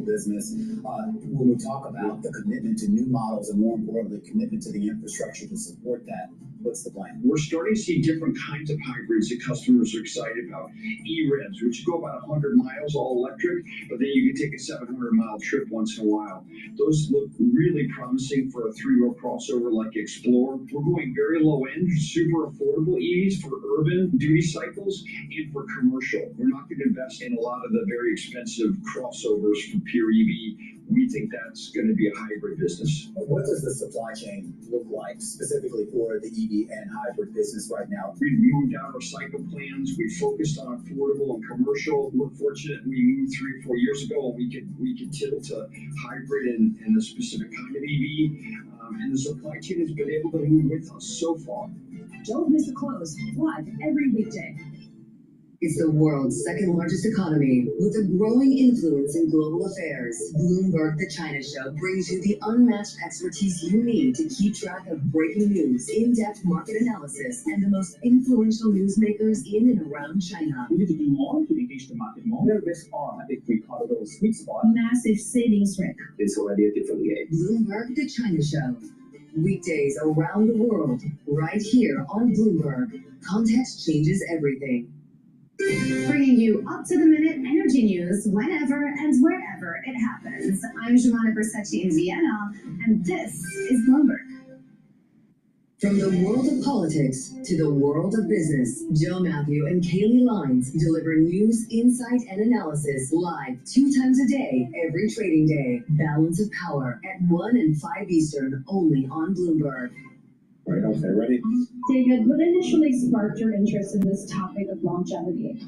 business. When we talk about the commitment to new models and more importantly, commitment to the infrastructure to support that, what's the plan? We're starting to see different kinds of hybrids that customers are excited about. E-revs, which go about 100 miles all electric, but then you can take a 700-mile trip once in a while. Those look really promising for a three-row crossover like Explorer. We're going very low end, super affordable EVs for urban duty cycles and for commercial. We're not going to invest in a lot of the very expensive crossovers from pure EV. We think that's going to be a hybrid business. What does the supply chain look like specifically for the EV and hybrid business right now? We've moved out our cycle plans. We focused on affordable and commercial. We're fortunate we moved 3 or 4 years ago, and we could tilt to hybrid and a specific kind of EV. And the supply chain has been able to move with us so far. Don't miss the close live every weekday. It's the world's second largest economy with a growing influence in global affairs. Bloomberg The China Show brings you the unmatched expertise you need to keep track of breaking news, in-depth market analysis, and the most influential newsmakers in and around China. We need to do more to engage the market more. No risk on. I think we caught a little sweet spot. Massive savings rate. It's already a different game. Bloomberg The China Show. Weekdays around the world, right here on Bloomberg. Context changes everything. Bringing you up-to-the-minute energy news whenever and wherever it happens. I'm Jemana Versace in Vienna, and this is Bloomberg. From the world of politics to the world of business, Joe Matthew and Kaylee Lines deliver news, insight, and analysis live 2 times a day, every trading day. Balance of Power at 1 and 5 Eastern, only on Bloomberg. All right, okay, ready? David, what initially sparked your interest in this topic of longevity?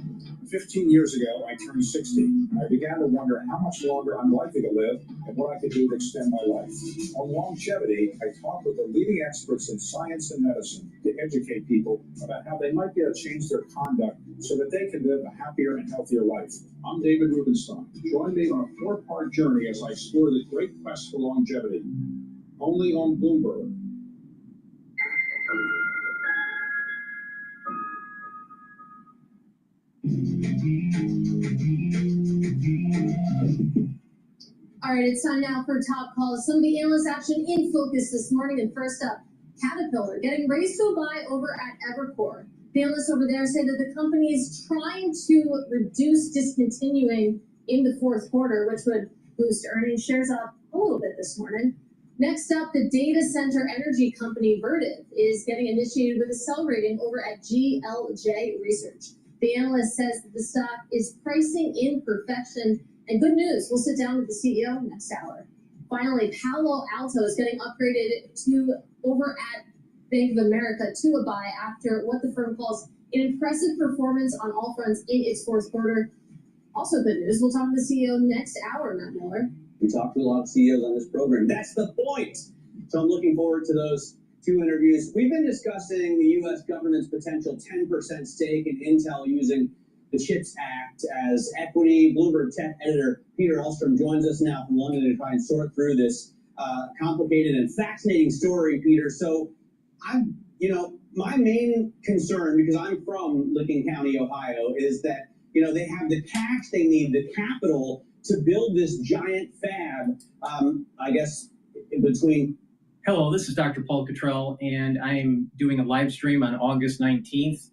15 years ago, I turned 60, and I began to wonder how much longer I'm likely to live and what I could do to extend my life. On longevity, I talked with the leading experts in science and medicine to educate people about how they might be able to change their conduct so that they can live a happier and healthier life. I'm David Rubenstein. Join me on a 4-part journey as I explore the great quest for longevity. Only on Bloomberg. All right, it's time now for top calls. Some of the analyst action in focus this morning. And first up, Caterpillar getting raised to a buy over at Evercore. The analysts over there say that the company is trying to reduce discontinuing in the fourth quarter, which would boost earnings. Shares up a little bit this morning. Next up, the data center energy company Vertiv is getting initiated with a sell rating over at GLJ Research. The analyst says that the stock is pricing in perfection. And good news, we'll sit down with the CEO next hour. Finally, Palo Alto is getting upgraded to over at Bank of America to a buy after what the firm calls an impressive performance on all fronts in its fourth quarter. Also good news, we'll talk to the CEO next hour, Matt Miller. We talk to a lot of CEOs on this program. That's the point. So I'm looking forward to those 2 interviews. We've been discussing the U.S. government's potential 10% stake in Intel using the CHIPS Act as equity. Bloomberg tech editor Peter Elstrom joins us now from London to try and sort through this complicated and fascinating story, Peter. So my main concern, because I'm from Licking County, Ohio, is that, they have the cash they need, the capital to build this giant fab, I guess, in between. Hello, this is DrPaulCottrell, and I'm doing a live stream on August 19th.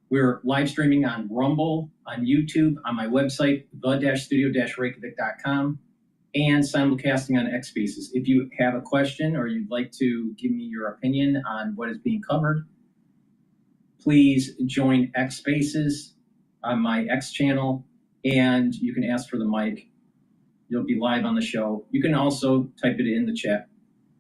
We're live streaming on Rumble, on YouTube, on my website, the-studio-reykjavik.com, and simulcasting on X Spaces. If you have a question or you'd like to give me your opinion on what is being covered, please join X Spaces on my X channel, and you can ask for the mic. You'll be live on the show. You can also type it in the chat.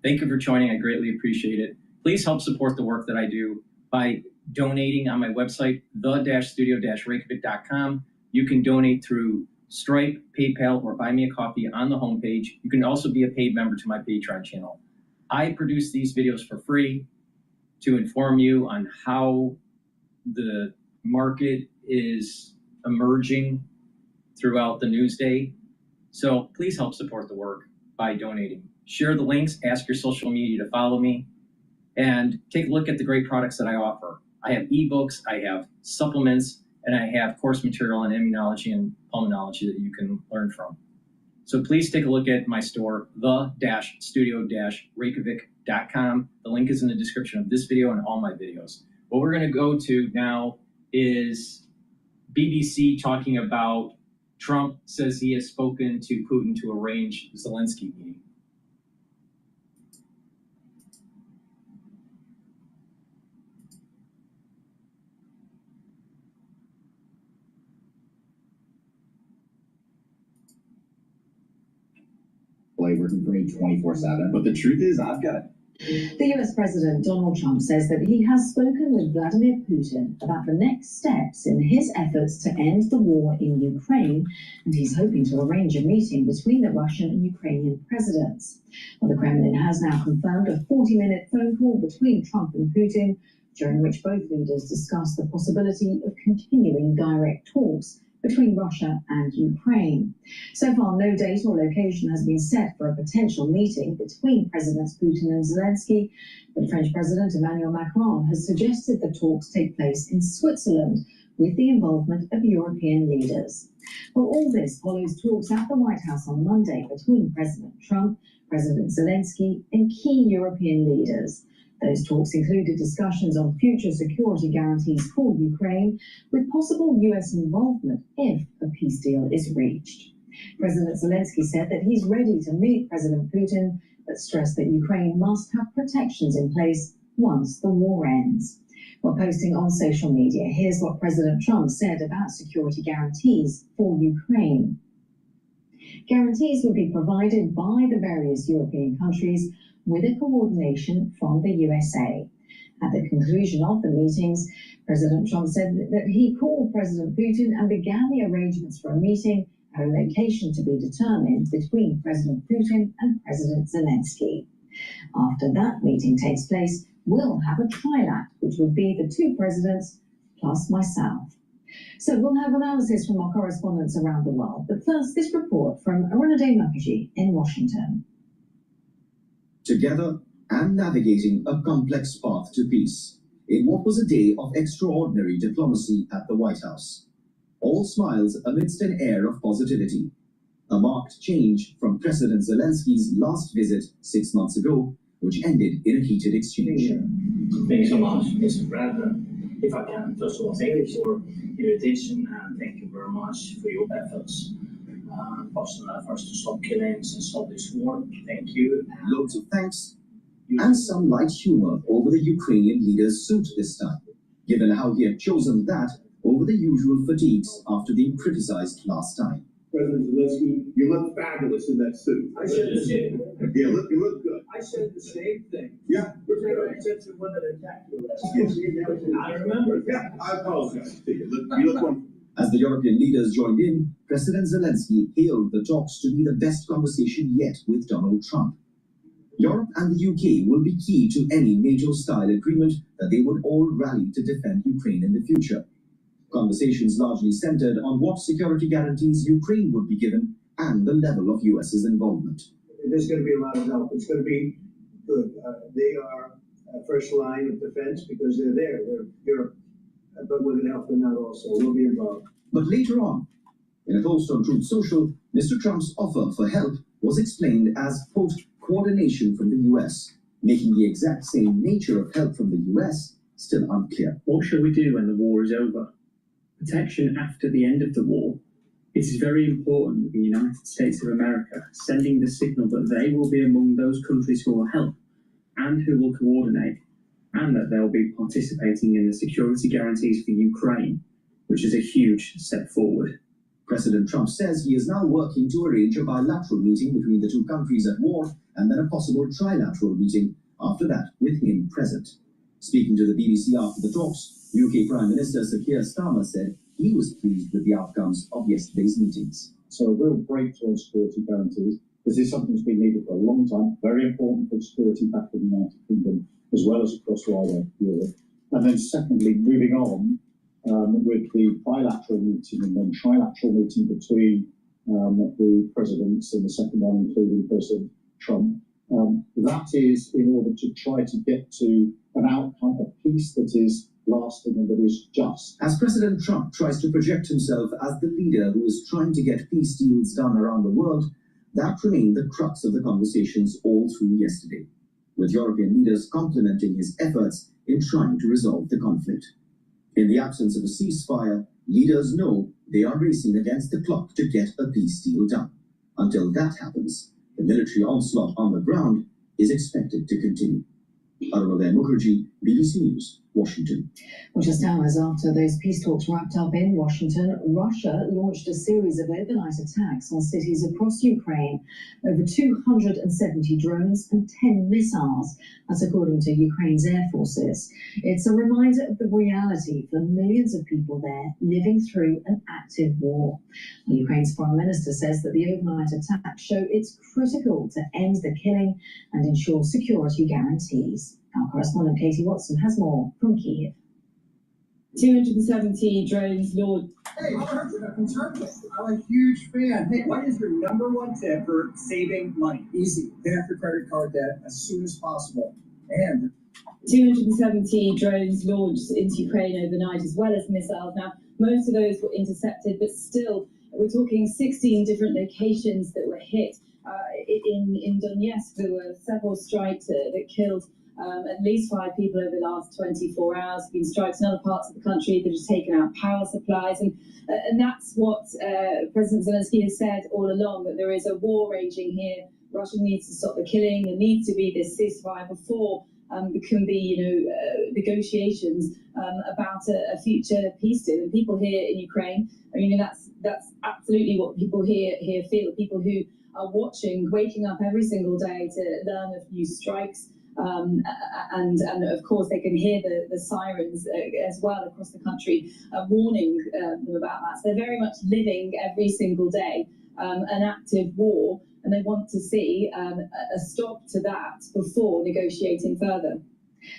Thank you for joining. I greatly appreciate it. Please help support the work that I do by donating on my website, the-studio-reykjavik.com. You can donate through Stripe, PayPal, or buy me a coffee on the homepage. You can also be a paid member to my Patreon channel. I produce these videos for free to inform you on how the market is emerging throughout the news day. So please help support the work by donating. Share the links, ask your social media to follow me, and take a look at the great products that I offer. I have ebooks, I have supplements, and I have course material on immunology and pulmonology that you can learn from. So please take a look at my store, the-studio-reykjavik.com. The link is in the description of this video and all my videos. What we're going to go to now is BBC talking about Trump says he has spoken to Putin to arrange the Zelensky meeting. Working for me 24/7. But the truth is, I've got The US President Donald Trump says that he has spoken with Vladimir Putin about the next steps in his efforts to end the war in Ukraine, and he's hoping to arrange a meeting between the Russian and Ukrainian presidents. Well, the Kremlin has now confirmed a 40-minute phone call between Trump and Putin, during which both leaders discussed the possibility of continuing direct talks between Russia and Ukraine. So far, no date or location has been set for a potential meeting between Presidents Putin and Zelensky, but French President Emmanuel Macron has suggested the talks take place in Switzerland with the involvement of European leaders. Well, all this follows talks at the White House on Monday between President Trump, President Zelensky, and key European leaders. Those talks included discussions on future security guarantees for Ukraine, with possible US involvement if a peace deal is reached. President Zelensky said that he's ready to meet President Putin, but stressed that Ukraine must have protections in place once the war ends. While posting on social media, here's what President Trump said about security guarantees for Ukraine. Guarantees will be provided by the various European countries with a coordination from the USA. At the conclusion of the meetings, President Trump said that he called President Putin and began the arrangements for a meeting at a location to be determined between President Putin and President Zelensky. After that meeting takes place, we'll have a trilateral, which would be the two presidents plus myself. So we'll have analysis from our correspondents around the world. But first, this report from Arunade Mukherjee in Washington. Together and navigating a complex path to peace in what was a day of extraordinary diplomacy at the White House. All smiles amidst an air of positivity. A marked change from President Zelensky's last visit 6 months ago, which ended in a heated exchange. Thank you so much, Mr. President. If I can, first of all, thank you for your attention and thank you very much for your efforts. Personal efforts to stop killings and stop this war. Thank you. Loads of thanks and some light humor over the Ukrainian leader's suit this time, given how he had chosen that over the usual fatigues after being criticized last time. President Zelensky, you look fabulous in that suit. I said the same. Yeah, you look good. I said the same thing. Yeah. I said to the one that attacked you last time. I remember. Yeah, I apologize to you. You look wonderful. As the European leaders joined in, President Zelensky hailed the talks to be the best conversation yet with Donald Trump. Europe and the UK will be key to any NATO-style agreement that they would all rally to defend Ukraine in the future. Conversations largely centered on what security guarantees Ukraine would be given and the level of US's involvement. There's going to be a lot of help. It's going to be good. They are first line of defense because they're there. They're Europe. But we're going to help them out also. We'll be involved. But later on, in a post on Truth Social, Mr. Trump's offer for help was explained as, quote, coordination from the US, making the exact same nature of help from the US still unclear. What shall we do when the war is over? Protection after the end of the war. It is very important that the United States of America sending the signal that they will be among those countries who will help and who will coordinate, and that they'll be participating in the security guarantees for Ukraine, which is a huge step forward. President Trump says he is now working to arrange a bilateral meeting between the two countries at war and then a possible trilateral meeting after that with him present. Speaking to the BBC after the talks, UK Prime Minister Sir Keir Starmer said he was pleased with the outcomes of yesterday's meetings. So a real breakthrough on security guarantees. This is something that's been needed for a long time, very important for security back in the United Kingdom, as well as across wider Europe. And then secondly, moving on with the bilateral meeting and then trilateral meeting between the presidents, and the second one including President Trump. That is in order to try to get to an outcome of peace that is lasting and that is just. As President Trump tries to project himself as the leader who is trying to get peace deals done around the world, That remained the crux of the conversations all through yesterday, with European leaders complimenting his efforts in trying to resolve the conflict. In the absence of a ceasefire, leaders know they are racing against the clock to get a peace deal done. Until that happens, the military onslaught on the ground is expected to continue. Arunodaya Mukherjee, BBC News, Washington. Well, just hours after those peace talks wrapped up in Washington, Russia launched a series of overnight attacks on cities across Ukraine. Over 270 drones and 10 missiles. That's according to Ukraine's air forces. It's a reminder of the reality for millions of people there living through an active war. Ukraine's foreign minister says that the overnight attacks show it's critical to end the killing and ensure security guarantees. Our correspondent Katie Watson has more from Kyiv. 270 drones launched. Hey, I heard you're concerned. I'm a huge fan. Hey, what is your #1 tip for saving money? Easy. Pay off your credit card debt as soon as possible. And 270 drones launched into Ukraine overnight, as well as missiles. Now, most of those were intercepted, but still, we're talking 16 different locations that were hit. In Donetsk, there were several strikes that killed at least 5 people over the last 24 hours. There have been strikes in other parts of the country that have taken out power supplies. And that's what President Zelensky has said all along, that there is a war raging here. Russia needs to stop the killing. There needs to be this ceasefire before there can be, negotiations about a future peace deal. And people here in Ukraine, that's absolutely what people here feel. People who are watching, waking up every single day to learn of new strikes. And of course they can hear the sirens as well across the country warning them about that. So they're very much living every single day an active war, and they want to see a stop to that before negotiating further.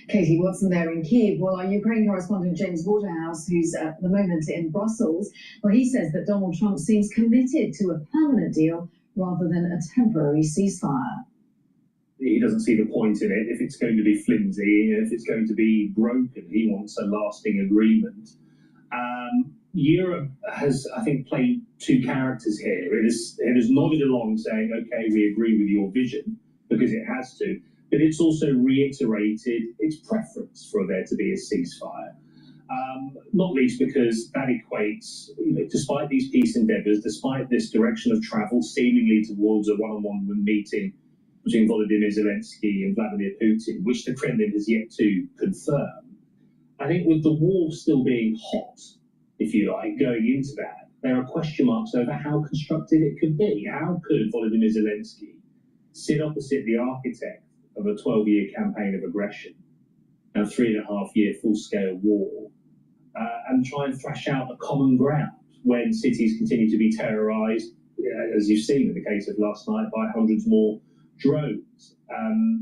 Katie Watson there in Kyiv. Well, our Ukraine correspondent James Waterhouse, who's at the moment in Brussels, well, he says that Donald Trump seems committed to a permanent deal rather than a temporary ceasefire. He doesn't see the point in it if it's going to be flimsy, if it's going to be broken. He wants a lasting agreement. Europe has, I think, played 2 characters here. It has nodded along saying, okay, we agree with your vision, because it has to, but it's also reiterated its preference for there to be a ceasefire. Not least because that equates, despite these peace endeavours, despite this direction of travel seemingly towards a one-on-one meeting between Volodymyr Zelensky and Vladimir Putin, which the Kremlin has yet to confirm, I think with the war still being hot, if you like, going into that, there are question marks over how constructive it could be. How could Volodymyr Zelensky sit opposite the architect of a 12-year campaign of aggression and 3.5-year full-scale war and try and thrash out a common ground when cities continue to be terrorised, as you've seen in the case of last night, by hundreds more drones.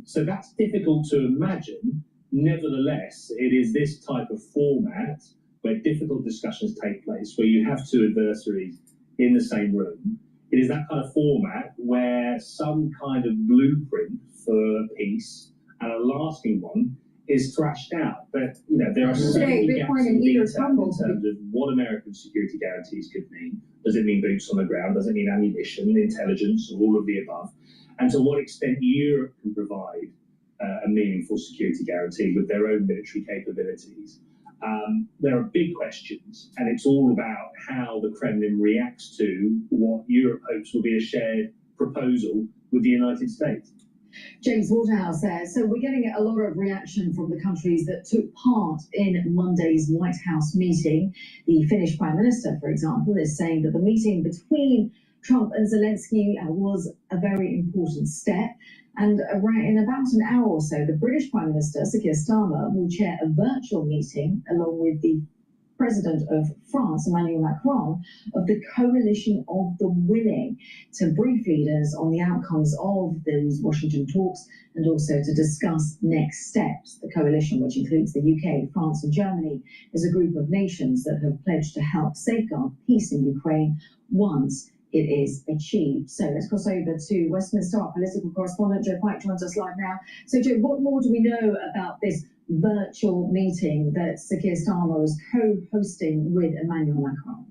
So that's difficult to imagine. Nevertheless, it is this type of format where difficult discussions take place, where you have 2 adversaries in the same room. It is that kind of format where some kind of blueprint for peace, and a lasting one, is thrashed out. But there are so many gaps in detail in terms of what American security guarantees could mean. Does it mean boots on the ground? Does it mean ammunition, intelligence, or all of the above? And to what extent Europe can provide a meaningful security guarantee with their own military capabilities. There are big questions, and it's all about how the Kremlin reacts to what Europe hopes will be a shared proposal with the United States. James Waterhouse there. So we're getting a lot of reaction from the countries that took part in Monday's White House meeting. The Finnish Prime Minister, for example, is saying that the meeting between Trump and Zelensky was a very important step. And in about an hour or so, the British Prime Minister, Sir Keir Starmer, will chair a virtual meeting along with the President of France, Emmanuel Macron, of the Coalition of the Willing, to brief leaders on the outcomes of those Washington talks and also to discuss next steps. The coalition, which includes the UK, France and Germany, is a group of nations that have pledged to help safeguard peace in Ukraine once it is achieved. So let's cross over to Westminster. Our political correspondent Joe Pike joins us live now. So Joe, what more do we know about this virtual meeting that Sir Keir Starmer is co-hosting with Emmanuel Macron?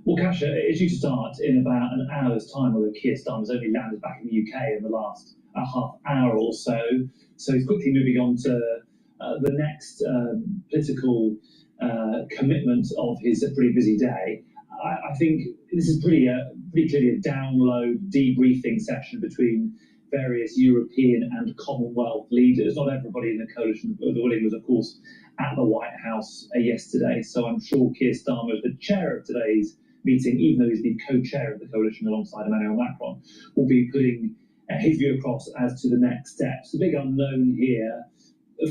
Well, Kasia, it's due to start in about an hour's time, although Keir Starmer's only landed back in the UK in the last half hour or so. So he's quickly moving on to the next political commitment of his pretty busy day. I think this is pretty clearly a download debriefing session between various European and Commonwealth leaders. Not everybody in the coalition of the willing was, of course, at the White House yesterday. So I'm sure Keir Starmer, as the chair of today's meeting, even though he's the co-chair of the coalition alongside Emmanuel Macron, will be putting his view across as to the next steps. The big unknown here,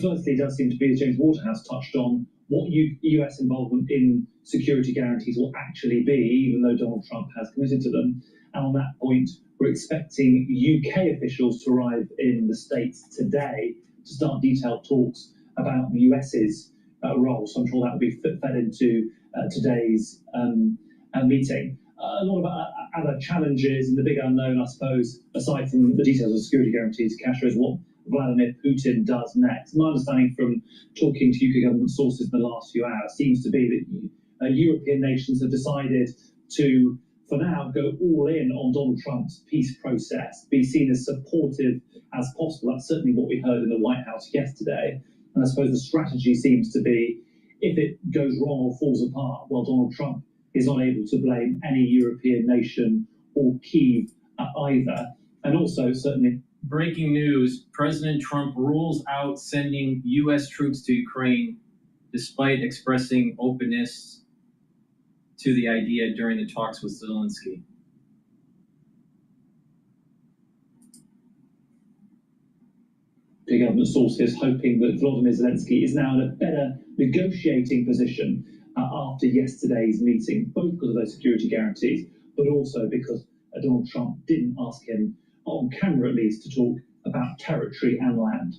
firstly, does seem to be, as James Waterhouse touched on, what US involvement in security guarantees will actually be, even though Donald Trump has committed to them. And on that point, we're expecting UK officials to arrive in the States today to start detailed talks about the US's role. So I'm sure that will be fed into today's meeting. A lot of other challenges, and the big unknown, I suppose, aside from the details of security guarantees, Kasia, is what Vladimir Putin does next. My understanding from talking to UK government sources in the last few hours seems to be that European nations have decided to, for now, go all in on Donald Trump's peace process, be seen as supportive as possible. That's certainly what we heard in the White House yesterday. And I suppose the strategy seems to be, if it goes wrong or falls apart, well, Donald Trump is not able to blame any European nation or Kyiv either. And also, certainly, breaking news, President Trump rules out sending U.S. troops to Ukraine despite expressing openness to the idea during the talks with Zelensky. The government sources hoping that Volodymyr Zelensky is now in a better negotiating position after yesterday's meeting, both because of those security guarantees, but also because Donald Trump didn't ask him, on camera at least, to talk about territory and land.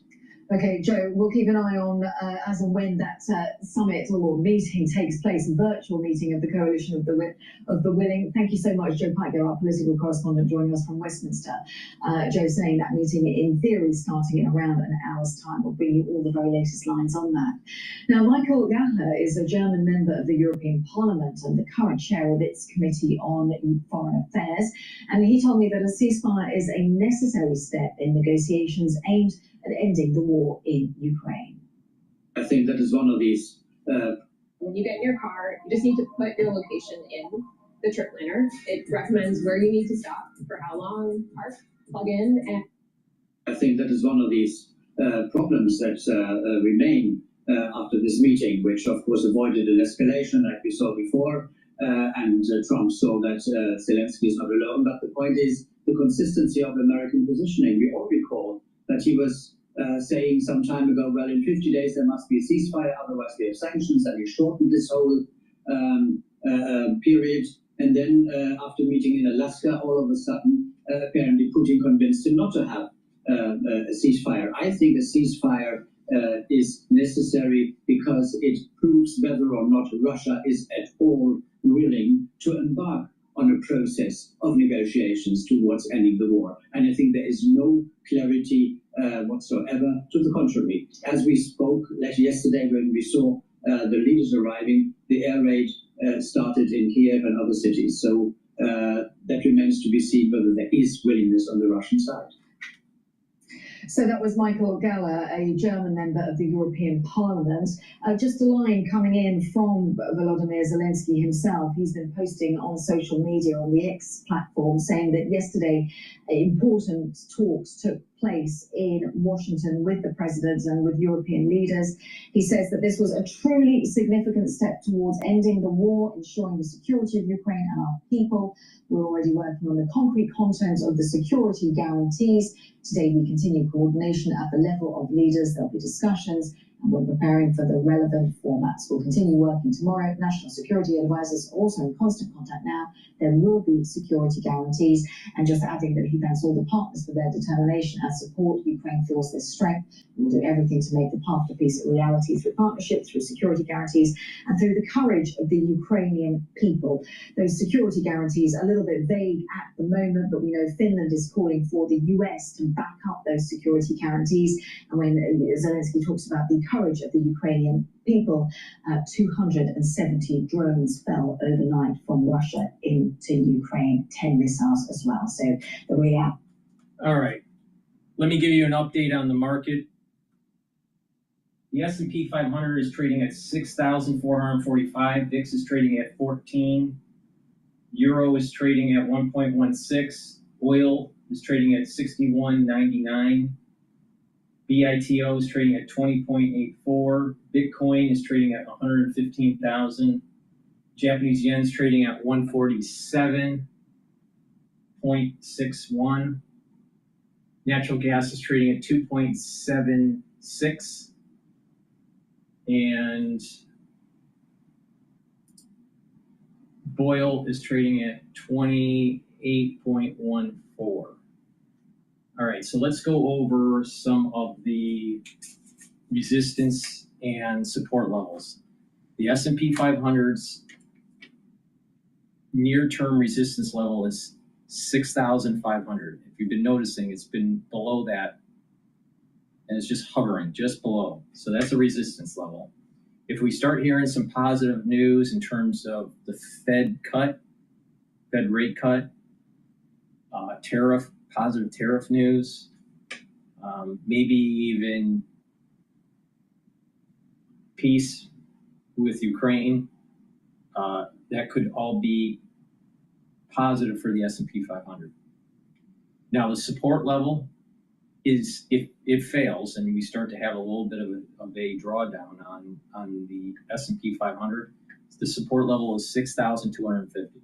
Okay, Joe, we'll keep an eye on as and when that summit or meeting takes place, a virtual meeting of the Coalition of the Willing. Thank you so much, Joe Pike, our political correspondent, joining us from Westminster. Joe saying that meeting, in theory, starting in around an hour's time. We'll bring you all the very latest lines on that. Now, Michael Gallagher is a German member of the European Parliament and the current chair of its Committee on Foreign Affairs. And he told me that a ceasefire is a necessary step in negotiations aimed at ending the war in Ukraine. I think that is one of these. When you get in your car, you just need to put your location in the trip planner. It recommends where you need to stop, for how long, park, plug in, and I think that is one of these problems that remain after this meeting, which of course avoided an escalation like we saw before, and Trump saw that Zelensky is not alone. But the point is the consistency of American positioning. We all recall that he was saying some time ago, well, in 50 days there must be a ceasefire, otherwise we have sanctions, and he shortened this whole period. And then after meeting in Alaska, all of a sudden, apparently Putin convinced him not to have a ceasefire. I think a ceasefire is necessary because it proves whether or not Russia is at all willing to embark on a process of negotiations towards ending the war. And I think there is no clarity whatsoever to the contrary. As we spoke yesterday when we saw the leaders arriving, the air raid started in Kiev and other cities. So that remains to be seen whether there is willingness on the Russian side. So that was Michael Gallagher, a German member of the European Parliament. Just a line coming in from Volodymyr Zelensky himself. He's been posting on social media on the X platform saying that yesterday important talks took place in Washington with the president and with European leaders. He says that this was a truly significant step towards ending the war, ensuring the security of Ukraine and our people. We're already working on the concrete content of the security guarantees. Today we continue coordination at the level of leaders. There'll be discussions, and we're preparing for the relevant formats. We'll continue working tomorrow. National security advisors are also in constant contact now. There will be security guarantees. And just adding that he thanks all the partners for their determination and support. Ukraine feels this strength. We'll do everything to make the path to peace a reality through partnership, through security guarantees, and through the courage of the Ukrainian people. Those security guarantees are a little bit vague at the moment, but we know Finland is calling for the US to back up those security guarantees. And when Zelensky talks about the courage of the Ukrainian people. 270 drones fell overnight from Russia into Ukraine, 10 missiles as well. So the react. All right. Let me give you an update on the market. The S&P 500 is trading at 6,445. VIX is trading at 14. Euro is trading at 1.16. Oil is trading at 61.99. BITO is trading at 20.84. Bitcoin is trading at 115,000. Japanese yen is trading at 147.61. Natural gas is trading at 2.76. And oil is trading at 28.14. All right, so let's go over some of the resistance and support levels. The S&P 500's near-term resistance level is 6,500. If you've been noticing, it's been below that, and it's just hovering just below. So that's a resistance level. If we start hearing some positive news in terms of the Fed rate cut, positive tariff news, maybe even peace with Ukraine, that could all be positive for the S&P 500. Now, the support level is, if it fails and we start to have a little bit of a drawdown on the S&P 500, the support level is 6,250.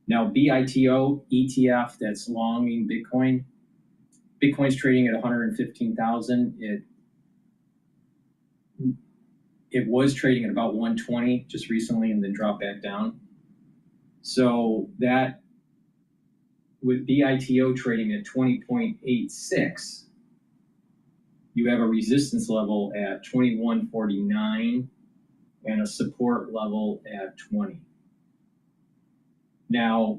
Now, BITO ETF that's longing Bitcoin, Bitcoin's trading at 115,000. It was trading at about 120 just recently and then dropped back down. So that, with BITO trading at 20.86, you have a resistance level at 2149 and a support level at 20. Now,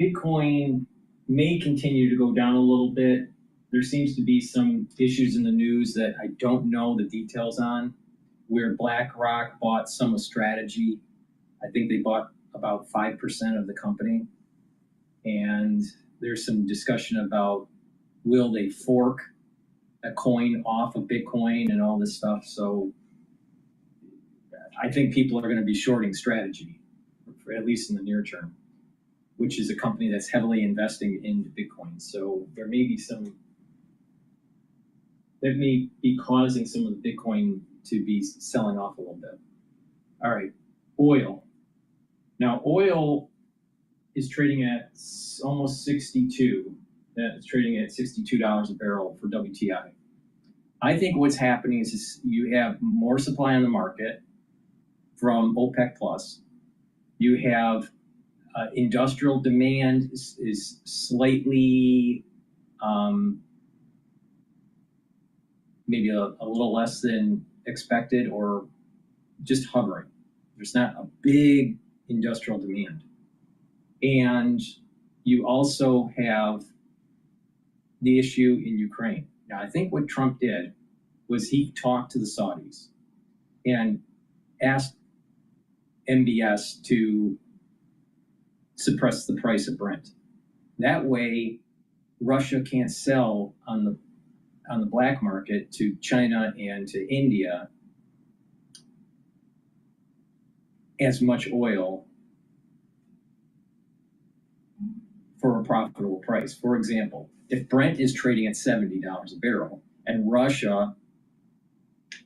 Bitcoin may continue to go down a little bit. There seems to be some issues in the news that I don't know the details on, where BlackRock bought some of Strategy. I think they bought about 5% of the company. And there's some discussion about, will they fork a coin off of Bitcoin and all this stuff. So I think people are going to be shorting Strategy, for at least in the near term, which is a company that's heavily investing into Bitcoin. So there may be some, that may be causing some of the Bitcoin to be selling off a little bit. All right, oil. Now, oil is trading at almost 62. It's trading at $62 a barrel for WTI. I think what's happening is you have more supply on the market from OPEC Plus. You have industrial demand is slightly, maybe a little less than expected, or just hovering. There's not a big industrial demand. And you also have the issue in Ukraine. Now, I think what Trump did was he talked to the Saudis and asked MBS to suppress the price of Brent. That way, Russia can't sell on the black market to China and to India as much oil for a profitable price. For example, if Brent is trading at $70 a barrel and Russia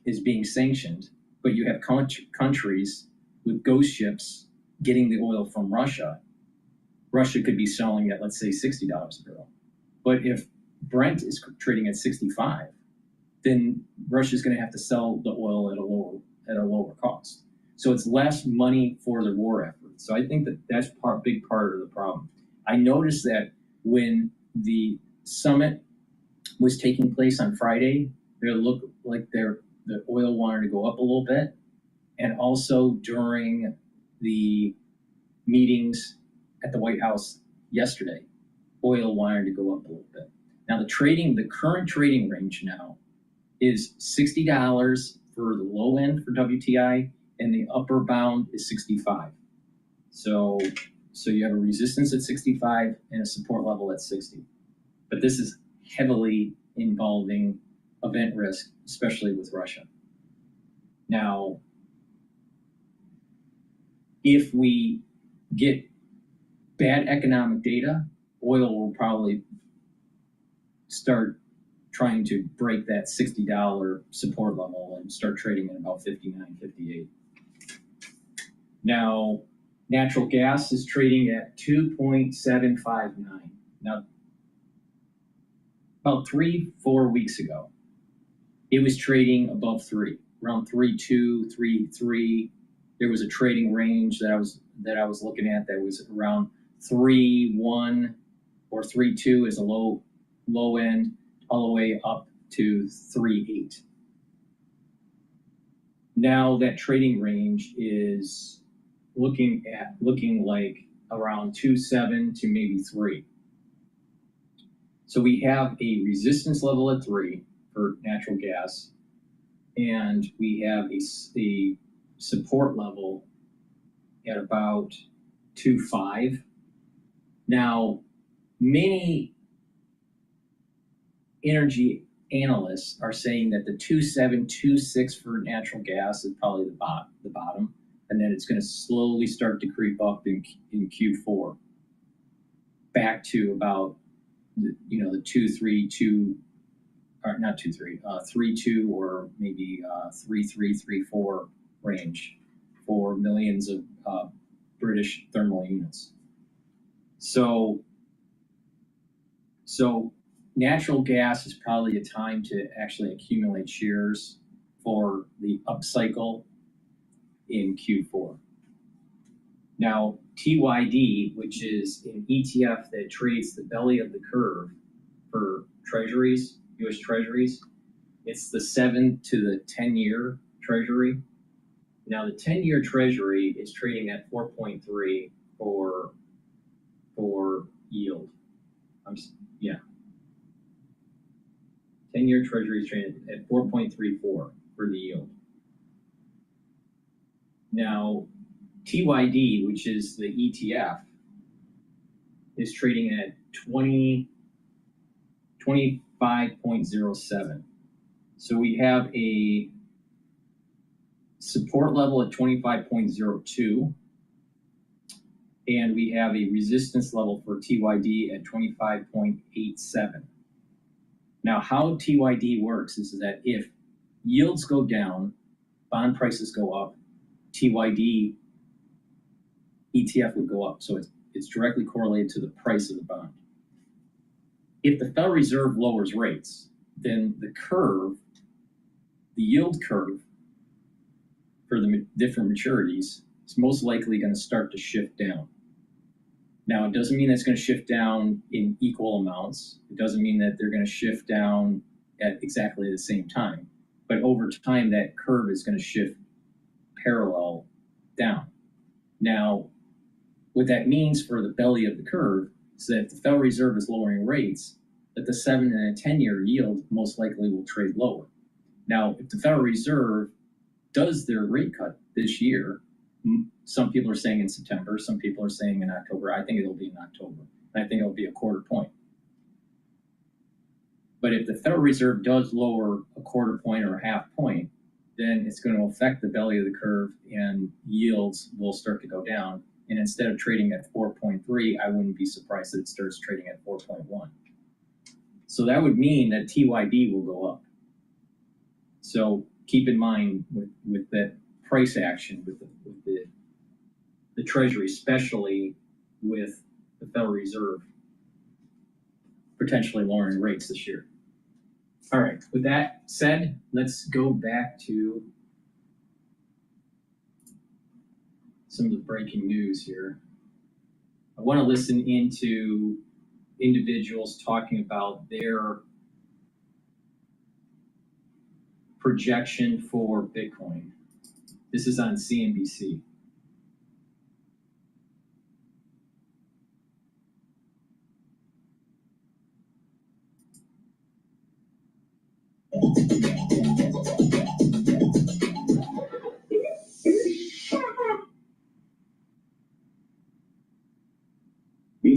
is being sanctioned, but you have countries with ghost ships getting the oil from Russia, Russia could be selling at, let's say, $60 a barrel. But if Brent is trading at 65, then Russia's going to have to sell the oil at a lower cost. So it's less money for the war effort. So I think that that's a big part of the problem. I noticed that when the summit was taking place on Friday, it looked like the oil wanted to go up a little bit. And also during the meetings at the White House yesterday, oil wanted to go up a little bit. Now the current trading range now is $60 for the low end for WTI, and the upper bound is 65. So you have a resistance at 65 and a support level at 60. But this is heavily involving event risk, especially with Russia. Now, if we get bad economic data, oil will probably start trying to break that $60 support level and start trading at about 59, 58. Now, natural gas is trading at 2.759. Now, about 3-4 weeks ago, it was trading above 3, around 3.2, 3.3. There was a trading range that I was looking at that was around 3.1 or 3.2 as a low end, all the way up to 3.8. Now that trading range is looking like around 2.7 to maybe 3. So we have a resistance level at 3 for natural gas, and we have a support level at about 2.5. Now, many energy analysts are saying that the 2.7, 2.6 for natural gas is probably the bottom, and then it's going to slowly start to creep up in Q4 back to about the 2.3, 2, or not 2.3, 3.2 or maybe 3.3, 3.4 range for millions of British thermal units. So natural gas is probably a time to actually accumulate shares for the upcycle in Q4. Now, TYD, which is an ETF that trades the belly of the curve for treasuries, U.S. treasuries, it's the 7 to the 10-year treasury. Now, the 10-year treasury is trading at 4.3 for yield. 10-year treasury is trading at 4.34 for the yield. Now, TYD, which is the ETF, is trading at 25.07. So we have a support level at 25.02, and we have a resistance level for TYD at 25.87. Now, how TYD works is that if yields go down, bond prices go up, TYD ETF would go up. So it's directly correlated to the price of the bond. If the Federal Reserve lowers rates, then the curve, the yield curve for the different maturities is most likely going to start to shift down. Now, it doesn't mean it's going to shift down in equal amounts. It doesn't mean that they're going to shift down at exactly the same time. But over time, that curve is going to shift parallel down. Now, what that means for the belly of the curve is that if the Federal Reserve is lowering rates, that the 7 and a 10-year yield most likely will trade lower. Now, if the Federal Reserve does their rate cut this year, some people are saying in September, some people are saying in October. I think it'll be in October. And I think it'll be a 1/4 point. But if the Federal Reserve does lower a 1/4 point or a 1/2 point, then it's going to affect the belly of the curve and yields will start to go down. And instead of trading at 4.3, I wouldn't be surprised that it starts trading at 4.1. So that would mean that TYD will go up. So keep in mind with that price action with the Treasury, especially with the Federal Reserve potentially lowering rates this year. All right, with that said, let's go back to some of the breaking news here. I want to listen into individuals talking about their projection for Bitcoin. This is on CNBC.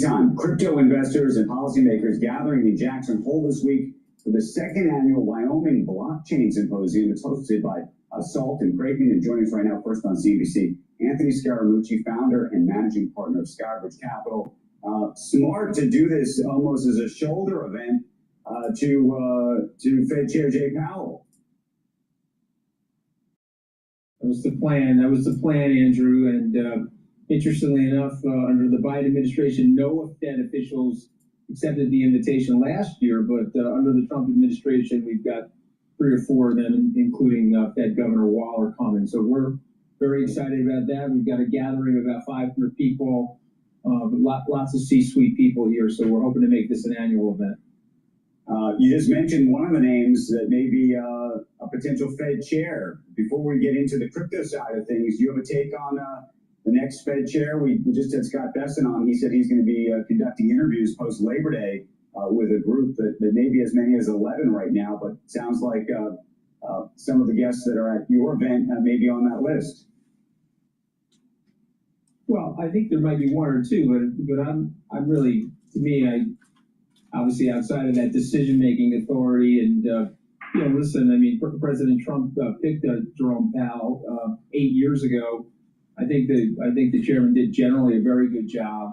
time, crypto investors and policymakers gathering in Jackson Hole this week for the second annual Wyoming Blockchain Symposium. It's hosted by Salt and Creighton. And joining us right now, first on CNBC, Anthony Scaramucci, founder and managing partner of Skybridge Capital. Smart to do this almost as a shoulder event to Fed Chair Jay Powell. That was the plan. That was the plan, Andrew. And interestingly enough, under the Biden administration, no Fed officials accepted the invitation last year. But under the Trump administration, we've got 3 or 4 of them, including Fed Governor Waller, coming. So we're very excited about that. We've got a gathering of about 500 people, lots of C-suite people here. So we're hoping to make this an annual event. You just mentioned one of the names that may be a potential Fed chair. Before we get into the crypto side of things, do you have a take on the next Fed chair? We just had Scott Besson on. He said he's going to be conducting interviews post-Labor Day with a group that may be as many as 11 right now, but sounds like some of the guests that are at your event may be on that list. Well, I think there might be 1 or 2, but I'm really, to me, I obviously outside of that decision-making authority, and listen, I mean, President Trump picked Jerome Powell 8 years ago. I think the chairman did generally a very good job.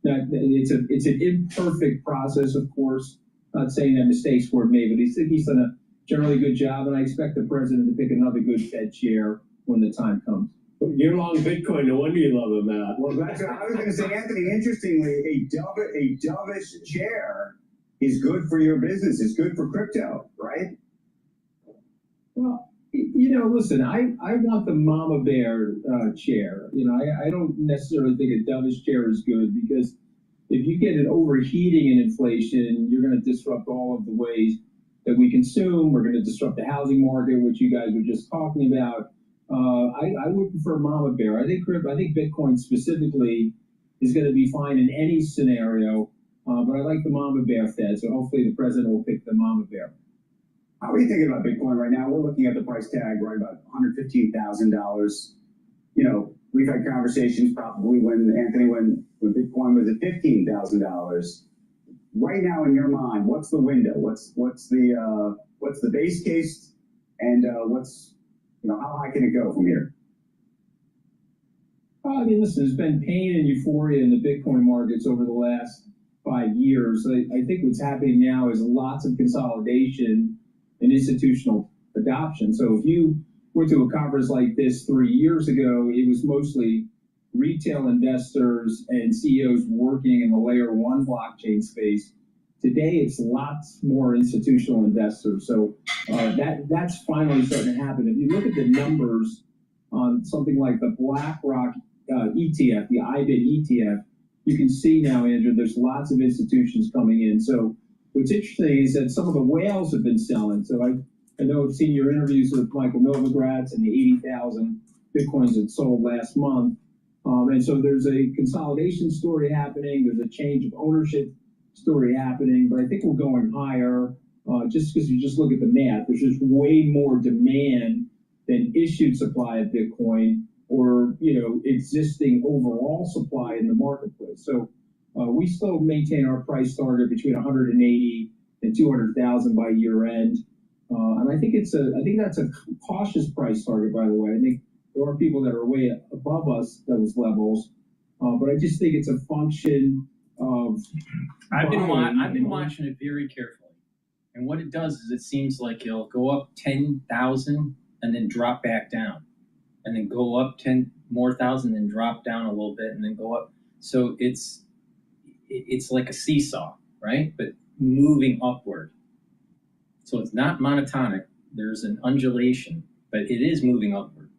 It's an imperfect process, of course. Not saying that mistakes weren't made, but he's done a generally good job, and I expect the president to pick another good Fed chair when the time comes. You're long Bitcoin. No wonder you love him, Matt. Well, that's what I was going to say, Anthony. Interestingly, a dovish chair is good for your business. It's good for crypto, right? Well, listen, I want the mama bear chair. I don't necessarily think a dovish chair is good, because if you get an overheating in inflation, you're going to disrupt all of the ways that we consume. We're going to disrupt the housing market, which you guys were just talking about. I would prefer mama bear. I think Bitcoin specifically is going to be fine in any scenario, but I like the mama bear Fed. So hopefully the president will pick the mama bear. How are you thinking about Bitcoin right now? We're looking at the price tag right about $115,000. We've had conversations probably when Bitcoin was at $15,000. Right now, in your mind, what's the window? What's the base case, and how high can it go from here? I mean, listen, there's been pain and euphoria in the Bitcoin markets over the last 5 years. I think what's happening now is lots of consolidation and institutional adoption. So if you went to a conference like this 3 years ago, it was mostly retail investors and CEOs working in the layer 1 blockchain space. Today, it's lots more institutional investors. So that's finally starting to happen. If you look at the numbers on something like the BlackRock ETF, the IBIT ETF, you can see now, Andrew, there's lots of institutions coming in. So what's interesting is that some of the whales have been selling. So I know I've seen your interviews with Michael Novogratz and the 80,000 Bitcoins that sold last month. And so there's a consolidation story happening. There's a change of ownership story happening. But I think we're going higher just because you just look at the math. There's just way more demand than issued supply of Bitcoin or existing overall supply in the marketplace. So we still maintain our price target between 180 and 200,000 by year end, and I think that's a cautious price target. By the way, I think there are people that are way above us those levels, but I just think it's a function of. I've been watching it very carefully, and what it does is it seems like it'll go up 10,000 and then drop back down, and then go up 10 more thousand, and drop down a little bit, and then go up. So it's like a seesaw, right? But moving upward. So it's not monotonic. There's an undulation, but it is moving upward.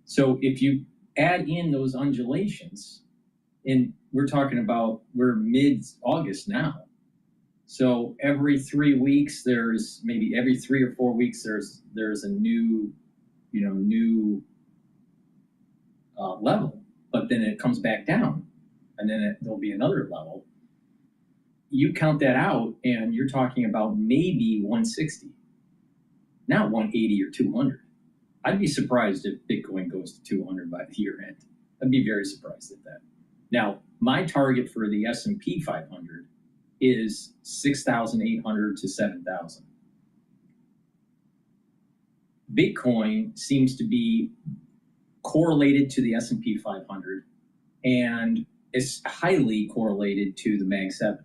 So if you add in those undulations, and we're talking about, we're mid-August now. So every 3 weeks, maybe every 3 or 4 weeks, there's a new level, but then it comes back down, and then there'll be another level. You count that out, and you're talking about maybe 160, not 180 or 200. I'd be surprised if Bitcoin goes to 200 by the year end. I'd be very surprised at that. Now, My target for the S&P 500 is 6,800 to 7,000. Bitcoin seems to be correlated to the S&P 500 and is highly correlated to the Mag 7.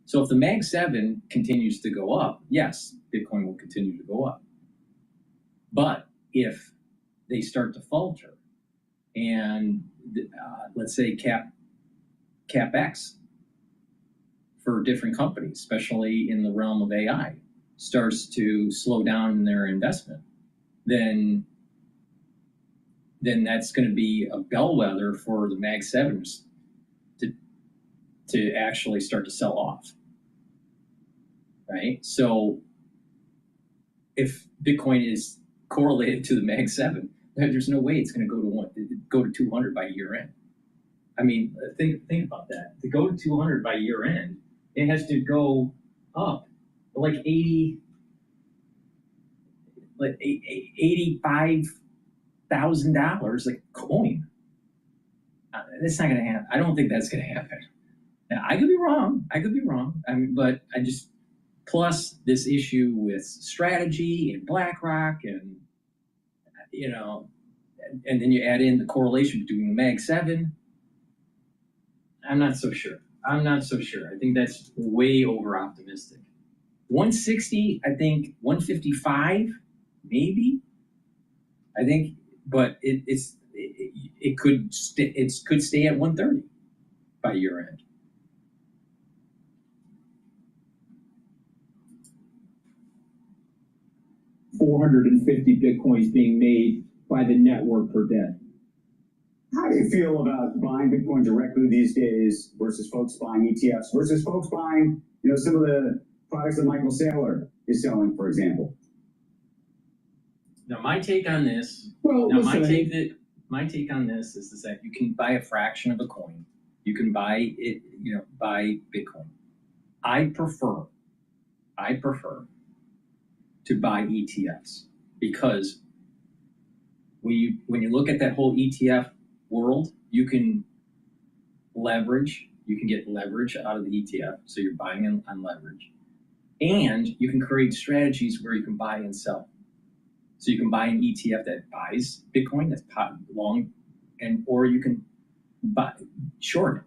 So if the Mag 7 continues to go up, yes, Bitcoin will continue to go up. But if they start to falter and let's say CapEx for different companies, especially in the realm of AI, starts to slow down in their investment, then that's going to be a bellwether for the Mag 7s to actually start to sell off, right? So if Bitcoin is correlated to the Mag 7, there's no way it's going to go to 200 by year end. I mean, think about that. To go to 200 by year end, it has to go up like $85,000 like coin. That's not going to happen. I don't think that's going to happen. Now, I could be wrong. I mean, but I just, plus this issue with strategy and BlackRock and, you know, and then you add in the correlation between the Mag 7. I'm not so sure. I think that's way over optimistic. 160, I think 155, maybe. I think, but it could stay at 130 by year end. $450 Bitcoins being made by the network per day. How do you feel about buying Bitcoin directly these days versus folks buying ETFs versus folks buying, you know, some of the products that Michael Saylor is selling, for example? Now, my take on this. My take on this is that you can buy a fraction of a coin. You can buy it, you know, buy Bitcoin. I prefer to buy ETFs because when you look at that whole ETF world, you can get leverage out of the ETF. So you're buying on leverage, and you can create strategies where you can buy and sell. So you can buy an ETF that buys Bitcoin that's long, or you can short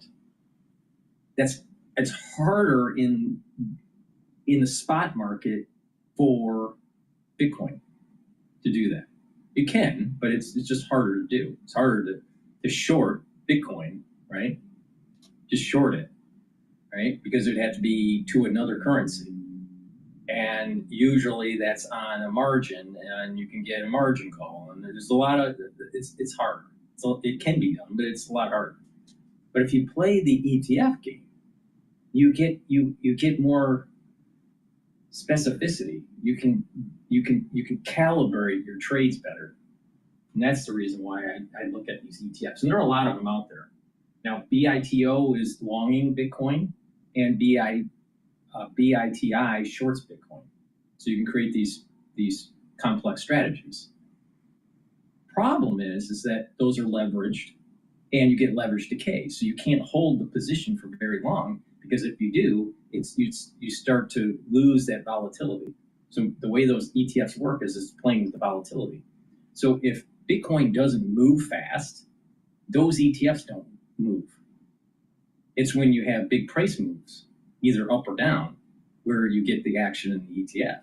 it. It's harder in the spot market for Bitcoin to do that. You can, but it's just harder to do. It's harder to short Bitcoin, right? Just short it, right? Because it'd have to be to another currency. And usually that's on a margin, and you can get a margin call. And there's a lot of, it's hard. So it can be done, but it's a lot harder. But if you play the ETF game, you get more specificity. You can calibrate your trades better. And that's the reason why I look at these ETFs. And there are a lot of them out there. Now, BITO is longing Bitcoin, and BITI shorts Bitcoin. So you can create these complex strategies. Problem is that those are leveraged, and you get leverage decay. So you can't hold the position for very long, because if you do, you start to lose that volatility. So the way those ETFs work is it's playing with the volatility. So if Bitcoin doesn't move fast, those ETFs don't move. It's when you have big price moves, either up or down, where you get the action in the ETF.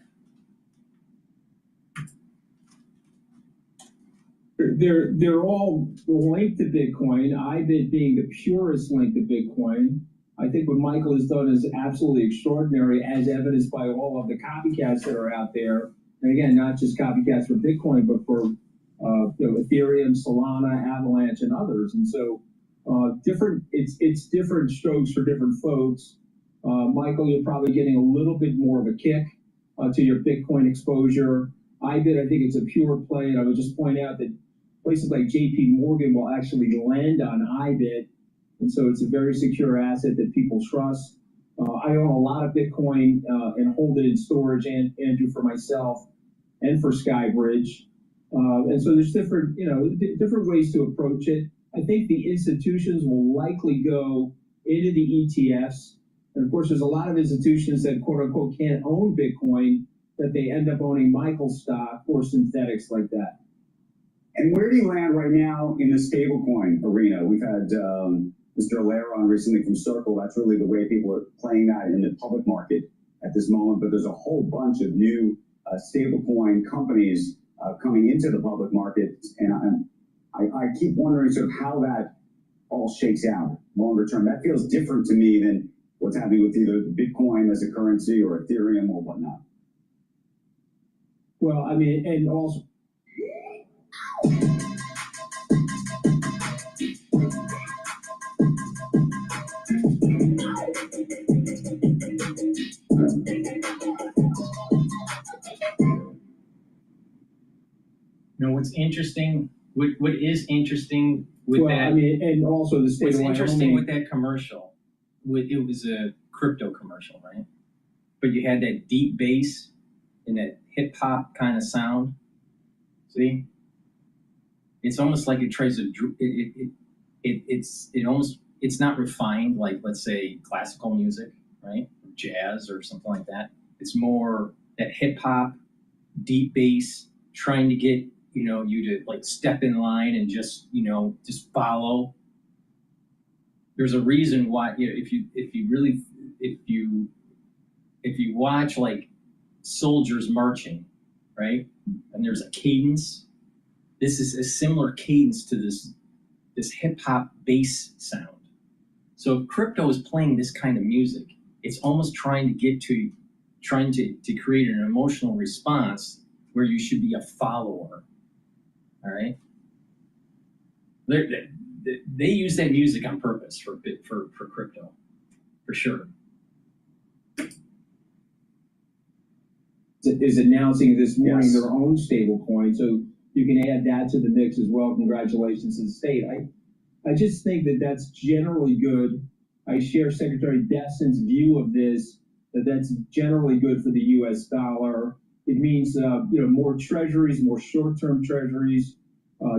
They're all linked to Bitcoin, IBIT being the purest link to Bitcoin. I think what Michael has done is absolutely extraordinary, as evidenced by all of the copycats that are out there. And again, not just copycats for Bitcoin, but for Ethereum, Solana, Avalanche, and others. And so it's different strokes for different folks. Michael, you're probably getting a little bit more of a kick to your Bitcoin exposure. IBIT, I think it's a pure play, and I would just point out that places like JP Morgan will actually lend on IBIT, and so it's a very secure asset that people trust. I own a lot of Bitcoin and hold it in storage, and Andrew, for myself and for Skybridge. And so there's different ways to approach it. I think the institutions will likely go into the ETFs. And of course, there's a lot of institutions that quote unquote can't own Bitcoin, that they end up owning Michael stock or synthetics like that. And where do you land right now in the stablecoin arena? We've had Mr. Allaire on recently from Circle. That's really the way people are playing that in the public market at this moment. But there's a whole bunch of new stablecoin companies coming into the public market. And I keep wondering sort of how that all shakes out longer term. That feels different to me than what's happening with either Bitcoin as a currency or Ethereum or whatnot. Well, I mean, and also, you know what's interesting? What is interesting with well, that? I mean, and also the state What's of interesting Wyoming. with that commercial? It was a crypto commercial, right? But you had that deep bass and that hip hop kind of sound. See, it's almost like it tries to. It's not refined like, let's say, classical music, right? Jazz or something like that. It's more that hip hop, deep bass, trying to get you to like step in line and just just follow. There's a reason why if you watch like soldiers marching, right? And there's a cadence. This is a similar cadence to this hip hop bass sound. So if crypto is playing this kind of music, it's almost trying to create an emotional response where you should be a follower. All right. They use that music on purpose for crypto, for sure. Is announcing this morning their own stable coin, so you can add that to the mix as well. Congratulations to the state. I just think that that's generally good. I share Secretary Desson's view of this, that's generally good for the U.S. dollar. It means more treasuries, more short-term treasuries,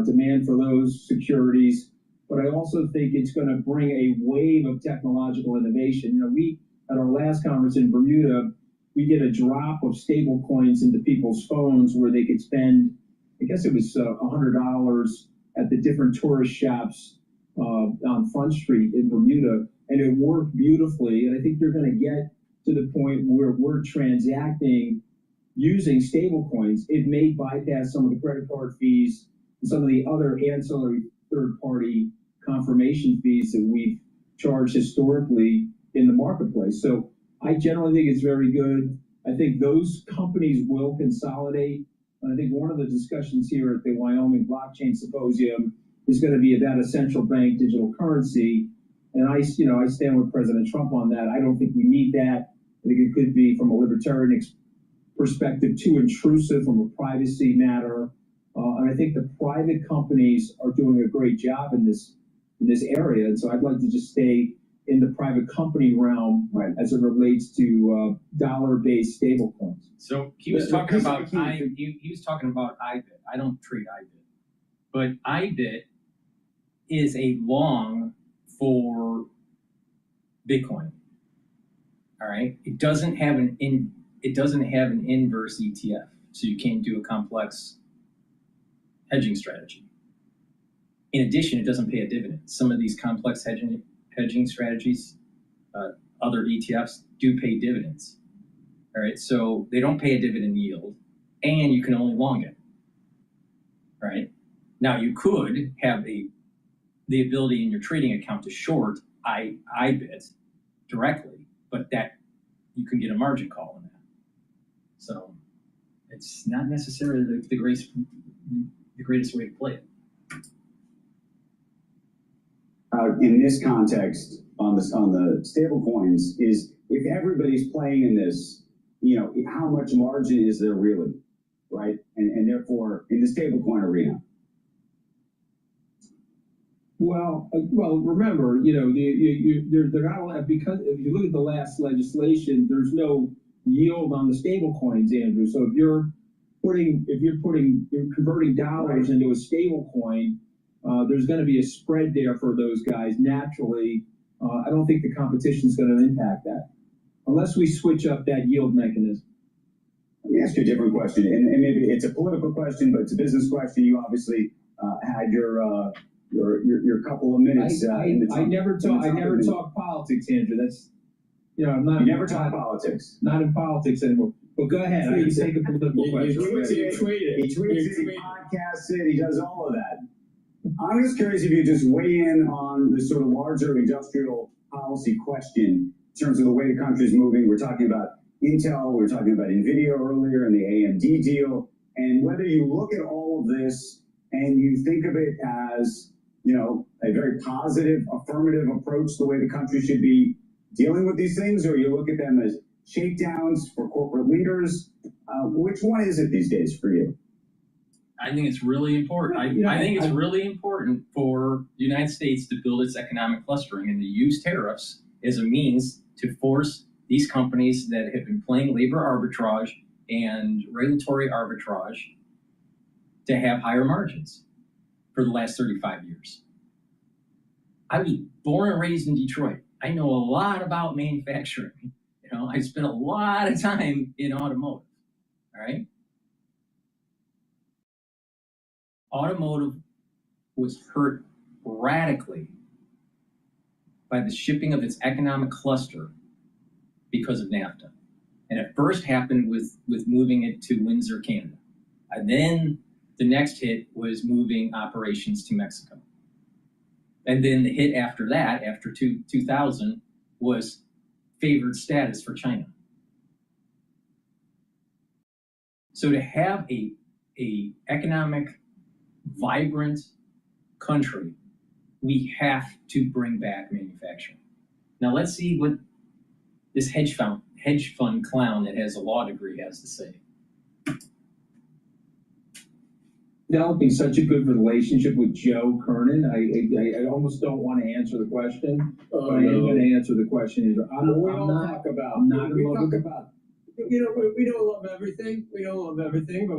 demand for those securities. But I also think it's going to bring a wave of technological innovation. We, at our last conference in Bermuda, we did a drop of stable coins into people's phones where they could spend, I guess it was $100 at the different tourist shops on Front Street in Bermuda. And it worked beautifully. And I think you're going to get to the point where we're transacting using stable coins. It may bypass some of the credit card fees and some of the other ancillary third-party confirmation fees that we've charged historically in the marketplace. So I generally think it's very good. I think those companies will consolidate. And I think one of the discussions here at the Wyoming Blockchain Symposium is going to be about a central bank digital currency. And I stand with President Trump on that. I don't think we need that. I think it could be, from a libertarian perspective, too intrusive from a privacy matter. And I think the private companies are doing a great job in this area. And so I'd like to just stay in the private company realm as it relates to dollar-based stablecoins. So he was talking about he was talking about IBIT. I don't trade IBIT, but IBIT is a long for Bitcoin. All right, it doesn't have an inverse ETF, so you can't do a complex hedging strategy. In addition, it doesn't pay a dividend. Some of these complex hedging strategies, other ETFs, do pay dividends. All right, so they don't pay a dividend yield, and you can only long it. All right, now you could have the ability in your trading account to short IBIT directly, but that you can get a margin call on that. So it's not necessarily the greatest way to play it. In this context, on the stable coins, is if everybody's playing in this, how much margin is there really, right? And therefore, in the stable coin arena. Well, remember, they're not allowed, because if you look at the last legislation, there's no yield on the stable coins, Andrew. So if you're converting dollars into a stable coin, there's going to be a spread there for those guys naturally. I don't think the competition is going to impact that unless we switch up that yield mechanism. Let me ask you a different question, and maybe it's a political question, but it's a business question. You obviously had your couple of minutes. I never talk politics, Andrew. That's I'm not. You never talk politics. Not in politics anymore. But go ahead. I can take a political question. He tweets it. He podcasts it. He does all of that. I'm just curious if you just weigh in on the sort of larger industrial policy question in terms of the way the country is moving. We're talking about Intel. We were talking about NVIDIA earlier and the AMD deal, and whether you look at all of this and you think of it as a very positive, affirmative approach, the way the country should be dealing with these things, or you look at them as shakedowns for corporate leaders. Which one is it these days for you? I think it's really important. I think it's really important for the United States to build its economic clustering and to use tariffs as a means to force these companies that have been playing labor arbitrage and regulatory arbitrage to have higher margins for the last 35 years. I was born and raised in Detroit. I know a lot about manufacturing. I spent a lot of time in automotive. All right. Automotive was hurt radically by the shipping of its economic cluster because of NAFTA. And it first happened with moving it to Windsor, Canada. And then the next hit was moving operations to Mexico. And then the hit after that, after 2000, was favored status for China. So to have a economic, vibrant country, we have to bring back manufacturing. Now let's see what this hedge fund clown that has a law degree has to say. Developing such a good relationship with Joe Kernan, I almost don't want to answer the question, but I am going to answer the question. We don't love everything. We don't love everything, but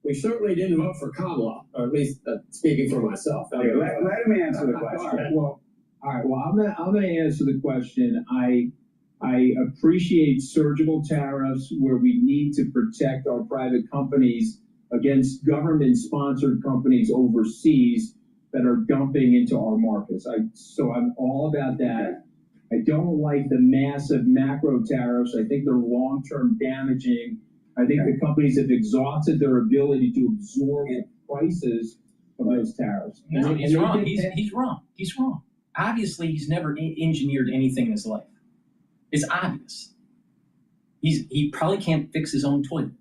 we certainly didn't vote for Kamala, or at least speaking for myself. Let him answer the question. All right. Well, I'm going to answer the question. I appreciate surgical tariffs where we need to protect our private companies against government-sponsored companies overseas that are dumping into our markets. So I'm all about that. I don't like the massive macro tariffs. I think they're long-term damaging. I think the companies have exhausted their ability to absorb the prices of those tariffs. No, he's wrong. He's wrong. He's wrong. Obviously, he's never engineered anything in his life. It's obvious. He probably can't fix his own toilet.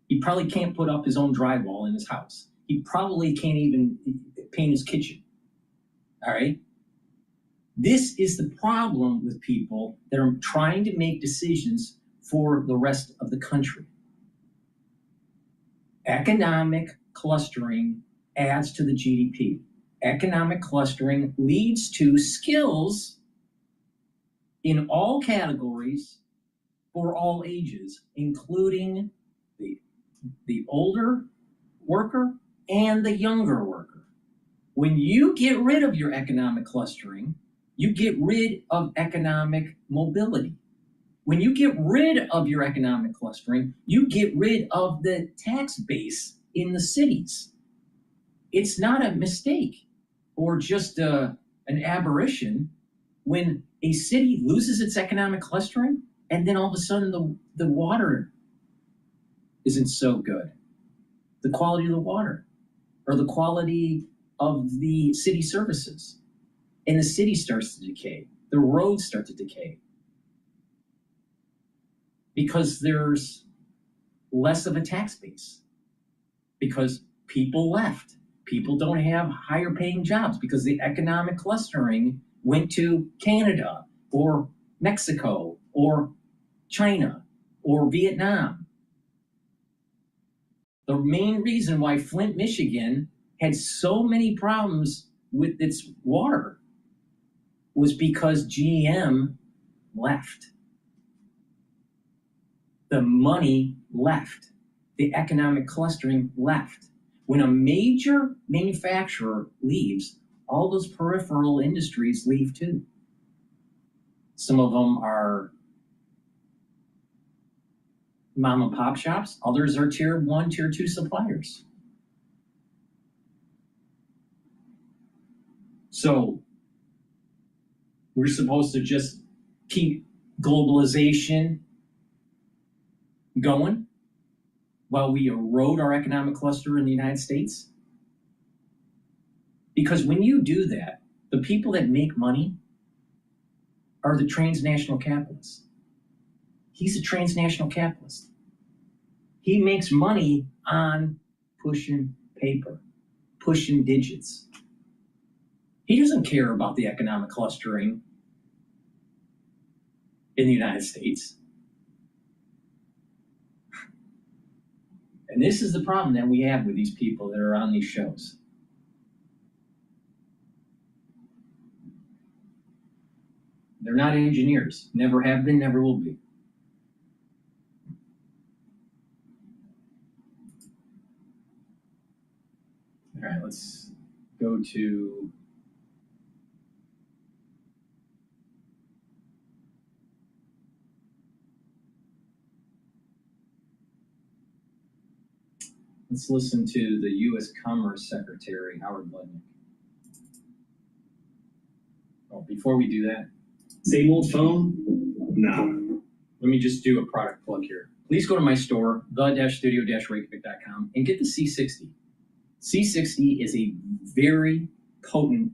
He probably can't put up his own drywall in his house. He probably can't even paint his kitchen. All right? This is the problem with people that are trying to make decisions for the rest of the country. Economic clustering adds to the GDP. Economic clustering leads to skills in all categories for all ages, including the older worker and the younger worker. When you get rid of your economic clustering, you get rid of economic mobility. When you get rid of your economic clustering, you get rid of the tax base in the cities. It's not a mistake or just an aberration when a city loses its economic clustering and then all of a sudden the water isn't so good. The quality of the water or the quality of the city services. And the city starts to decay. The roads start to decay. Because there's less of a tax base. Because people left. People don't have higher paying jobs because the economic clustering went to Canada or Mexico or China or Vietnam. The main reason why Flint, Michigan had so many problems with its water was because GM left. The money left. The economic clustering left. When a major manufacturer leaves, all those peripheral industries leave too. Some of them are mom and pop shops, others are tier 1, tier 2 suppliers. So we're supposed to just keep globalization going while we erode our economic cluster in the United States? Because when you do that, the people that make money are the transnational capitalists. He's a transnational capitalist. He makes money on pushing paper, pushing digits. He doesn't care about the economic clustering in the United States. And this is the problem that we have with these people that are on these shows. They're not engineers, never have been, never will be. All right, let's go to let's listen to the U.S. Commerce Secretary, Howard Lutnick. Oh, before we do that, same old phone? No. Let me just do a product plug here. Please go to my store, the-studio-reykjavik.com, and get the C60. C60 is a very potent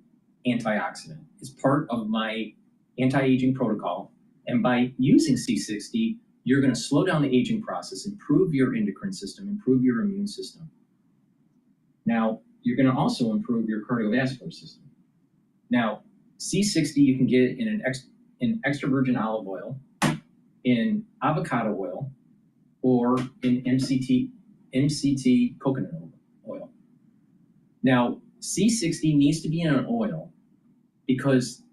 antioxidant. It's part of my anti-aging protocol. And by using C60, you're going to slow down the aging process, improve your endocrine system, improve your immune system. Now, you're going to also improve your cardiovascular system. Now, C60 you can get in in extra virgin olive oil, in avocado oil, or in MCT coconut oil. Now, C60 needs to be in an oil because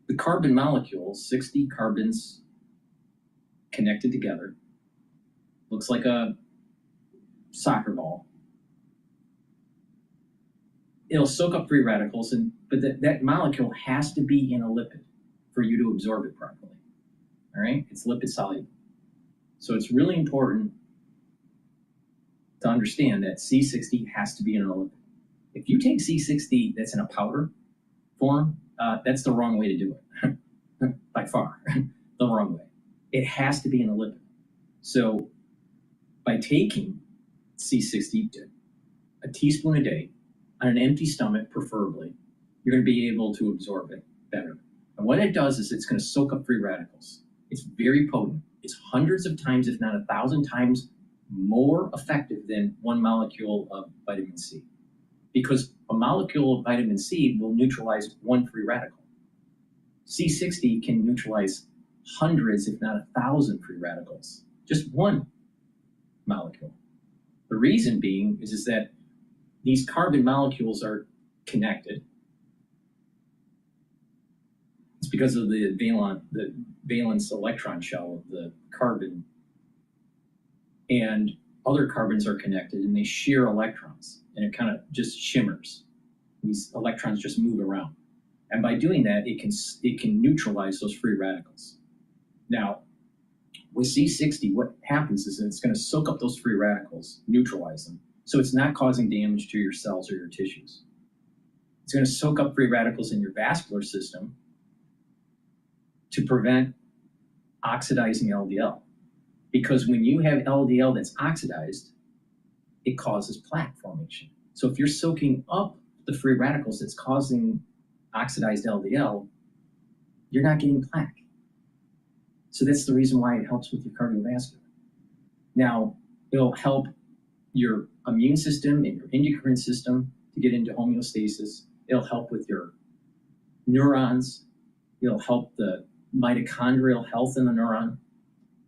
the carbon molecules, 60 carbons connected together, looks like a soccer ball. It'll soak up free radicals, but that molecule has to be in a lipid for you to absorb it properly. All right, it's lipid soluble. So it's really important to understand that C60 has to be in a lipid. If you take C60 that's in a powder form, that's the wrong way to do it, by far, the wrong way. It has to be in a lipid. So by taking C60, a teaspoon a day, on an empty stomach preferably, you're going to be able to absorb it better. And what it does is it's going to soak up free radicals. It's very potent. It's hundreds of times, if not 1,000 times, more effective than one molecule of vitamin C. Because a molecule of vitamin C will neutralize one free radical. C60 can neutralize hundreds, if not 1,000 free radicals. Just one molecule. The reason being is that these carbon molecules are connected. It's because of the valence electron shell of the carbon, and other carbons are connected and they share electrons, and it kind of just shimmers. These electrons just move around, and by doing that, it can neutralize those free radicals. Now, with C60, what happens is that it's going to soak up those free radicals, neutralize them, so it's not causing damage to your cells or your tissues. It's going to soak up free radicals in your vascular system to prevent oxidizing LDL. Because when you have LDL that's oxidized, it causes plaque formation. So if you're soaking up the free radicals that's causing oxidized LDL, you're not getting plaque. So that's the reason why it helps with your cardiovascular. Now, it'll help your immune system and your endocrine system to get into homeostasis. It'll help with your neurons. It'll help the mitochondrial health in the neuron.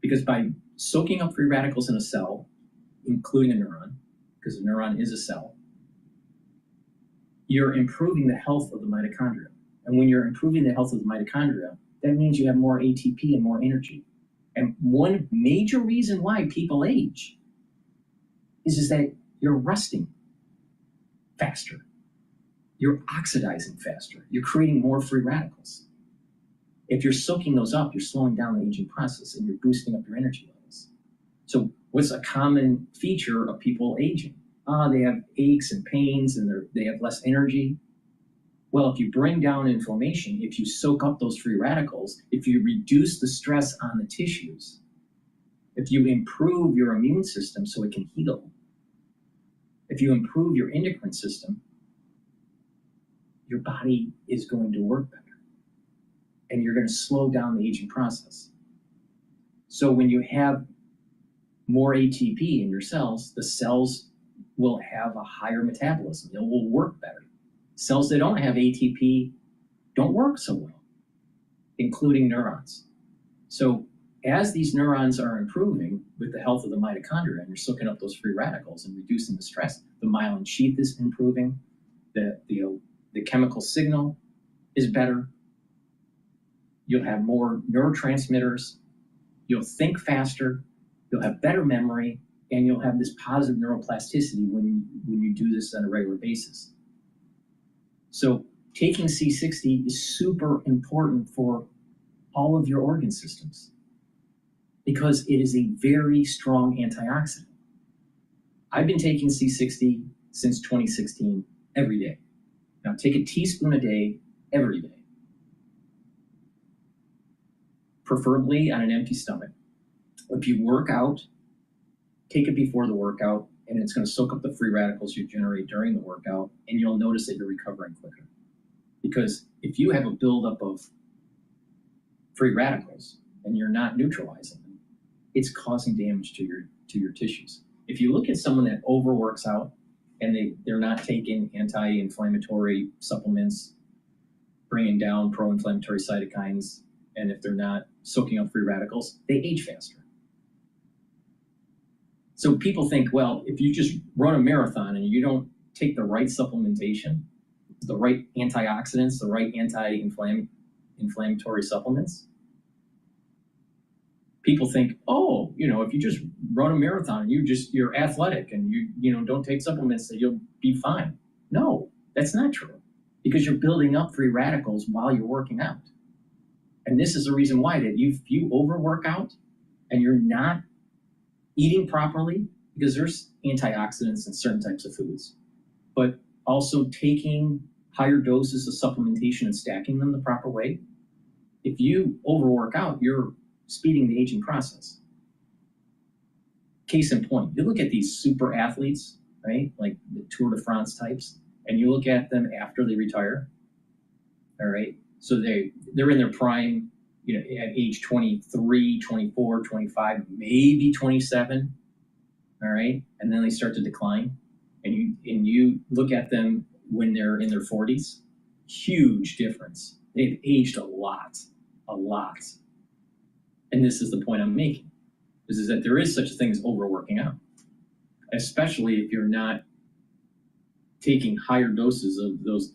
Because by soaking up free radicals in a cell, including a neuron, because a neuron is a cell, you're improving the health of the mitochondria. And when you're improving the health of the mitochondria, that means you have more ATP and more energy. And one major reason why people age is that you're rusting. faster. You're oxidizing faster. You're creating more free radicals. If you're soaking those up, you're slowing down the aging process and you're boosting up your energy levels. So what's a common feature of people aging? They have aches and pains and they have less energy. Well, if you bring down inflammation, if you soak up those free radicals, if you reduce the stress on the tissues, if you improve your immune system so it can heal, if you improve your endocrine system, your body is going to work better. And you're going to slow down the aging process. So when you have more ATP in your cells, the cells will have a higher metabolism. It will work better. Cells that don't have ATP don't work so well, including neurons. So as these neurons are improving with the health of the mitochondria, and you're soaking up those free radicals and reducing the stress, the myelin sheath is improving, the chemical signal is better, you'll have more neurotransmitters, you'll think faster, you'll have better memory, and you'll have this positive neuroplasticity when you do this on a regular basis. So taking C60 is super important for all of your organ systems because it is a very strong antioxidant. I've been taking C60 since 2016 every day. Now take a teaspoon a day, every day. Preferably on an empty stomach. If you work out, take it before the workout, and it's going to soak up the free radicals you generate during the workout, and you'll notice that you're recovering quicker. Because if you have a buildup of free radicals and you're not neutralizing them, it's causing damage to your tissues. If you look at someone that overworks out and they're not taking anti-inflammatory supplements, bringing down pro-inflammatory cytokines, and if they're not soaking up free radicals, they age faster. So people think, well, if you just run a marathon and you don't take the right supplementation, the right antioxidants, the right anti-inflammatory supplements, people think, oh, if you just run a marathon and you're athletic and you don't take supplements, that you'll be fine. No, that's not true, because you're building up free radicals while you're working out. And this is the reason why that if you overwork out and you're not eating properly, because there's antioxidants in certain types of foods, but also taking higher doses of supplementation and stacking them the proper way, if you overwork out, you're speeding the aging process. Case in point, you look at these super athletes, right? Like the Tour de France types, and you look at them after they retire, all right? So they're in their prime, at age 23, 24, 25, maybe 27, all right? And then they start to decline. And you look at them when they're in their 40s, huge difference. They've aged a lot. And this is the point I'm making, is that there is such a thing as overworking out, especially if you're not taking higher doses of those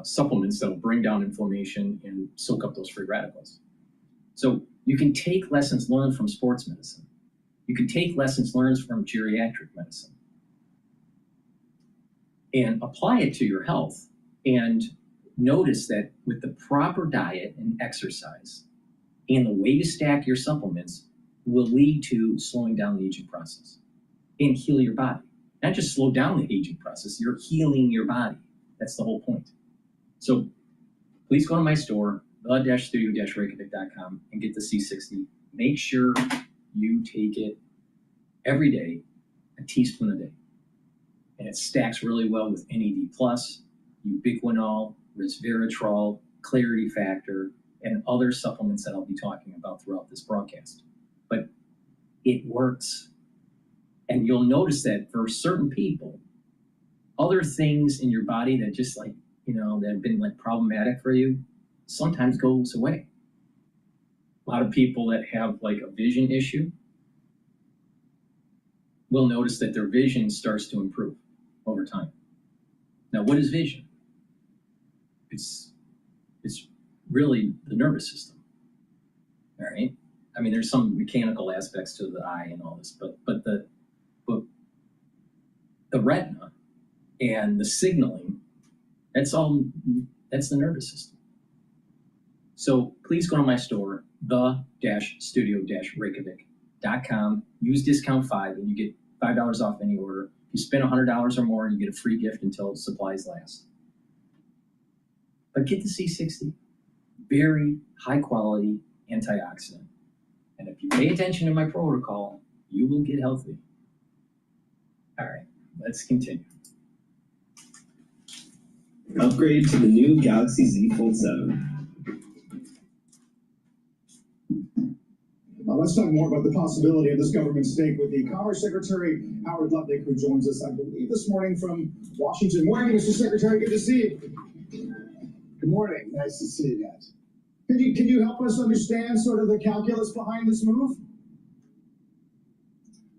supplements that will bring down inflammation and soak up those free radicals. So you can take lessons learned from sports medicine. You can take lessons learned from geriatric medicine and apply it to your health, and notice that with the proper diet and exercise and the way you stack your supplements will lead to slowing down the aging process and heal your body. Not just slow down the aging process, you're healing your body. That's the whole point. So please go to my store, blood-studio-reykjavik.com, and get the C60. Make sure you take it every day, a teaspoon a day. And it stacks really well with NAD+, ubiquinol, resveratrol, clarity factor, and other supplements that I'll be talking about throughout this broadcast. But it works. And you'll notice that for certain people, other things in your body that just that have been problematic for you, sometimes goes away. A lot of people that have a vision issue will notice that their vision starts to improve over time. Now, what is vision? It's really the nervous system, all right? I mean, there's some mechanical aspects to the eye and all this, but the the retina and the signaling, that's the nervous system. So please go to my store, the-studio-reykjavik.com, use discount 5 and you get $5 off any order. If you spend $100 or more, you get a free gift until supplies last. But get the C60, very high quality antioxidant. And if you pay attention to my protocol, you will get healthy. All right, let's continue. Upgrade to the new Galaxy Z Fold 7. Let's talk more about the possibility of this government stake with the Commerce Secretary, Howard Lutnick, who joins us, I believe, this morning from Washington. Morning, Mr. Secretary. Good to see you. Good morning. Nice to see you guys. Can you help us understand sort of the calculus behind this move?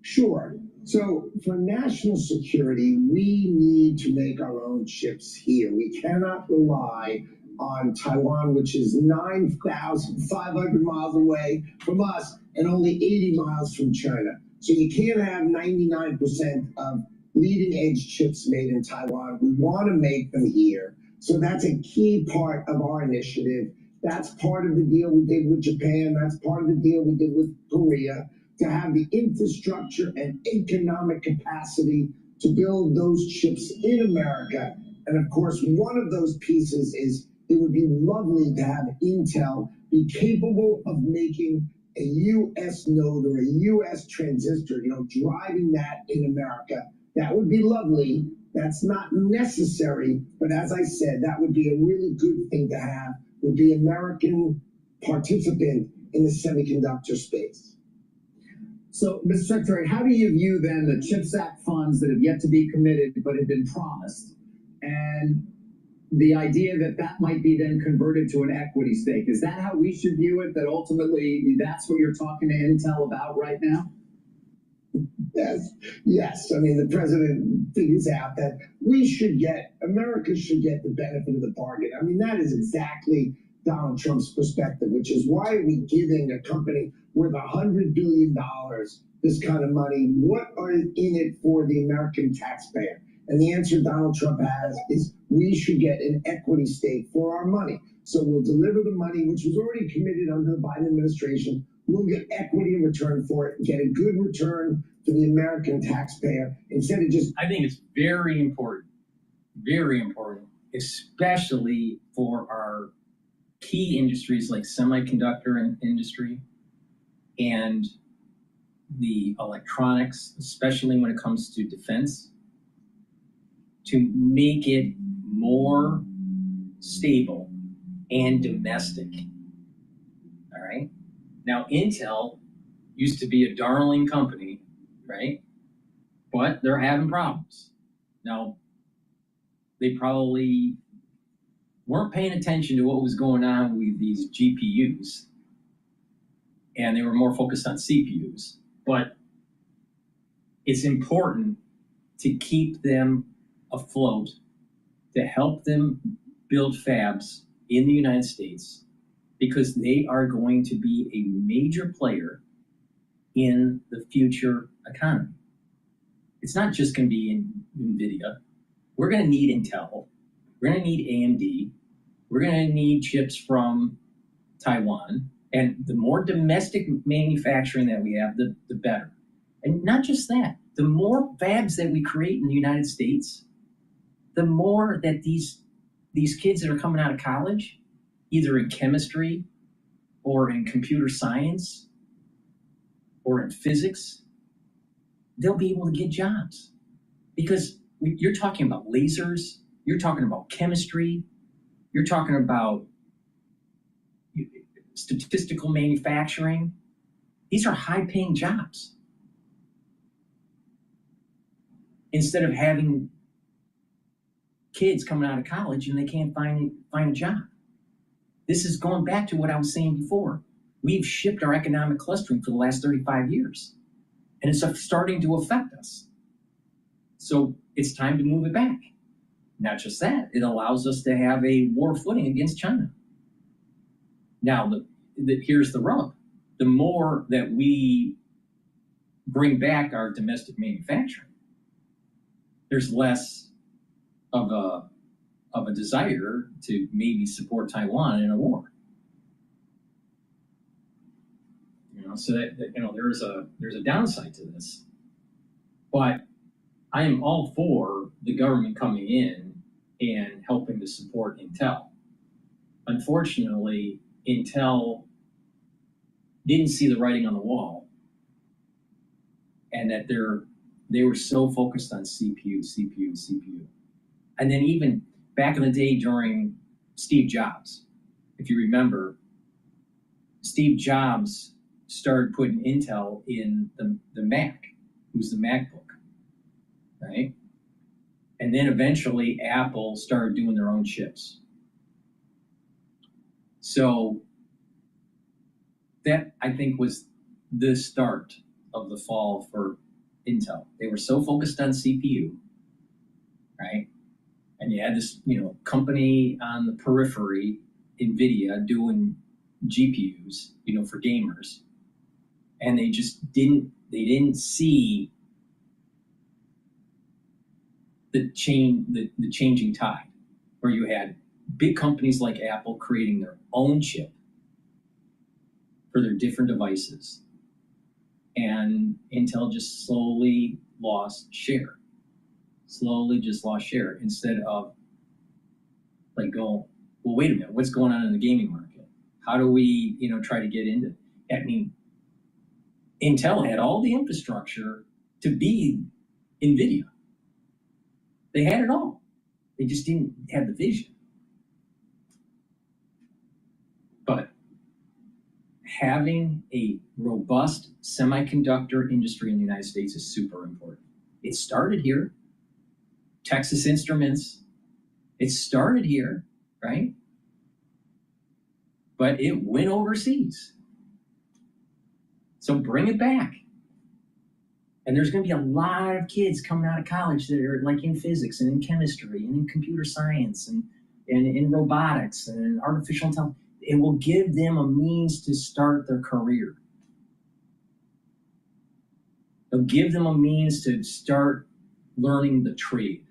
Sure. So for national security, we need to make our own chips here. We cannot rely on Taiwan, which is 9,500 miles away from us and only 80 miles from China. So you can't have 99% of leading edge chips made in Taiwan. We want to make them here. So that's a key part of our initiative. That's part of the deal we did with Japan. That's part of the deal we did with Korea, to have the infrastructure and economic capacity to build those chips in America. And of course, one of those pieces is it would be lovely to have Intel be capable of making a U.S. node or a U.S. transistor, driving that in America. That would be lovely. That's not necessary, but as I said, that would be a really good thing to have, would be American participant in the semiconductor space. So, Mr. Secretary, how do you view then the CHIPS Act funds that have yet to be committed but have been promised, and the idea that that might be then converted to an equity stake? Is that how we should view it, that ultimately that's what you're talking to Intel about right now? Yes. I mean, the president figures out that America should get the benefit of the bargain. I mean, that is exactly Donald Trump's perspective, which is, why are we giving a company worth $100 billion this kind of money? What are in it for the American taxpayer? And the answer Donald Trump has is, we should get an equity stake for our money. So we'll deliver the money, which was already committed under the Biden administration. We'll get equity in return for it, get a good return for the American taxpayer, instead of just... I think it's very important, especially for our key industries like semiconductor industry and the electronics, especially when it comes to defense, to make it more stable and domestic. All right. Now, Intel used to be a darling company, right? But they're having problems. Now, they probably weren't paying attention to what was going on with these GPUs, and they were more focused on CPUs. But it's important to keep them afloat, to help them build fabs in the United States, because they are going to be a major player in the future economy. It's not just going to be in NVIDIA. We're going to need Intel. We're going to need AMD. We're going to need chips from Taiwan. And the more domestic manufacturing that we have, the better. And not just that, the more fabs that we create in the United States, the more that these kids that are coming out of college, either in chemistry or in computer science or in physics, they'll be able to get jobs. Because you're talking about lasers, you're talking about chemistry, you're talking about statistical manufacturing. These are high-paying jobs. Instead of having kids coming out of college and they can't find a job. This is going back to what I was saying before. We've shipped our economic clustering for the last 35 years, and it's starting to affect us. So it's time to move it back. Not just that, it allows us to have a war footing against China. Now, here's the rub. The more that we bring back our domestic manufacturing, there's less of a desire to maybe support Taiwan in a war. You know, so that you know, there's a downside to this. But I am all for the government coming in and helping to support Intel. Unfortunately, Intel didn't see the writing on the wall, and that they were so focused on CPU. And then even back in the day during Steve Jobs, if you remember, Steve Jobs started putting Intel in the Mac. It was the MacBook, right? And then eventually Apple started doing their own chips. So that, I think, was the start of the fall for Intel. They were so focused on CPU, right? And you had this, you know, company on the periphery, NVIDIA, doing GPUs, you know, for gamers. And they just didn't see the changing tide, where you had big companies like Apple creating their own chip for their different devices. And Intel just slowly lost share. Instead of like go, well, wait a minute, what's going on in the gaming market? How do we, you know, try to get into it? I mean, Intel had all the infrastructure to be NVIDIA. They had it all. They just didn't have the vision. But having a robust semiconductor industry in the United States is super important. It started here. Texas Instruments, it started here, right? But it went overseas. So bring it back. And there's going to be a lot of kids coming out of college that are like in physics and in chemistry and in computer science and in robotics and in artificial intelligence. It will give them a means to start their career. It'll give them a means to start learning the trade,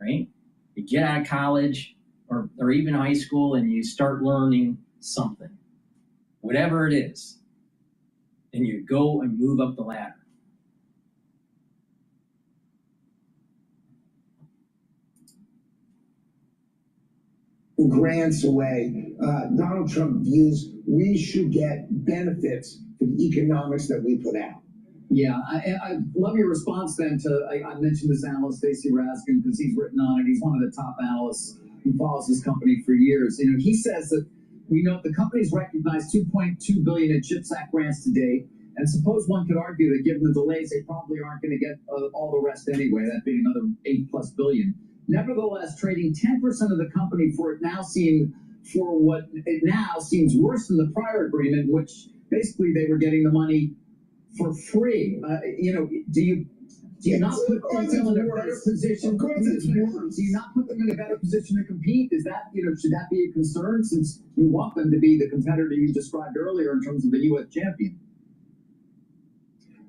right? You get out of college or even high school and you start learning something, whatever it is, and you go and move up the ladder. Grants away. Donald Trump views we should get benefits for the economics that we put out. Yeah, I love your response then to, I mentioned this analyst, Stacey Raskin, because he's written on it. He's one of the top analysts who follows this company for years. You know, he says that we know the company's recognized $2.2 billion in CHIPS Act grants to date. And suppose one could argue that given the delays, they probably aren't going to get all the rest anyway, that being another $8+ billion. Nevertheless, trading 10% of the company for what it now seems worse than the prior agreement, which basically they were getting the money for free. You know, do you not put Intel in a better position? Do you not put them in a better position to compete? Is that, you know, should that be a concern, since you want them to be the competitor you described earlier in terms of a U.S. champion?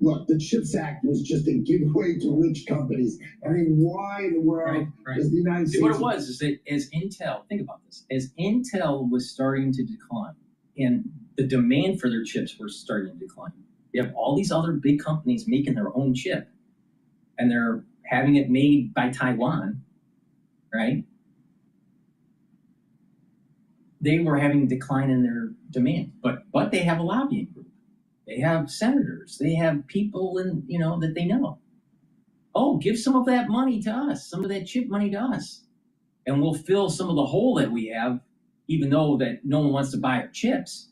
Look, the CHIPS Act was just a giveaway to rich companies. I mean, why in the world is the United States... What it was is that as Intel, think about this, as Intel was starting to decline and the demand for their chips were starting to decline, you have all these other big companies making their own chip, and they're having it made by Taiwan, right? They were having a decline in their demand, but they have a lobbying group. They have senators. They have people that they know. Oh, give some of that money to us, some of that chip money to us, and we'll fill some of the hole that we have, even though that no one wants to buy our chips,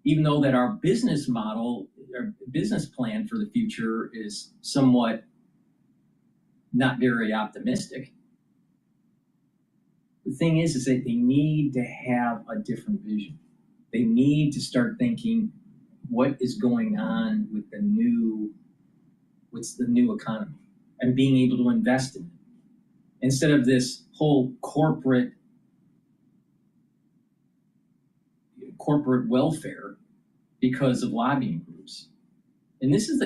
even though that our business model, our business plan for the future is somewhat not very optimistic. The thing is that they need to have a different vision. They need to start thinking, what is going on with what's the new economy, and being able to invest in it. Instead of this whole corporate welfare because of lobbying groups. And this is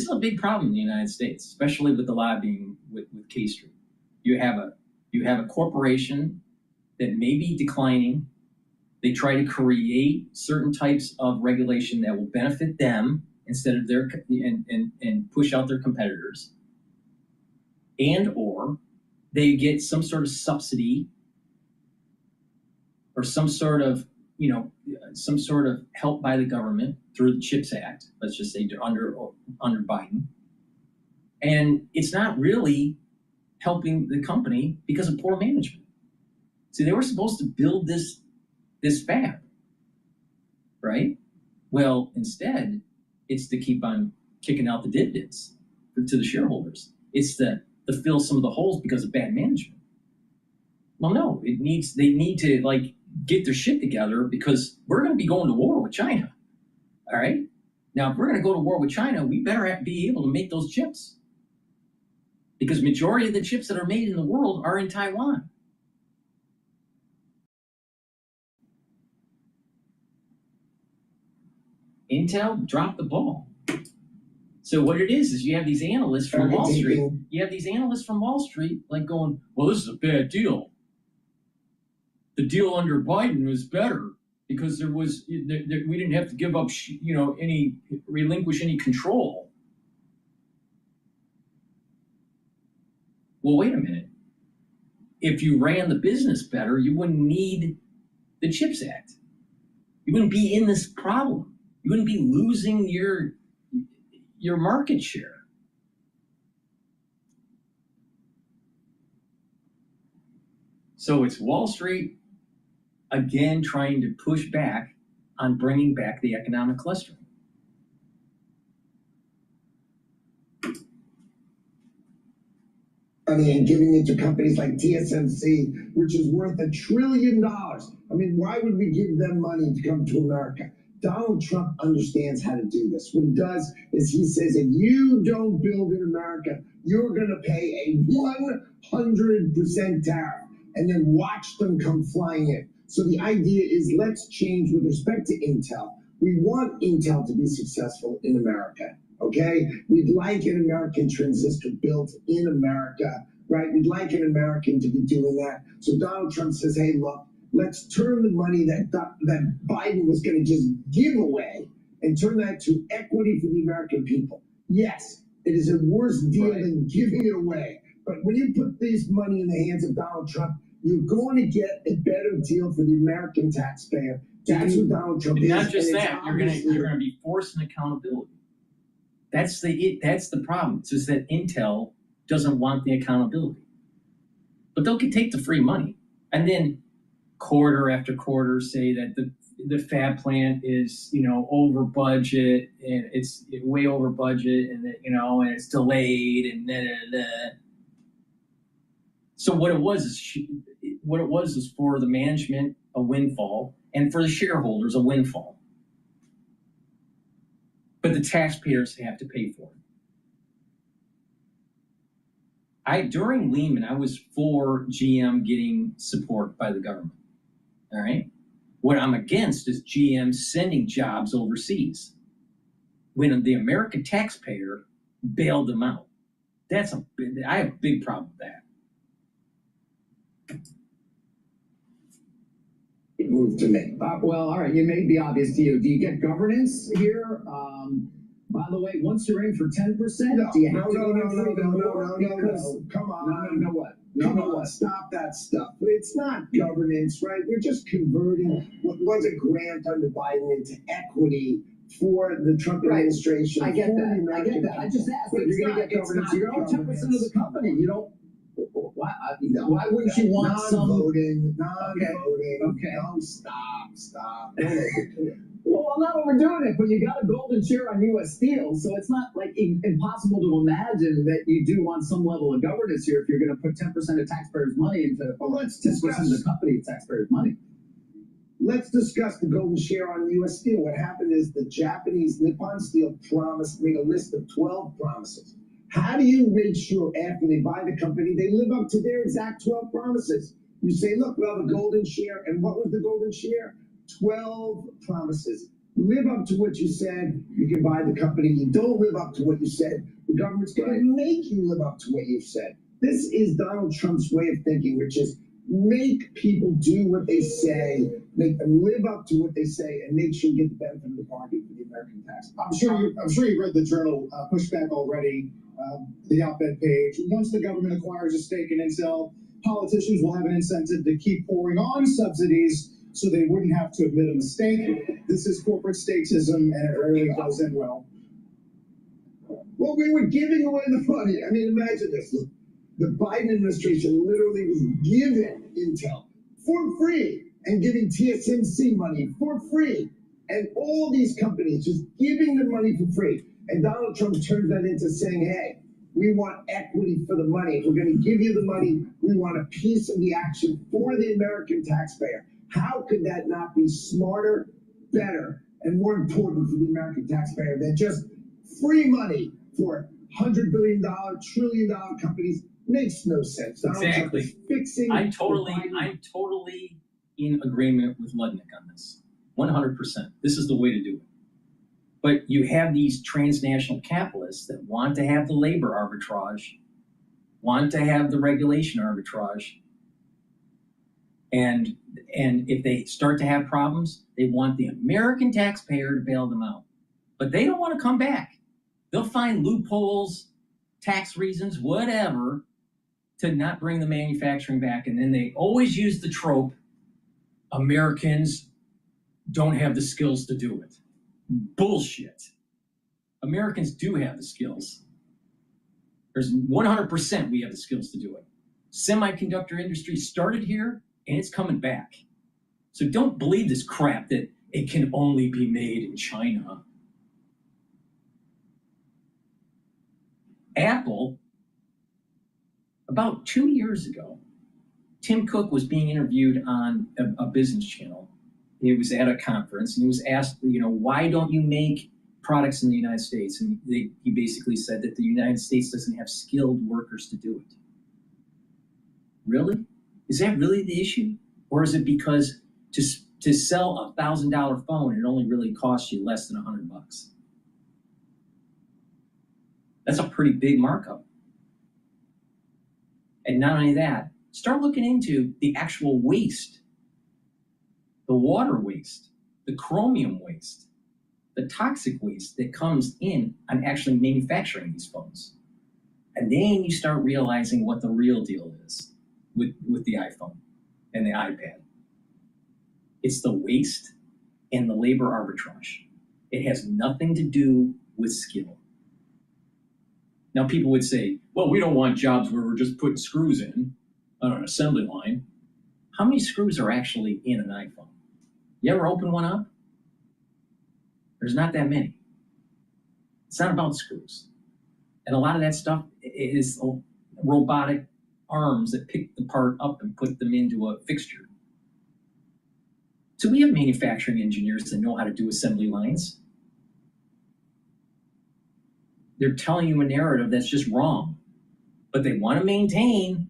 a big problem in the United States, especially with the lobbying with K Street. You have a corporation that may be declining. They try to create certain types of regulation that will benefit them instead of their and push out their competitors. And or they get some sort of subsidy or some sort of help by the government through the CHIPS Act, let's just say under Biden. And it's not really helping the company because of poor management. See, they were supposed to build this fab, right? Well, instead, it's to keep on kicking out the dividends to the shareholders. It's to fill some of the holes because of bad management. Well, no, they need to get their shit together because we're going to be going to war with China. All right. Now, if we're going to go to war with China, we better be able to make those chips because majority of the chips that are made in the world are in Taiwan. Intel dropped the ball. So what it is you have these analysts from Wall Street. You have these analysts from Wall Street going, well, this is a bad deal. The deal under Biden was better because we didn't have to give up, relinquish any control. Well, wait a minute. If you ran the business better, you wouldn't need the CHIPS Act. You wouldn't be in this problem. You wouldn't be losing your market share. So it's Wall Street again trying to push back on bringing back the economic clustering. And giving it to companies like TSMC, which is worth $1 trillion. I mean, why would we give them money to come to America? Donald Trump understands how to do this. What he does is he says, if you don't build in America, you're going to pay a 100% tariff and then watch them come flying in. So the idea is let's change with respect to Intel. We want Intel to be successful in America, okay? We'd like an American transistor built in America, right? We'd like an American to be doing that. So Donald Trump says, hey, look, let's turn the money that Biden was going to just give away and turn that to equity for the American people. Yes, it is a worse deal than giving it away. But when you put this money in the hands of Donald Trump, you're going to get a better deal for the American taxpayer. That's what Donald Trump is. Not just that, you're going to be forcing accountability. That's the problem. It's just that Intel doesn't want the accountability. But they'll take the free money and then quarter after quarter say that the fab plant is over budget and it's way over budget and that and it's delayed and da. So what it was is for the management a windfall and for the shareholders a windfall. But the taxpayers have to pay for it. During Lehman, I was for GM getting support by the government. All right. What I'm against is GM sending jobs overseas when the American taxpayer bailed them out. I have a big problem with that. Move to me. Well, all right. You made the obvious to you. Do you get governance here? By the way, once you're in for 10%, do you have to go No. Come on. No, what? Come on, stop that stuff. It's not governance, right? We're just converting what was a grant under Biden into equity for the Trump administration. I get that. I just asked if you're going to get governance. You own 10% of the company. You don't. Why wouldn't you want non-voting? Okay. No, stop. Well, I'm not overdoing it, but you got a golden share on U.S. Steel, so it's not like impossible to imagine that you do want some level of governance here if you're going to put 10% of taxpayers' money into 10% of the company taxpayers' money. Let's discuss the golden share on U.S. Steel. What happened is the Japanese Nippon Steel made a list of 12 promises. How do you make sure after they buy the company, they live up to their exact 12 promises? You say, look, we'll have a golden share. And what was the golden share? 12 promises. live up to what you said, you can buy the company. You don't live up to what you said, the government's going to make you live up to what you've said. This is Donald Trump's way of thinking, which is make people do what they say, make them live up to what they say, and make sure you get the benefit of the bargain for the American tax. I'm sure you've read the journal Pushback already, the op-ed page. Once the government acquires a stake in Intel, politicians will have an incentive to keep pouring on subsidies so they wouldn't have to admit a mistake. This is corporate statism, and it rarely does end well. Well, we were giving away the money. I mean, imagine this. Look, the Biden administration literally was giving Intel for free and giving TSMC money for free. And all these companies just giving them money for free. And Donald Trump turns that into saying, hey, we want equity for the money. If we're going to give you the money, we want a piece of the action for the American taxpayer. How could that not be smarter, better, and more important for the American taxpayer than just free money for $100 billion, $1 trillion companies? Makes no sense. Exactly. Fixing I'm totally in agreement with Ludnick on this. 100%. This is the way to do it. But you have these transnational capitalists that want to have the labor arbitrage, want to have the regulation arbitrage, and if they start to have problems, they want the American taxpayer to bail them out. But they don't want to come back. They'll find loopholes, tax reasons, whatever, to not bring the manufacturing back. And then they always use the trope, Americans don't have the skills to do it. Bullshit. Americans do have the skills. There's 100% we have the skills to do it. Semiconductor industry started here and it's coming back. So don't believe this crap that it can only be made in China. Apple, about 2 years ago, Tim Cook was being interviewed on a business channel. He was at a conference and he was asked, why don't you make products in the United States? And he basically said that the United States doesn't have skilled workers to do it. Really? Is that really the issue? Or is it because to sell a $1,000 phone, it only really costs you less than $100? That's a pretty big markup. And not only that, start looking into the actual waste, the water waste, the chromium waste, the toxic waste that comes in on actually manufacturing these phones. And then you start realizing what the real deal is with the iPhone and the iPad. It's the waste and the labor arbitrage. It has nothing to do with skill. Now, people would say, well, we don't want jobs where we're just putting screws in on an assembly line. How many screws are actually in an iPhone? You ever open one up? There's not that many. It's not about screws. And a lot of that stuff is robotic arms that pick the part up and put them into a fixture. So we have manufacturing engineers that know how to do assembly lines. They're telling you a narrative that's just wrong, but they want to maintain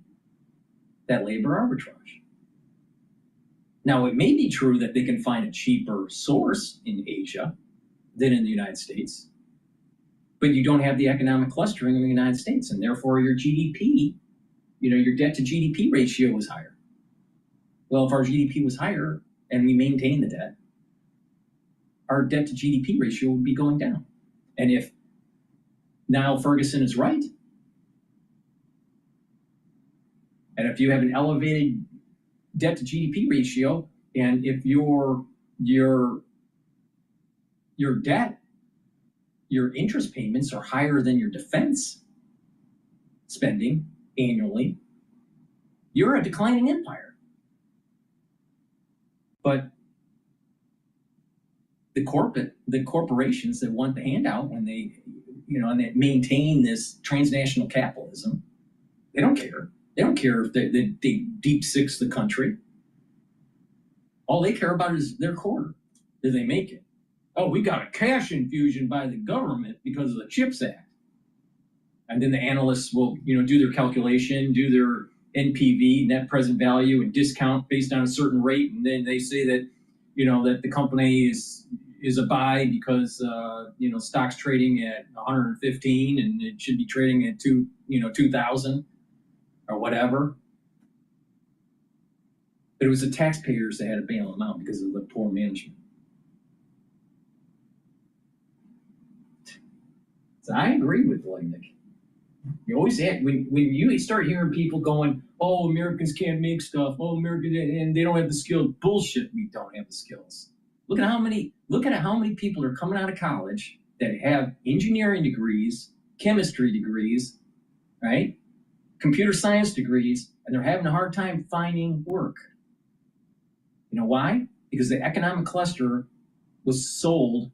that labor arbitrage. Now, it may be true that they can find a cheaper source in Asia than in the United States, but you don't have the economic clustering of the United States, and therefore your GDP, your debt to GDP ratio is higher. Well, if our GDP was higher and we maintain the debt, our debt to GDP ratio would be going down. And if Niall Ferguson is right, and if you have an elevated debt to GDP ratio, and if your debt, your interest payments are higher than your defense spending annually, you're a declining empire. But the corporations that want the handout when they, and they maintain this transnational capitalism, they don't care. They don't care if they deep six the country. All they care about is their quarter. Do they make it? Oh, we got a cash infusion by the government because of the CHIPS Act. And then the analysts will, do their calculation, do their NPV, net present value, and discount based on a certain rate. And then they say that, that the company is, is a buy because stock's trading at 115 and it should be trading at 2,000 or whatever. But it was the taxpayers that had to bail them out because of the poor management. So I agree with Nick. You always have, when you start hearing people going, oh, Americans can't make stuff, oh, Americans, and they don't have the skills. Bullshit, we don't have the skills. Look at how many people are coming out of college that have engineering degrees, chemistry degrees, right? Computer science degrees, and they're having a hard time finding work. You know why? Because the economic cluster was sold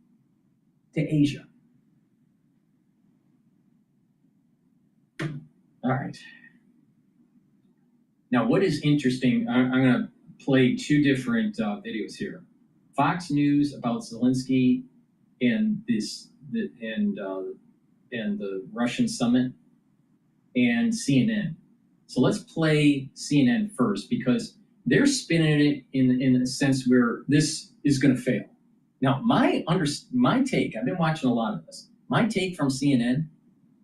to Asia. All right. Now, what is interesting, I'm going to play two different videos here. Fox News about Zelensky and the Russian summit, and CNN. So let's play CNN first because they're spinning it in a sense where this is going to fail. Now, my take, I've been watching a lot of this. My take from CNN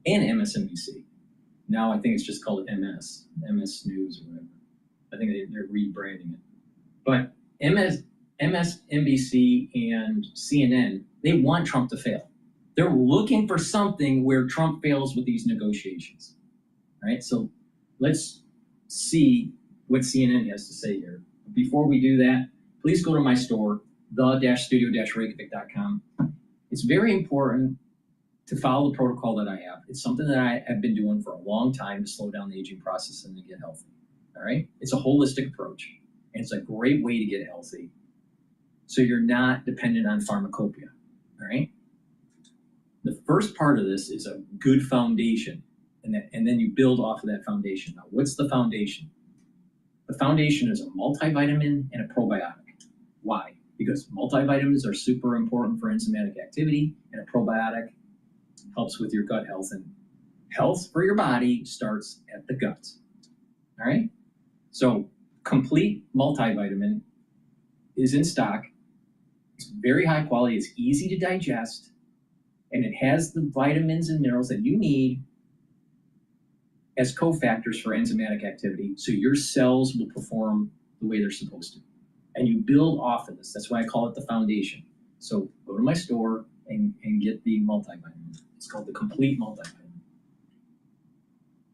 and MSNBC. Now I think it's just called MS News or whatever. I think they're rebranding it. But MSNBC and CNN, they want Trump to fail. They're looking for something where Trump fails with these negotiations. All right, so let's see what CNN has to say here. Before we do that, please go to my store, the-studio-reykjavik.com. It's very important to follow the protocol that I have. It's something that I have been doing for a long time to slow down the aging process and to get healthy. All right? It's a holistic approach, and it's a great way to get healthy so you're not dependent on pharmacopoeia. All right? The first part of this is a good foundation, and then you build off of that foundation. Now, what's the foundation? The foundation is a multivitamin and a probiotic. Why? Because multivitamins are super important for enzymatic activity, and a probiotic helps with your gut health. And health for your body starts at the gut. All right? So, complete multivitamin is in stock. It's very high quality. It's easy to digest. And it has the vitamins and minerals that you need as cofactors for enzymatic activity, so your cells will perform the way they're supposed to. And you build off of this. That's why I call it the foundation. So go to my store and get the multivitamin. It's called the complete multivitamin.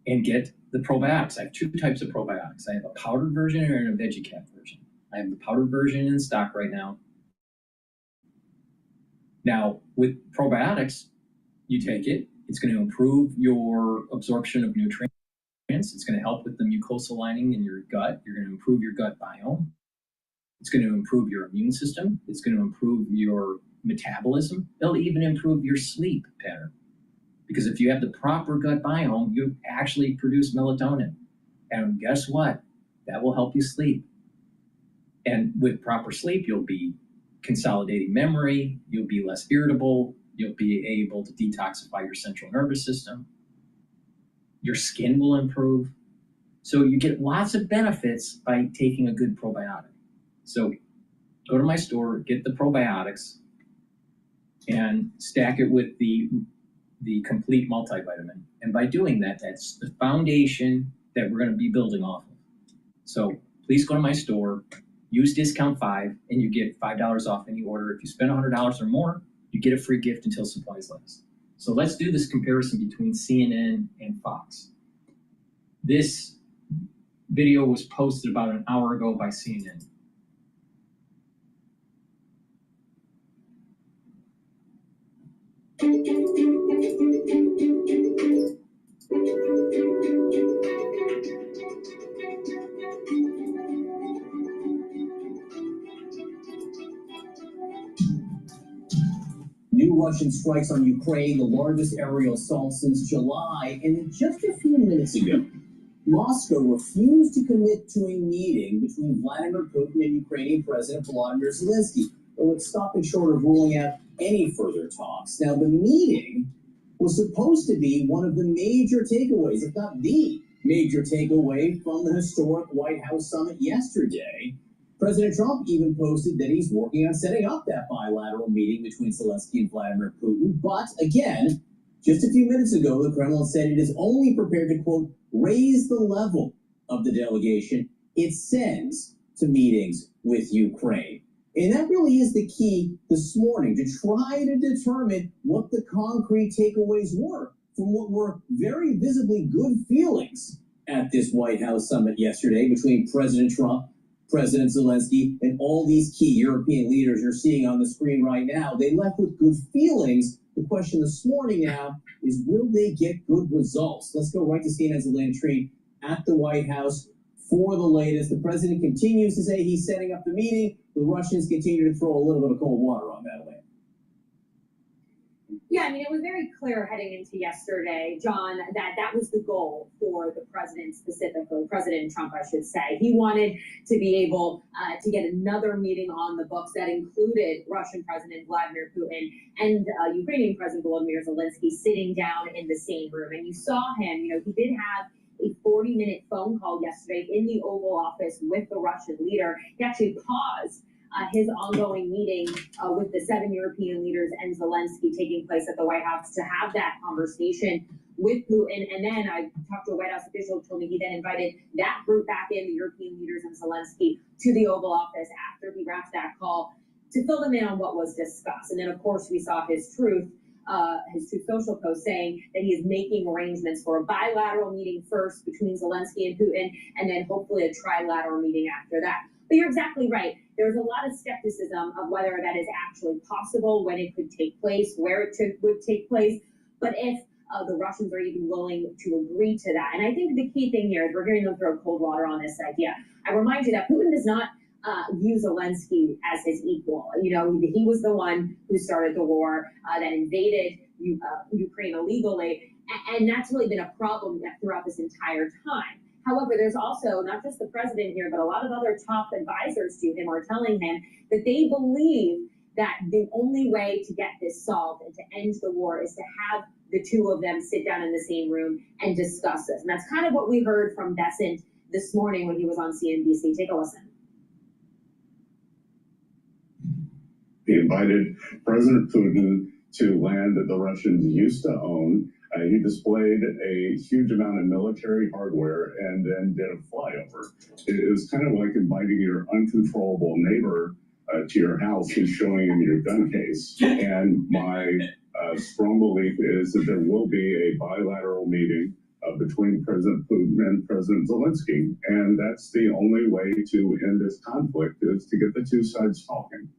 And get the probiotics. I have two types of probiotics. I have a powdered version and a VeggieCap version. I have the powdered version in stock right now. Now, with probiotics, you take it. It's going to improve your absorption of nutrients. It's going to help with the mucosal lining in your gut. You're going to improve your gut biome. It's going to improve your immune system. It's going to improve your metabolism. It'll even improve your sleep pattern. Because if you have the proper gut biome, you actually produce melatonin. And guess what? That will help you sleep. And with proper sleep, you'll be consolidating memory. You'll be less irritable. You'll be able to detoxify your central nervous system. Your skin will improve. So you get lots of benefits by taking a good probiotic. So go to my store, get the probiotics, and stack it with the complete multivitamin. And by doing that, that's the foundation that we're going to be building off of. So please go to my store, use discount 5, and you get $5 off any order. If you spend $100 or more, you get a free gift until supplies last. So let's do this comparison between CNN and Fox. This video was posted about an hour ago by CNN. New Russian strikes on Ukraine, the largest aerial assault since July, and just a few minutes ago, Moscow refused to commit to a meeting between Vladimir Putin and Ukrainian President Volodymyr Zelensky, though it's stopping short of ruling out any further talks. Now, the meeting was supposed to be one of the major takeaways, if not the major takeaway from the historic White House summit yesterday. President Trump even posted that he's working on setting up that bilateral meeting between Zelensky and Vladimir Putin. But again, just a few minutes ago, the Kremlin said it is only prepared to, quote, raise the level of the delegation it sends to meetings with Ukraine. And that really is the key this morning, to try to determine what the concrete takeaways were from what were very visibly good feelings at this White House summit yesterday between President Trump, President Zelensky, and all these key European leaders you're seeing on the screen right now. They left with good feelings. The question this morning now is, will they get good results? Let's go right to CNN's Elaine Treat at the White House for the latest. The president continues to say he's setting up the meeting. The Russians continue to throw a little bit of cold water on that, Elaine. Yeah, I mean, it was very clear heading into yesterday, John, that that was the goal for the president specifically, President Trump, I should say. He wanted to be able to get another meeting on the books that included Russian President Vladimir Putin and Ukrainian President Volodymyr Zelensky sitting down in the same room. And you saw him, you know, he did have a 40-minute phone call yesterday in the Oval Office with the Russian leader. He actually paused his ongoing meeting with the 7 European leaders and Zelensky taking place at the White House to have that conversation with Putin. And then I talked to a White House official who told me he then invited that group back in, the European leaders and Zelensky, to the Oval Office after he wrapped that call to fill them in on what was discussed. And then, of course, we saw his Truth Social post saying that he is making arrangements for a bilateral meeting first between Zelensky and Putin, and then hopefully a trilateral meeting after that. But you're exactly right. There's a lot of skepticism of whether that is actually possible, when it could take place, where it would take place, but if the Russians are even willing to agree to that. And I think the key thing here is we're hearing them throw cold water on this idea. I remind you that Putin does not view Zelensky as his equal. You know, he was the one who started the war that invaded Ukraine illegally, and that's really been a problem throughout this entire time. However, there's also not just the president here, but a lot of other top advisors to him are telling him that they believe that the only way to get this solved and to end the war is to have the two of them sit down in the same room and discuss this. And that's kind of what we heard from Bessent this morning when he was on CNBC. Take a listen. He invited President Putin to land that the Russians used to own. He displayed a huge amount of military hardware and then did a flyover. It was kind of like inviting your uncontrollable neighbor to your house and showing him your gun case. And my strong belief is that there will be a bilateral meeting between President Putin and President Zelensky. And that's the only way to end this conflict, is to get the two sides talking.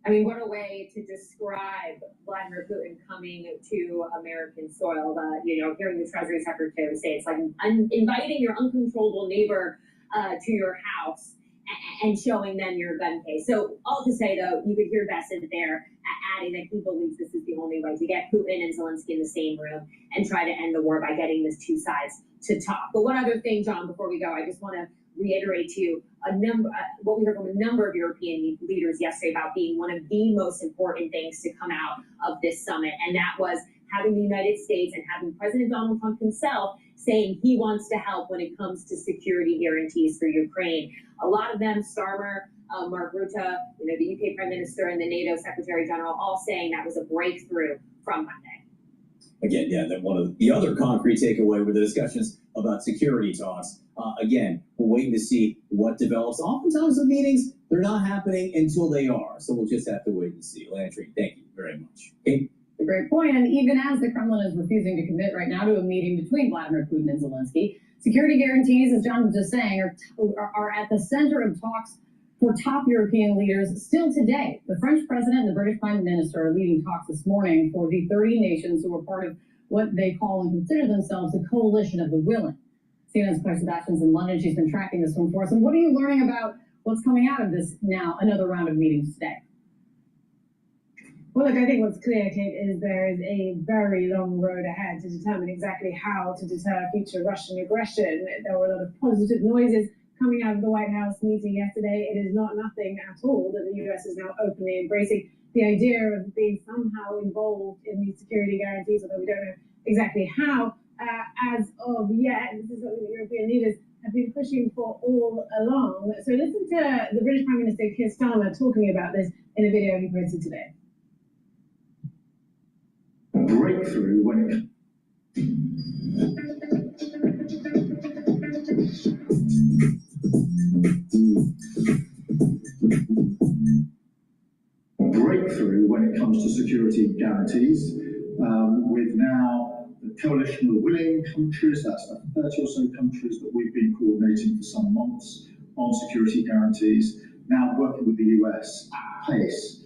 I mean, what a way to describe Vladimir Putin coming to American soil. You know, hearing the Treasury Secretary say it's like inviting your uncontrollable neighbor to your house and showing them your gun case. So all to say, though, you could hear Bessent there adding that he believes this is the only way to get Putin and Zelensky in the same room and try to end the war by getting these two sides to talk. But one other thing, John, before we go, I just want to reiterate to you what we heard from a number of European leaders yesterday about being one of the most important things to come out of this summit, and that was having the United States and having President Donald Trump himself saying he wants to help when it comes to security guarantees for Ukraine. A lot of them, Starmer, Mark Rutte, you know, the UK Prime Minister and the NATO Secretary General, all saying that was a breakthrough from Monday. Again, yeah, then one of the other concrete takeaway were the discussions about security talks. Again, we're waiting to see what develops. Oftentimes the meetings, they're not happening until they are. So we'll just have to wait and see. Landry, thank you very much. Okay. A great point. And even as the Kremlin is refusing to commit right now to a meeting between Vladimir Putin and Zelensky, security guarantees, as John was just saying, are at the center of talks for top European leaders still today. The French president and the British prime minister are leading talks this morning for the 30 nations who are part of what they call and consider themselves the coalition of the willing. CNN's Claire Sebastian's in London. She's been tracking this one for us. And what are you learning about what's coming out of this now, another round of meetings today? Well, look, I think what's clear, Kate, is there is a very long road ahead to determine exactly how to deter future Russian aggression. There were a lot of positive noises coming out of the White House meeting yesterday. It is not nothing at all that the U.S. is now openly embracing the idea of being somehow involved in these security guarantees, although we don't know exactly how. As of yet, this is what the European leaders have been pushing for all along. So listen to the British Prime Minister Keir Starmer talking about this in a video he posted today. Breakthrough when it comes to security guarantees, with now the coalition of willing countries, that's 30 or so countries that we've been coordinating for some months on security guarantees, now working with the US at pace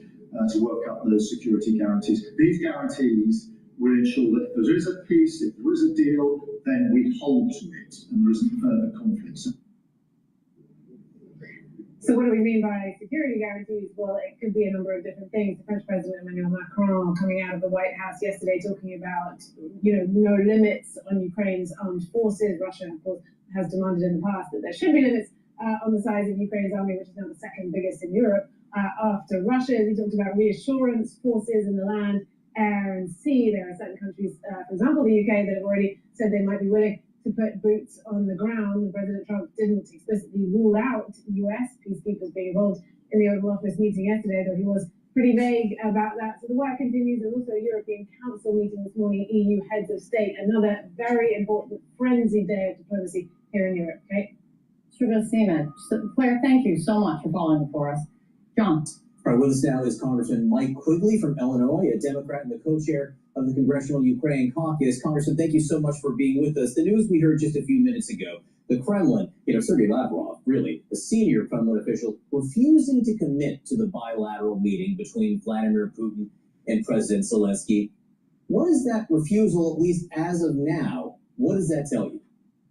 to work up those security guarantees. These guarantees will ensure that if there is a peace, if there is a deal, then we hold to it and there isn't further conflict. So what do we mean by security guarantees? Well, it could be a number of different things. The French President Emmanuel Macron coming out of the White House yesterday talking about, no limits on Ukraine's armed forces. Russia, of course, has demanded in the past that there should be limits on the size of Ukraine's army, which is now the second biggest in Europe after Russia. He talked about reassurance forces in the land, air and sea. There are certain countries, for example, the UK, that have already said they might be willing to put boots on the ground. President Trump didn't explicitly rule out US peacekeepers being involved in the Oval Office meeting yesterday, though he was pretty vague about that. So the work continues. There's also a European Council meeting this morning, EU heads of state, another very important frenzied day of diplomacy here in Europe. Okay? Sure does seem it. So, Claire, thank you so much for following it for us. John. All right, with us now is Congressman Mike Quigley from Illinois, a Democrat and the co-chair of the Congressional Ukraine Caucus. Congressman, thank you so much for being with us. The news we heard just a few minutes ago, the Kremlin, Sergei Lavrov, really, the senior Kremlin official, refusing to commit to the bilateral meeting between Vladimir Putin and President Zelensky. What is that refusal, at least as of now, what does that tell you?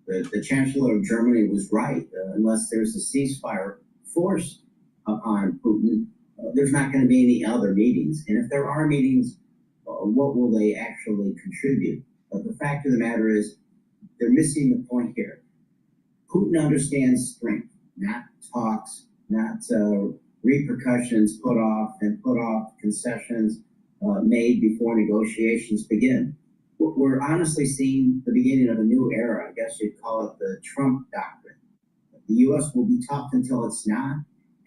The Chancellor of Germany was right. Unless there's a ceasefire forced upon Putin, there's not going to be any other meetings. And if there are meetings, what will they actually contribute? But the fact of the matter is, they're missing the point here. Putin understands strength, not talks, not repercussions put off concessions made before negotiations begin. We're honestly seeing the beginning of a new era. I guess you'd call it the Trump doctrine. The U.S. will be tough until it's not,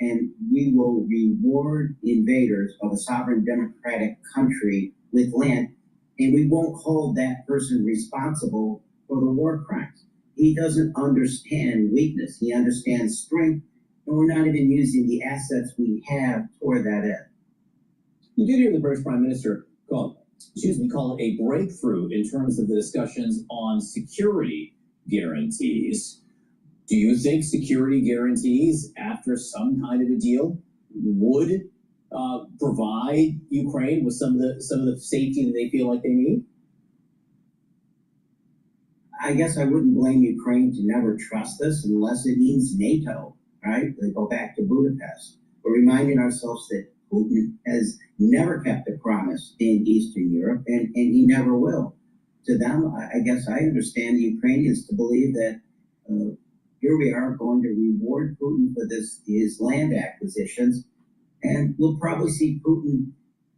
and we will reward invaders of a sovereign democratic country with land, and we won't hold that person responsible for the war crimes. He doesn't understand weakness. He understands strength, and we're not even using the assets we have toward that end. You did hear the British Prime Minister call it a breakthrough in terms of the discussions on security guarantees. Do you think security guarantees, after some kind of a deal, would provide Ukraine with some of the safety that they feel like they need? I guess I wouldn't blame Ukraine to never trust this unless it means NATO, right? They go back to Budapest. We're reminding ourselves that Putin has never kept a promise in Eastern Europe, and he never will. To them, I guess I understand the Ukrainians to believe that here we are going to reward Putin for his land acquisitions, and we'll probably see Putin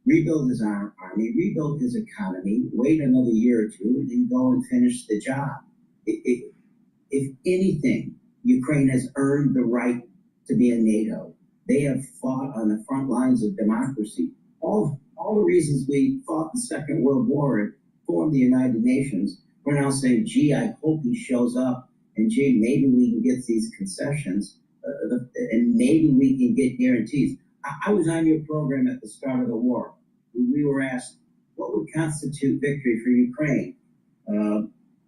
rebuild his army, rebuild his economy, wait another year or two, and then go and finish the job. If anything, Ukraine has earned the right to be in NATO. They have fought on the front lines of democracy. All the reasons we fought the Second World War and formed the United Nations, we're now saying, gee, I hope he shows up, and gee, maybe we can get these concessions, and maybe we can get guarantees. I was on your program at the start of the war. We were asked, what would constitute victory for Ukraine?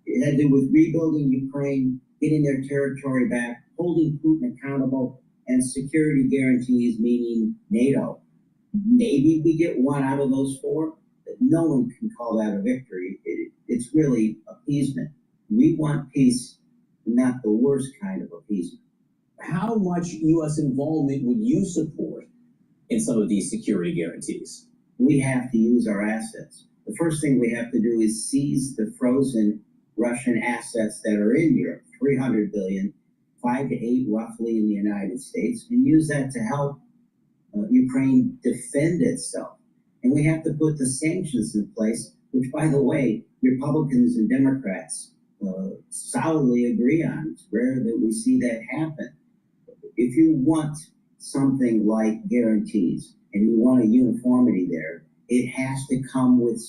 It had to do with rebuilding Ukraine, getting their territory back, holding Putin accountable, and security guarantees, meaning NATO. Maybe we get one out of those four, but no one can call that a victory. It's really appeasement. We want peace, not the worst kind of appeasement. How much U.S. involvement would you support in some of these security guarantees? We have to use our assets. The first thing we have to do is seize the frozen Russian assets that are in Europe, 300 billion, 5 to 8 roughly in the United States, and use that to help Ukraine defend itself. And we have to put the sanctions in place, which, by the way, Republicans and Democrats solidly agree on. It's rare that we see that happen. If you want something like guarantees and you want a uniformity there, it has to come with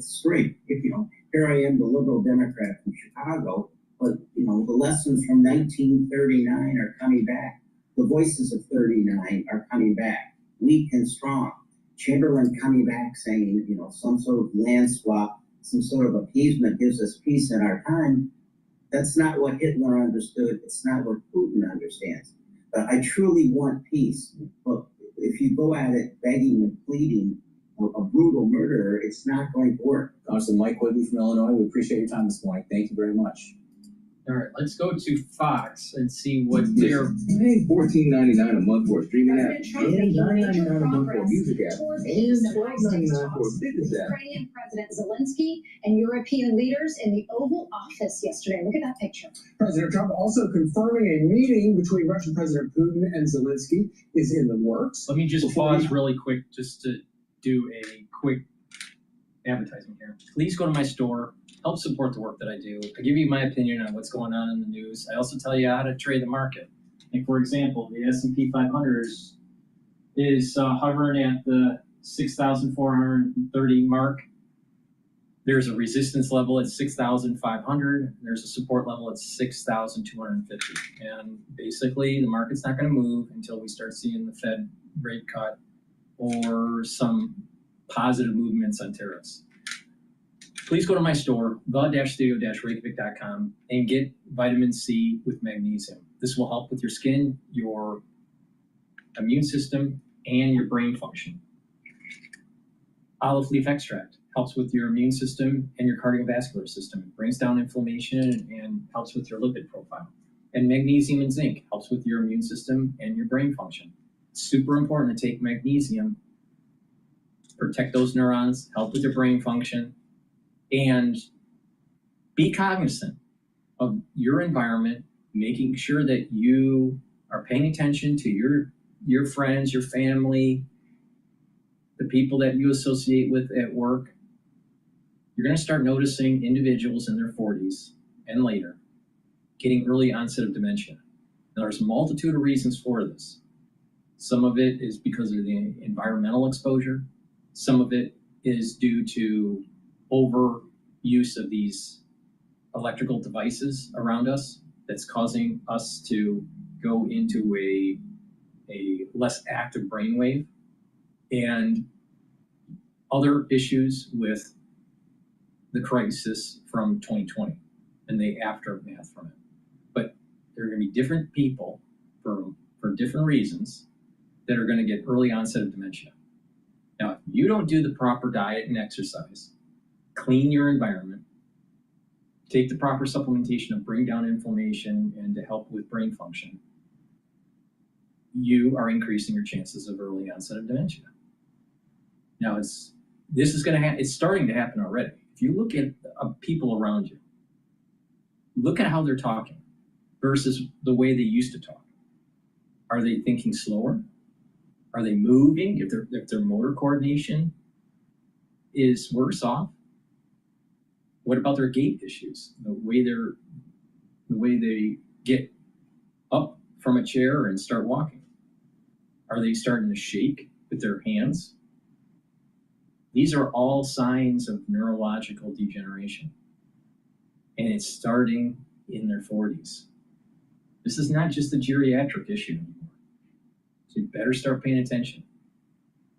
strength. If you know, here I am, the liberal Democrat from Chicago, but you know, the lessons from 1939 are coming back. The voices of 39 are coming back, weak and strong. Chamberlain coming back saying, you know, some sort of land swap, some sort of appeasement gives us peace in our time. That's not what Hitler understood. It's not what Putin understands. I truly want peace. But if you go at it begging and pleading a brutal murderer, it's not going to work. Congressman Mike Quigley from Illinois, we appreciate your time this morning. Thank you very much. All right, let's go to Fox and see what they're paying $14.99 a month for a streaming app, President Trump and making $9.99 a month for a music app, towards and $12.99 for a business app. Ukrainian President Zelensky and European leaders in the Oval Office yesterday. Look at that picture. President Trump also confirming a meeting between Russian President Putin and Zelensky is in the works. Let me just pause really quick just to do a quick advertising here. Please go to my store. Help support the work that I do. I give you my opinion on what's going on in the news. I also tell you how to trade the market. Like, for example, the S&P 500 is hovering at the 6,430 mark. There's a resistance level at 6,500. There's a support level at 6,250. And basically, the market's not going to move until we start seeing the Fed rate cut or some positive movements on tariffs. Please go to my store, the-studio-reykjavik.com, and get vitamin C with magnesium. This will help with your skin, your immune system, and your brain function. Olive leaf extract helps with your immune system and your cardiovascular system. It brings down inflammation and helps with your lipid profile. And magnesium and zinc helps with your immune system and your brain function. It's super important to take magnesium, protect those neurons, help with your brain function, and be cognizant of your environment, making sure that you are paying attention to your friends, your family, the people that you associate with at work. You're going to start noticing individuals in their 40s and later getting early onset of dementia. Now, there's a multitude of reasons for this. Some of it is because of the environmental exposure. Some of it is due to overuse of these electrical devices around us that's causing us to go into a less active brainwave, and other issues with the crisis from 2020 and the aftermath from it. But there are going to be different people for different reasons that are going to get early onset of dementia. Now, if you don't do the proper diet and exercise, clean your environment, take the proper supplementation to bring down inflammation and to help with brain function, you are increasing your chances of early onset of dementia. Now, it's starting to happen already. If you look at people around you, look at how they're talking versus the way they used to talk. Are they thinking slower? Are they moving? If their motor coordination is worse off? What about their gait issues? The way they get up from a chair and start walking? Are they starting to shake with their hands? These are all signs of neurological degeneration. And it's starting in their 40s. This is not just a geriatric issue anymore. So you better start paying attention.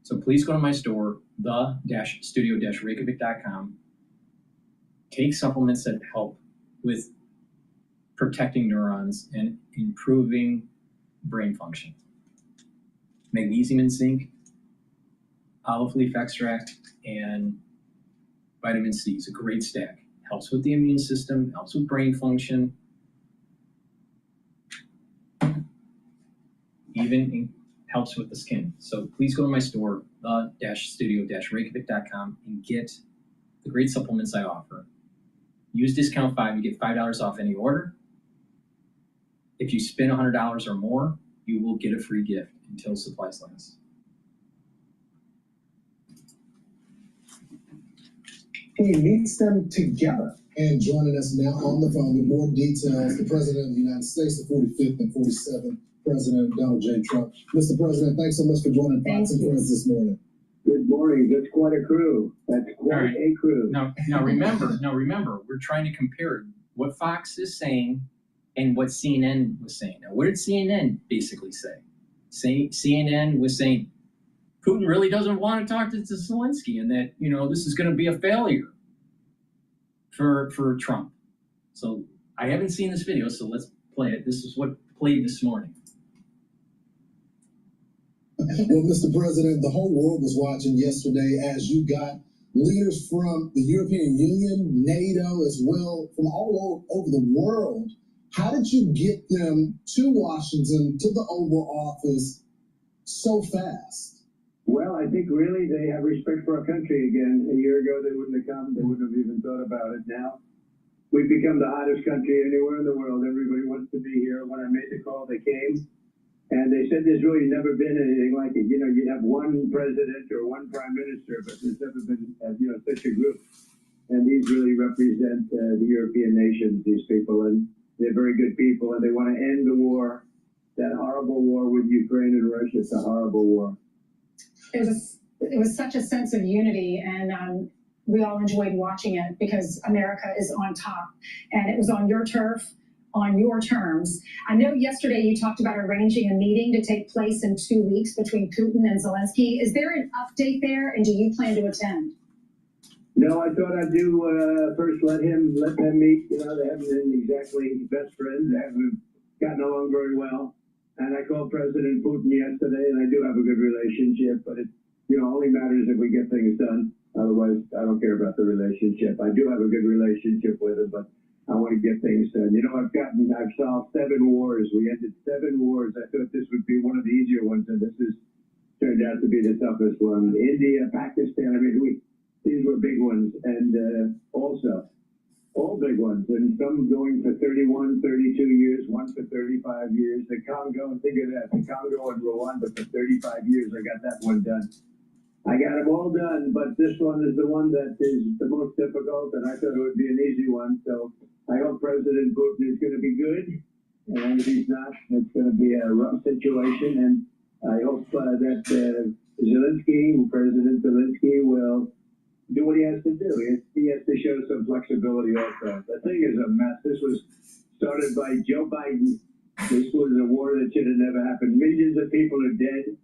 So please go to my store, the-studio-reykjavik.com. Take supplements that help with protecting neurons and improving brain function. Magnesium and zinc, olive leaf extract, and vitamin C is a great stack. Helps with the immune system, helps with brain function, even helps with the skin. So please go to my store, the-studio-reykjavik.com, and get the great supplements I offer. Use discount 5, you get $5 off any order. If you spend $100 or more, you will get a free gift until supplies last. He meets them together. And joining us now on the phone with more details, the President of the United States, the 45th and 47th President Donald J. Trump. Mr. President, thanks so much for joining Fox and Friends this morning. Good morning. That's quite a crew. That's quite a crew. Now remember, we're trying to compare what Fox is saying and what CNN was saying. Now, what did CNN basically say? CNN was saying Putin really doesn't want to talk to Zelensky, and that this is going to be a failure for Trump. So I haven't seen this video, so let's play it. This is what played this morning. Well, Mr. President, the whole world was watching yesterday as you got leaders from the European Union, NATO as well, from all over the world. How did you get them to Washington, to the Oval Office so fast? Well, I think really they have respect for our country again. A year ago, they wouldn't have come. They wouldn't have even thought about it. Now, we've become the hottest country anywhere in the world. Everybody wants to be here. When I made the call, they came. And they said there's really never been anything like it. You'd have one president or one prime minister, but there's never been, such a group. And these really represent the European nations, these people. And they're very good people, and they want to end the war, that horrible war with Ukraine and Russia. It's a horrible war. It was such a sense of unity, and we all enjoyed watching it because America is on top, and it was on your turf, on your terms. I know yesterday you talked about arranging a meeting to take place in 2 weeks between Putin and Zelensky. Is there an update there, and do you plan to attend? No, I thought I'd do first let them meet. They haven't been exactly best friends. They haven't gotten along very well. And I called President Putin yesterday, and I do have a good relationship, but it only matters if we get things done. Otherwise, I don't care about the relationship. I do have a good relationship with him, but I want to get things done. I've solved 7 wars. We ended 7 wars. I thought this would be one of the easier ones, and this has turned out to be the toughest one. India, Pakistan, these were big ones, and also all big ones, and some going for 31, 32 years, one for 35 years. The Congo, think of that, the Congo and Rwanda for 35 years. I got that one done. I got them all done, but this one is the one that is the most difficult, and I thought it would be an easy one. So I hope President Putin is going to be good, and if he's not, it's going to be a rough situation. And I hope that President Zelensky will do what he has to do. He has to show some flexibility also. The thing is a mess. This was started by Joe Biden. This was a war that should have never happened. Millions of people are dead.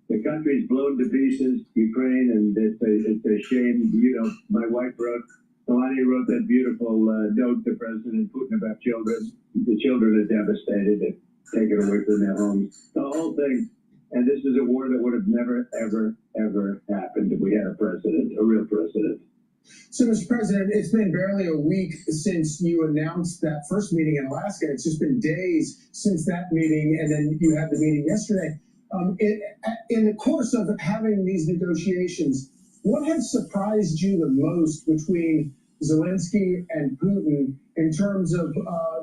The country's blown to pieces, Ukraine, and it's a shame. My wife Melania wrote that beautiful note to President Putin about children. The children are devastated. They're taken away from their homes. The whole thing. And this is a war that would have never, ever, ever happened if we had a real president. So, Mr. President, it's been barely a week since you announced that first meeting in Alaska. It's just been days since that meeting, and then you had the meeting yesterday. In the course of having these negotiations, what has surprised you the most between Zelensky and Putin in terms of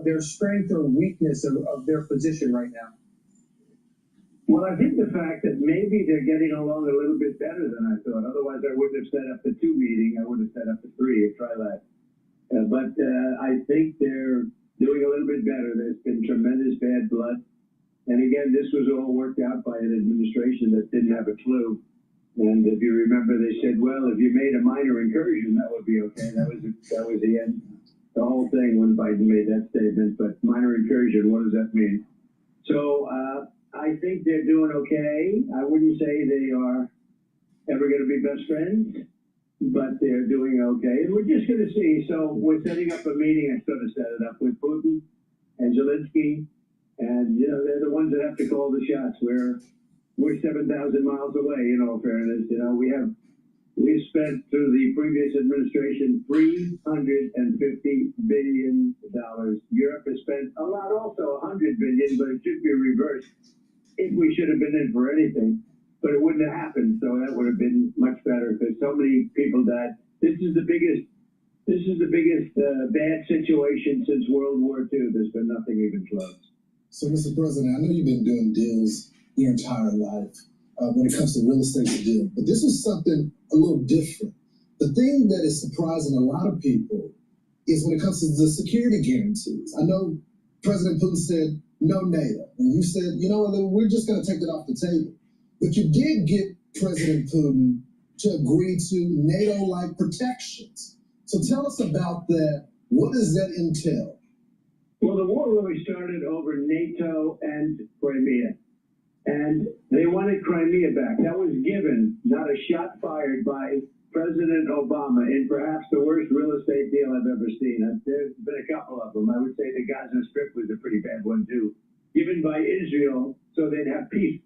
their strength or weakness of their position right now? Well, I think the fact that maybe they're getting along a little bit better than I thought. Otherwise, I wouldn't have set up the 2 meeting. I would have set up the 3. Try that. But I think they're doing a little bit better. There's been tremendous bad blood. And again, this was all worked out by an administration that didn't have a clue. And if you remember, they said, well, if you made a minor incursion, that would be okay. That was the end. The whole thing when Biden made that statement. But minor incursion, what does that mean? So I think they're doing okay. I wouldn't say they are ever going to be best friends, but they're doing okay. And we're just going to see. So we're setting up a meeting. I sort of set it up with Putin and Zelensky. And, they're the ones that have to call the shots. We're 7,000 miles away, in all fairness. We've spent through the previous administration $350 billion. Europe has spent a lot also, $100 billion, but it should be reversed. If we should have been in for anything, but it wouldn't have happened. So that would have been much better because so many people died. This is the biggest bad situation since World War II. There's been nothing even close. So, Mr. President, I know you've been doing deals your entire life when it comes to real estate deals, but this is something a little different. The thing that is surprising a lot of people is when it comes to the security guarantees. I know President Putin said no NATO, and you said, you know, we're just going to take it off the table. But you did get President Putin to agree to NATO-like protections. So tell us about that. What does that entail? Well, the war really started over NATO and Crimea. And they wanted Crimea back. That was given, not a shot fired by President Obama in perhaps the worst real estate deal I've ever seen. There's been a couple of them. I would say the Gaza Strip was a pretty bad one too. Given by Israel so they'd have peace.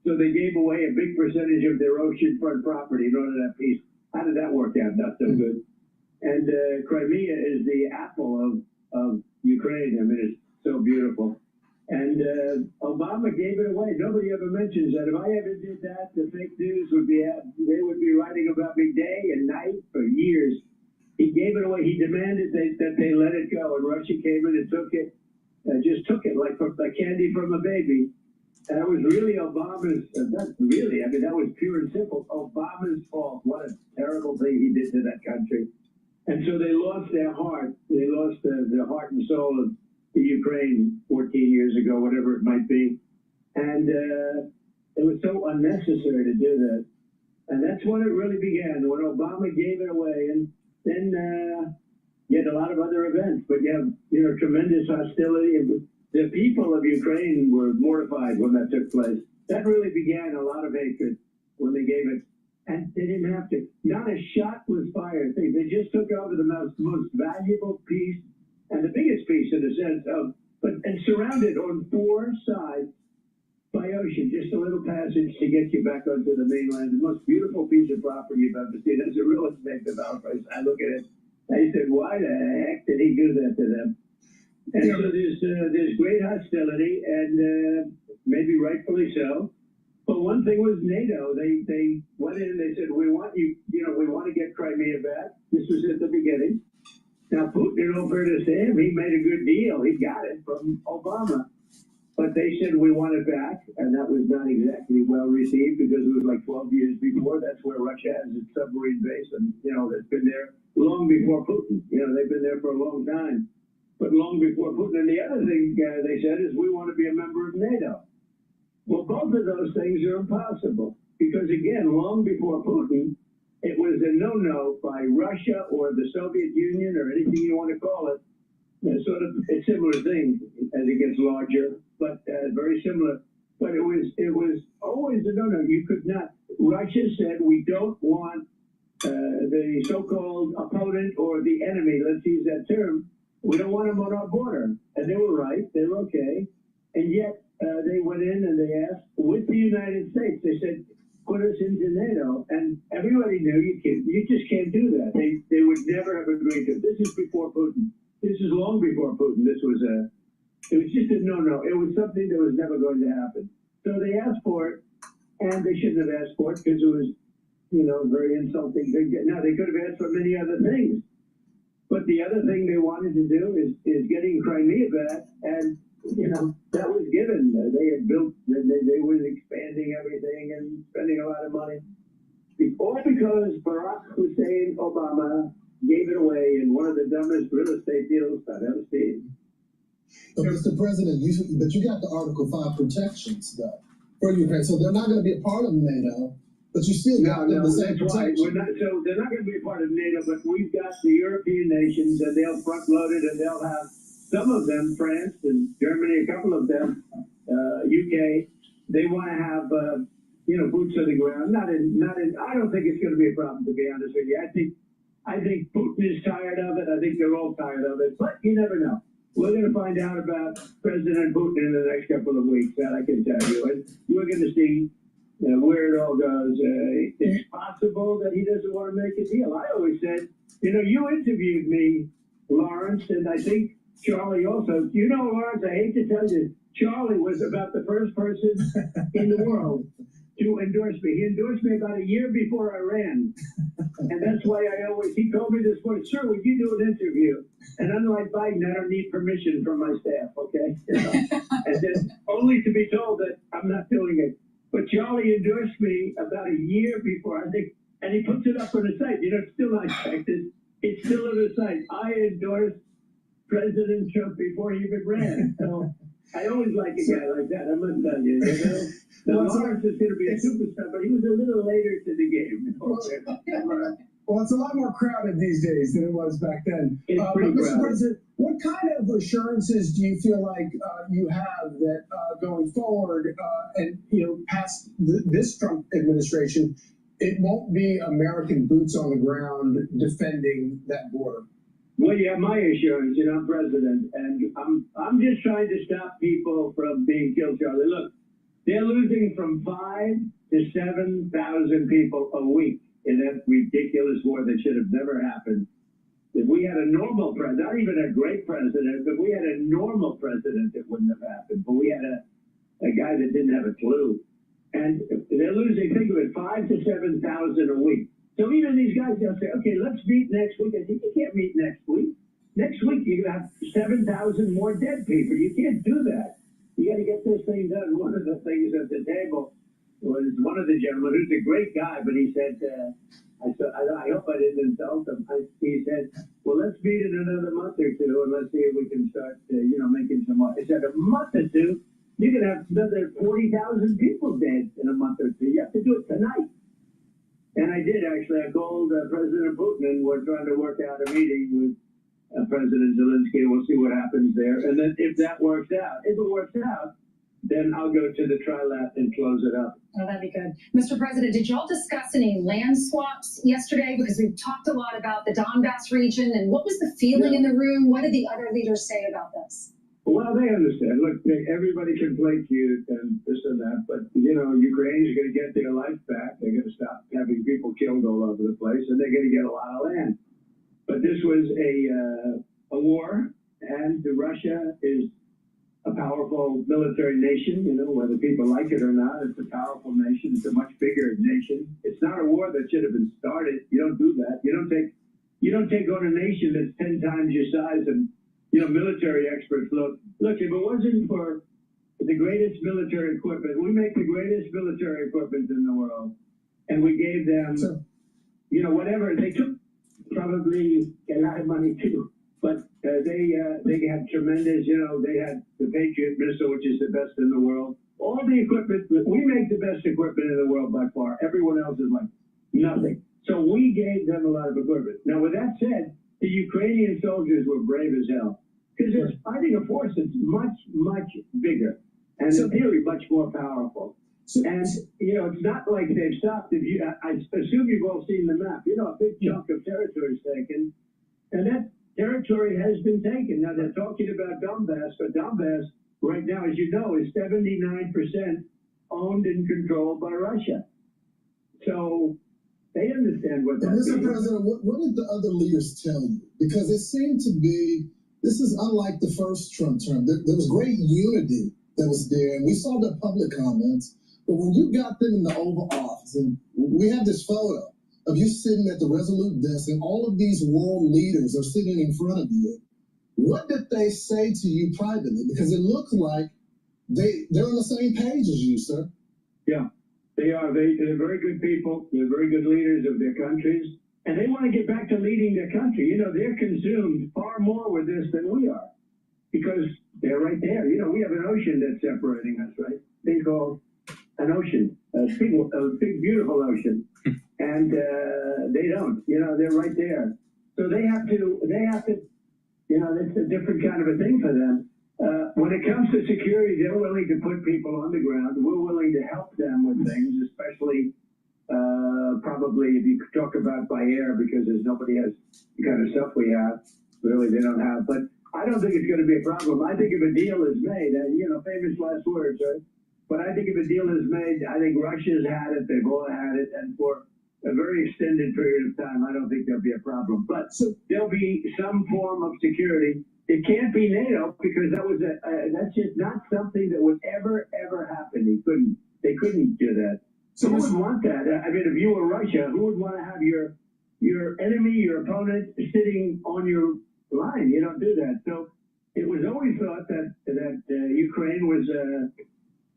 So they gave away a big percentage of their oceanfront property in order to have peace. How did that work out? Not so good. And Crimea is the apple of Ukraine. I mean, it's so beautiful. And Obama gave it away. Nobody ever mentions that. If I ever did that, the fake news would be, they would be writing about me day and night for years. He gave it away. He demanded that they let it go. And Russia came in and took it, just took it like candy from a baby. And it was really Obama's, not really, I mean, that was pure and simple. Obama's fault. What a terrible thing he did to that country. And so they lost their heart. They lost the heart and soul of the Ukraine 14 years ago, whatever it might be. And it was so unnecessary to do that. And that's when it really began, when Obama gave it away. And then you had a lot of other events, but you have, tremendous hostility. The people of Ukraine were mortified when that took place. That really began a lot of hatred when they gave it. And they didn't have to. Not a shot was fired. They just took over the most valuable piece and the biggest piece in the sense of, and surrounded on four sides by ocean, just a little passage to get you back onto the mainland. The most beautiful piece of property you've ever seen. As a real estate developer, I look at it, I said, why the heck did he do that to them? And so there's great hostility, and maybe rightfully so. But one thing was NATO. They went in and they said, we want you, we want to get Crimea back. This was at the beginning. Now, Putin, in all fairness to him, he made a good deal. He got it from Obama. But they said, we want it back. And that was not exactly well received because it was like 12 years before. That's where Russia has its submarine base. And, that's been there long before Putin. They've been there for a long time. But long before Putin. And the other thing they said is, we want to be a member of NATO. Well, both of those things are impossible. Because, again, long before Putin, it was a no-no by Russia or the Soviet Union or anything you want to call it. Sort of a similar thing as it gets larger, but very similar. But it was always a no-no. You could not. Russia said, we don't want the so-called opponent or the enemy, let's use that term, we don't want them on our border. And they were right. They were okay. And yet they went in and they asked, with the United States, they said, put us into NATO, and everybody knew you just can't do that. They would never have agreed to it. This is before Putin. This is long before Putin. It was just a no-no. It was something that was never going to happen. So they asked for it, and they shouldn't have asked for it because it was, very insulting. Now, they could have asked for many other things. But the other thing they wanted to do is getting Crimea back, and that was given. They had built, they were expanding everything and spending a lot of money. All because Barack Hussein Obama gave it away in one of the dumbest real estate deals I've ever seen. But Mr. President, you got the Article 5 protections, though, for Ukraine. So they're not going to be a part of NATO, but you still got the same protection. So they're not going to be a part of NATO, but we've got the European nations, and they'll front-load it, and they'll have some of them, France and Germany, a couple of them, UK, they want to have, boots on the ground. Not in. I don't think it's going to be a problem, to be honest with you. I think Putin is tired of it. I think they're all tired of it. But you never know. We're going to find out about President Putin in the next couple of weeks. That I can tell you. And we're going to see where it all goes. It's possible that he doesn't want to make a deal. I always said, you interviewed me, Lawrence, and I think Charlie also. Lawrence, I hate to tell you, Charlie was about the first person in the world to endorse me. He endorsed me about a year before I ran. And that's why he told me this morning, sir, would you do an interview? And unlike Biden, I don't need permission from my staff, okay? And then only to be told that I'm not doing it. But Charlie endorsed me about a year before, I think, and he puts it up on the site. It's still not checked. It's still in the site. I endorsed President Trump before he even ran. So I always like a guy like that. I must tell you. Now, Lawrence is going to be a superstar, but he was a little later to the game. Well, it's a lot more crowded these days than it was back then. It's pretty Mr. crowded. President, what kind of assurances do you feel like you have that going forward and past this Trump administration, it won't be American boots on the ground defending that border? Well, you have my assurance, I'm president, and I'm just trying to stop people from being killed, Charlie. Look, they're losing from 5,000 to 7,000 people a week in that ridiculous war that should have never happened. If we had a normal president, not even a great president, but we had a normal president, it wouldn't have happened. But we had a guy that didn't have a clue. And they're losing, think of it, 5,000 to 7,000 a week. So even these guys, they'll say, okay, let's meet next week. I think you can't meet next week. Next week, you're going to have 7,000 more dead people. You can't do that. You got to get this thing done. One of the things at the table was one of the gentlemen, who's a great guy, but he said, I hope I didn't insult him. He said, well, let's meet in another month or two, and let's see if we can start, making some more. He said, a month or two, you're going to have another 40,000 people dead in a month or two. You have to do it tonight. And I did, actually. I called President Putin, and we're trying to work out a meeting with President Zelensky. We'll see what happens there. And then if that works out, then I'll go to the trilat and close it up. Oh, that'd be good. Mr. President, did y'all discuss any land swaps yesterday? Because we've talked a lot about the Donbass region, and what was the feeling in the room? What did the other leaders say about this? Well, they understand. Look, everybody can play cute and this and that, but, Ukraine is going to get their life back. They're going to stop having people killed all over the place, and they're going to get a lot of land. But this was a war, and Russia is a powerful military nation, whether people like it or not. It's a powerful nation. It's a much bigger nation. It's not a war that should have been started. You don't do that. You don't take on a nation that's 10 times your size. And military experts look. If it wasn't for the greatest military equipment, we make the greatest military equipment in the world, and we gave them, whatever. They took probably a lot of money too. But they had tremendous, they had the Patriot missile, which is the best in the world. All the equipment, we make the best equipment in the world by far. Everyone else is like nothing. So we gave them a lot of equipment. Now, with that said, the Ukrainian soldiers were brave as hell. Because it's fighting a force that's much, much bigger. And in theory, much more powerful. And, it's not like they've stopped. I assume you've all seen the map. A big chunk of territory is taken. And that territory has been taken. Now, they're talking about Donbass, but Donbass, right now, as you know, is 79% owned and controlled by Russia. So they understand what that means. Mr. President, what did the other leaders tell you? Because it seemed to be, this is unlike the first Trump term. There was great unity that was there, and we saw the public comments. But when you got them in the Oval Office, and we have this photo of you sitting at the Resolute desk, and all of these world leaders are sitting in front of you, what did they say to you privately? Because it looks like they're on the same page as you, sir. Yeah, they are. They're very good people. They're very good leaders of their countries. And they want to get back to leading their country. They're consumed far more with this than we are. Because they're right there. We have an ocean that's separating us, right? Think of an ocean, a big, beautiful ocean. And they don't. They're right there. So they have to, it's a different kind of a thing for them. When it comes to security, they're willing to put people on the ground. We're willing to help them with things, especially probably if you talk about by air, because there's nobody has the kind of stuff we have. Really, they don't have. But I don't think it's going to be a problem. I think if a deal is made, famous last words, right? But I think if a deal is made, I think Russia's had it, they've all had it, and for a very extended period of time, I don't think there'll be a problem. But there'll be some form of security. It can't be NATO, because that's just not something that would ever happen. They couldn't do that. So who would want that? I mean, if you were Russia, who would want to have your enemy, your opponent, sitting on your line? You don't do that. So it was always thought that Ukraine was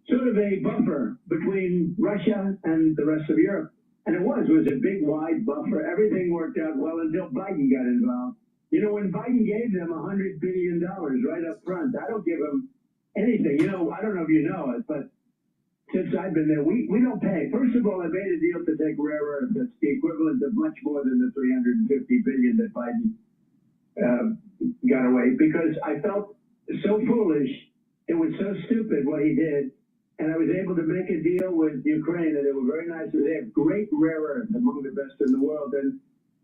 sort of a buffer between Russia and the rest of Europe. And it was a big, wide buffer. Everything worked out well until Biden got involved. You know, when Biden gave them $100 billion right up front, I don't give them anything. You know, I don't know if you know it, but since I've been there, we don't pay. First of all, I made a deal to take rare earth. That's the equivalent of much more than the $350 billion that Biden got away, because I felt so foolish. It was so stupid what he did. And I was able to make a deal with Ukraine, and they were very nice. They have great rare earth, among the best in the world. And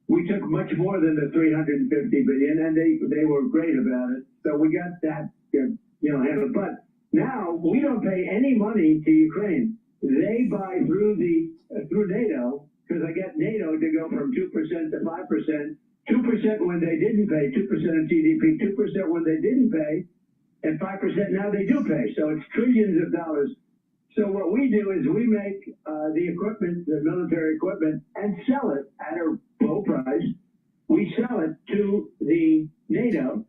we took much more than the $350 billion, and they were great about it. So we got that, handled. But now we don't pay any money to Ukraine. They buy through NATO, because I got NATO to go from 2% to 5%, 2% when they didn't pay, 2% of GDP, 2% when they didn't pay, and 5% now they do pay. So it's trillions of dollars. So what we do is we make the equipment, the military equipment, and sell it at a low price. We sell it to the NATO.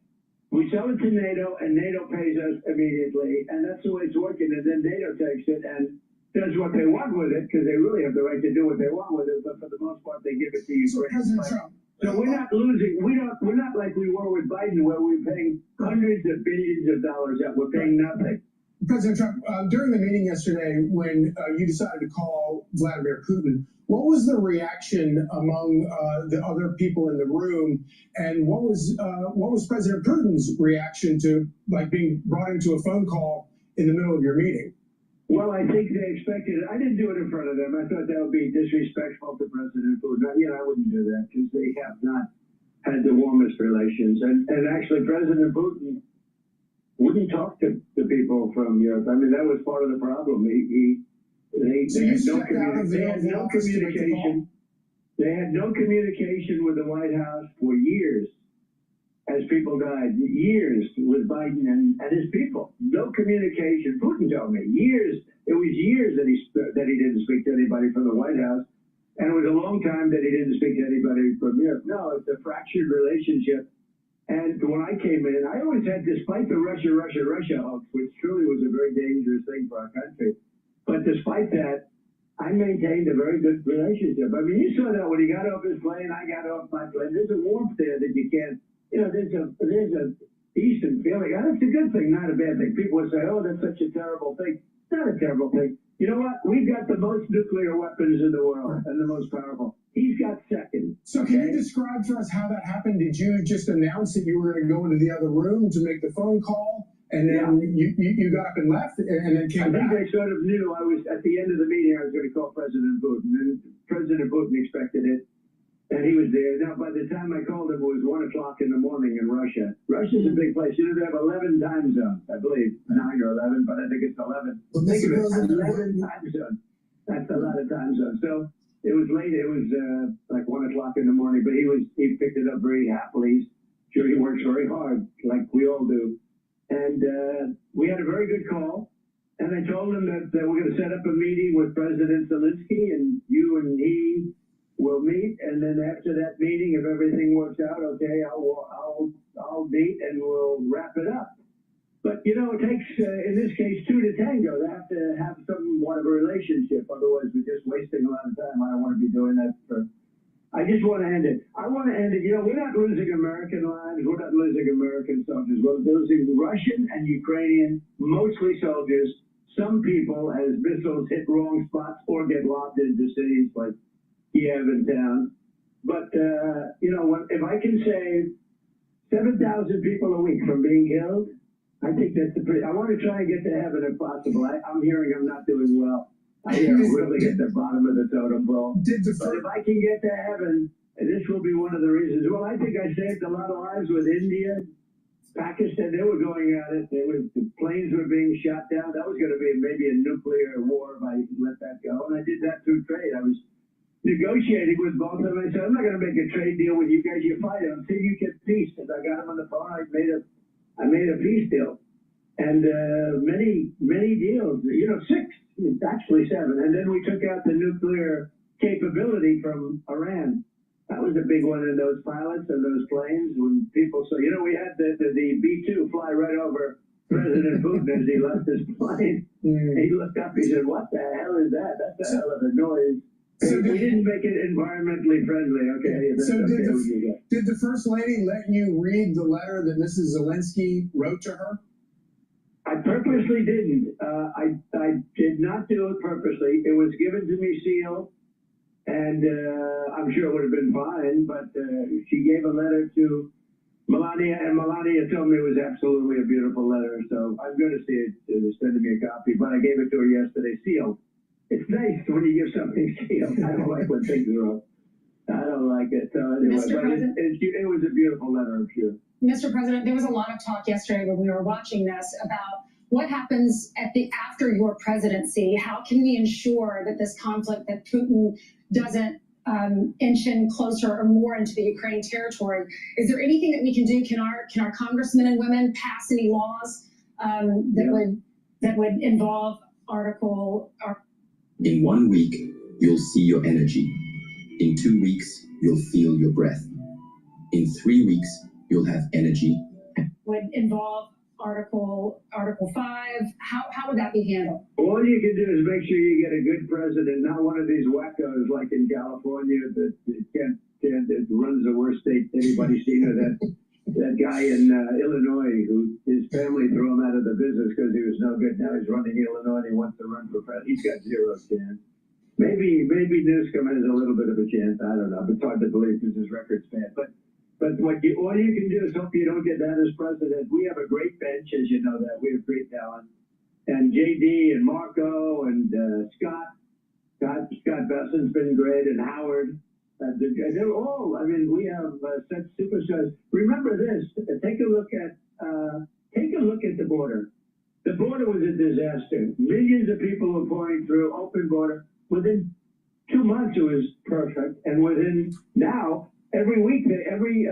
We sell it to NATO, and NATO pays us immediately. And that's the way it's working. And then NATO takes it and does what they want with it, because they really have the right to do what they want with it. But for the most part, they give it to Ukraine. President Trump. So we're not losing. We're not like we were with Biden, where we're paying hundreds of billions of dollars that we're paying nothing. President Trump, during the meeting yesterday, when you decided to call Vladimir Putin, what was the reaction among the other people in the room, and what was President Putin's reaction to being brought into a phone call in the middle of your meeting? Well, I think they expected it. I didn't do it in front of them. I thought that would be disrespectful to President Putin. I wouldn't do that, because they have not had the warmest relations. And actually, President Putin wouldn't talk to the people from Europe. I mean, that was part of the problem. They had no communication. They had no communication with the White House for years, as people died. Years with Biden and his people. No communication. Putin told me years. It was years that he didn't speak to anybody from the White House, and it was a long time that he didn't speak to anybody from Europe. No, it's a fractured relationship. And when I came in, I always had, despite the Russia hoax, which truly was a very dangerous thing for our country, but despite that, I maintained a very good relationship. I mean, you saw that when he got off his plane, I got off my plane. There's a warmth there that you can't, there's a decent feeling. And it's a good thing, not a bad thing. People would say, oh, that's such a terrible thing. It's not a terrible thing. You know what? We've got the most nuclear weapons in the world, and the most powerful. He's got second. So can you describe to us how that happened? Did you just announce that you were going to go into the other room to make the phone call, and then you got up and left, and then came back? I think they sort of knew I was, at the end of the meeting, I was going to call President Putin, and President Putin expected it, and he was there. Now, by the time I called him, it was 1 o'clock in the morning in Russia. Russia's a big place. They have 11 time zones, I believe. 9 or 11, but I think it's 11. But Think of it, 11 time zones. That's a lot of time zones. So it was late. It was like 1 o'clock in the morning, but he picked it up very happily. Sure, he works very hard, like we all do. And we had a very good call. And I told him that we're going to set up a meeting with President Zelensky, and you and he will meet. And then after that meeting, if everything works out, okay, I'll meet and we'll wrap it up. But, it takes, in this case, 2 to tango. They have to have somewhat of a relationship. Otherwise, we're just wasting a lot of time. I don't want to be doing that I just want to end it. I want to end it. We're not losing American lives. We're not losing American soldiers. We're losing Russian and Ukrainian, mostly soldiers. Some people, as missiles hit wrong spots or get lobbed into cities like Kiev and town. But, if I can save 7,000 people a week from being killed, I think that's I want to try and get to heaven if possible. I'm hearing I'm not doing well. I hear I'm really at the bottom of the totem pole. But if I can get to heaven, this will be one of the reasons. Well, I think I saved a lot of lives with India, Pakistan. They were going at it. The planes were being shot down. That was going to be maybe a nuclear war if I let that go. And I did that through trade. I was negotiating with both of them. I said, I'm not going to make a trade deal with you guys. You fight until you get peace. And I got them on the phone. I made a peace deal. And many deals, 6, actually 7. And then we took out the nuclear capability from Iran. That was a big one in those pilots and those planes when people saw, we had the B-2 fly right over President Putin as he left his plane. He looked up, he said, what the hell is that? That's a hell of a noise. So we didn't make it environmentally friendly, okay? So okay, did the First Lady let you read the letter that Mrs. Zelensky wrote to her? I purposely didn't. I did not do it purposely. It was given to me sealed, and I'm sure it would have been fine, but she gave a letter to Melania, and Melania told me it was absolutely a beautiful letter, so I'm going to see it, sending me a copy, but I gave it to her yesterday sealed. It's nice when you give something sealed. I don't like when things are up. I don't like it. So anyway, but it was a beautiful letter, I'm sure. Mr. President, there was a lot of talk yesterday when we were watching this about what happens after your presidency. How can we ensure that this conflict, that Putin doesn't inch in closer or more into the Ukraine territory? Is there anything that we can do? Can our congressmen and women pass any laws that would involve In 1 week, you'll see your energy. In 2 weeks, you'll feel your breath. In 3 weeks, you'll have energy. Would involve Article 5? How would that be handled? All you can do is make sure you get a good president, not one of these wackos like in California that runs the worst state anybody's seen, or that guy in Illinois who his family threw him out of the business because he was no good. Now he's running Illinois and he wants to run for president. He's got zero chance. Maybe Newsom has a little bit of a chance. I don't know. But it's hard to believe because his record's bad. But all you can do is hope you don't get that as president. We have a great bench, as you know that. We have great talent. And JD and Marco and Scott Bessen's been great, and Howard. They're all, I mean, we have such superstars. Remember this, take a look at the border. The border was a disaster. Millions of people were pouring through, open border. Within 2 months it was perfect. And within now, every week, every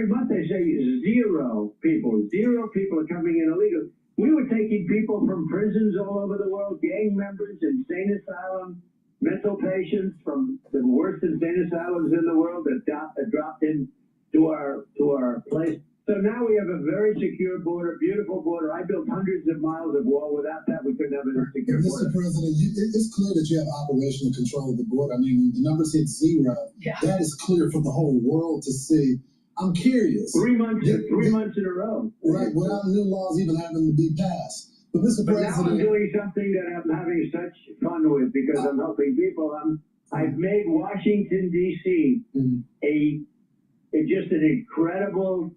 month they say zero people are coming in illegal. We were taking people from prisons all over the world, gang members, insane asylum, mental patients from the worst insane asylums in the world that dropped into our place. So now we have a very secure border, beautiful border. I built hundreds of miles of wall. Without that, we couldn't have a secure border. Mr. President, it's clear that you have operational control of the border. I mean, when the numbers hit zero, that is clear for the whole world to see. I'm curious. 3 months in a row. Right, without new laws even having to be passed. But Mr. President, now I'm doing something that I'm having such fun with because I'm helping people. I've made Washington D.C. Just an incredible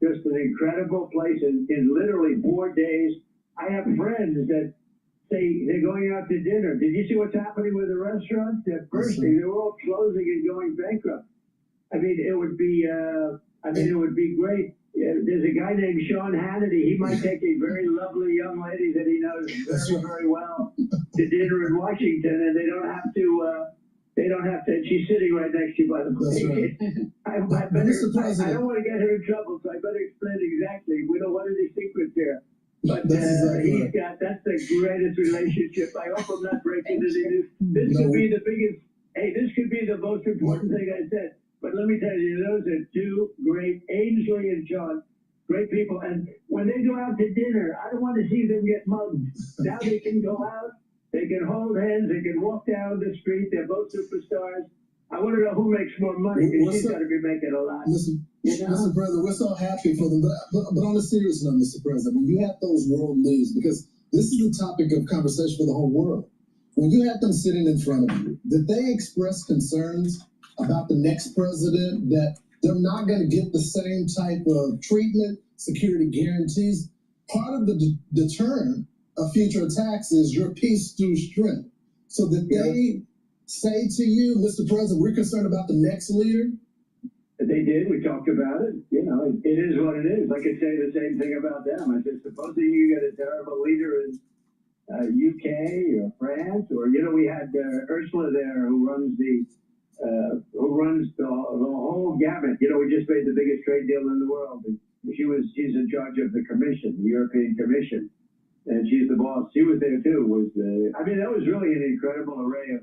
place. In literally 4 days, I have friends that say they're going out to dinner. Did you see what's happening with the restaurants? They're bursting. They're all closing and going bankrupt. I mean, it would be great. There's a guy named Sean Hannity. He might take a very lovely young lady that he knows very, very well to dinner in Washington, and they don't have to. She's sitting right next to you, by the way. I don't want to get her in trouble, so I better explain exactly. We don't want any secrets here. But that's the greatest relationship. I hope I'm not breaking it in. This could be the biggest. Hey, this could be the most important thing I said. But let me tell you, those are two great, Ainsley and Sean, great people. And when they go out to dinner, I don't want to see them get mugged. Now they can go out, they can hold hands, they can walk down the street. They're both superstars. I want to know who makes more money, because she's got to be making a lot. Mr. President, we're so happy for them. But on a serious note, Mr. President, when you have those world leaders, because this is the topic of conversation for the whole world, when you have them sitting in front of you, did they express concerns about the next president, that they're not going to get the same type of treatment, security guarantees? Part of the deterrent of future attacks is your peace through strength. So that they say to you, Mr. President, we're concerned about the next leader? They did. We talked about it. You know, it is what it is. I could say the same thing about them. I said, supposing you get a terrible leader in UK or France, or, you know, we had Ursula there who runs the whole gamut. You know, we just made the biggest trade deal in the world. And she's in charge of the Commission, the European Commission, and she's the boss. She was there too. I mean, that was really an incredible array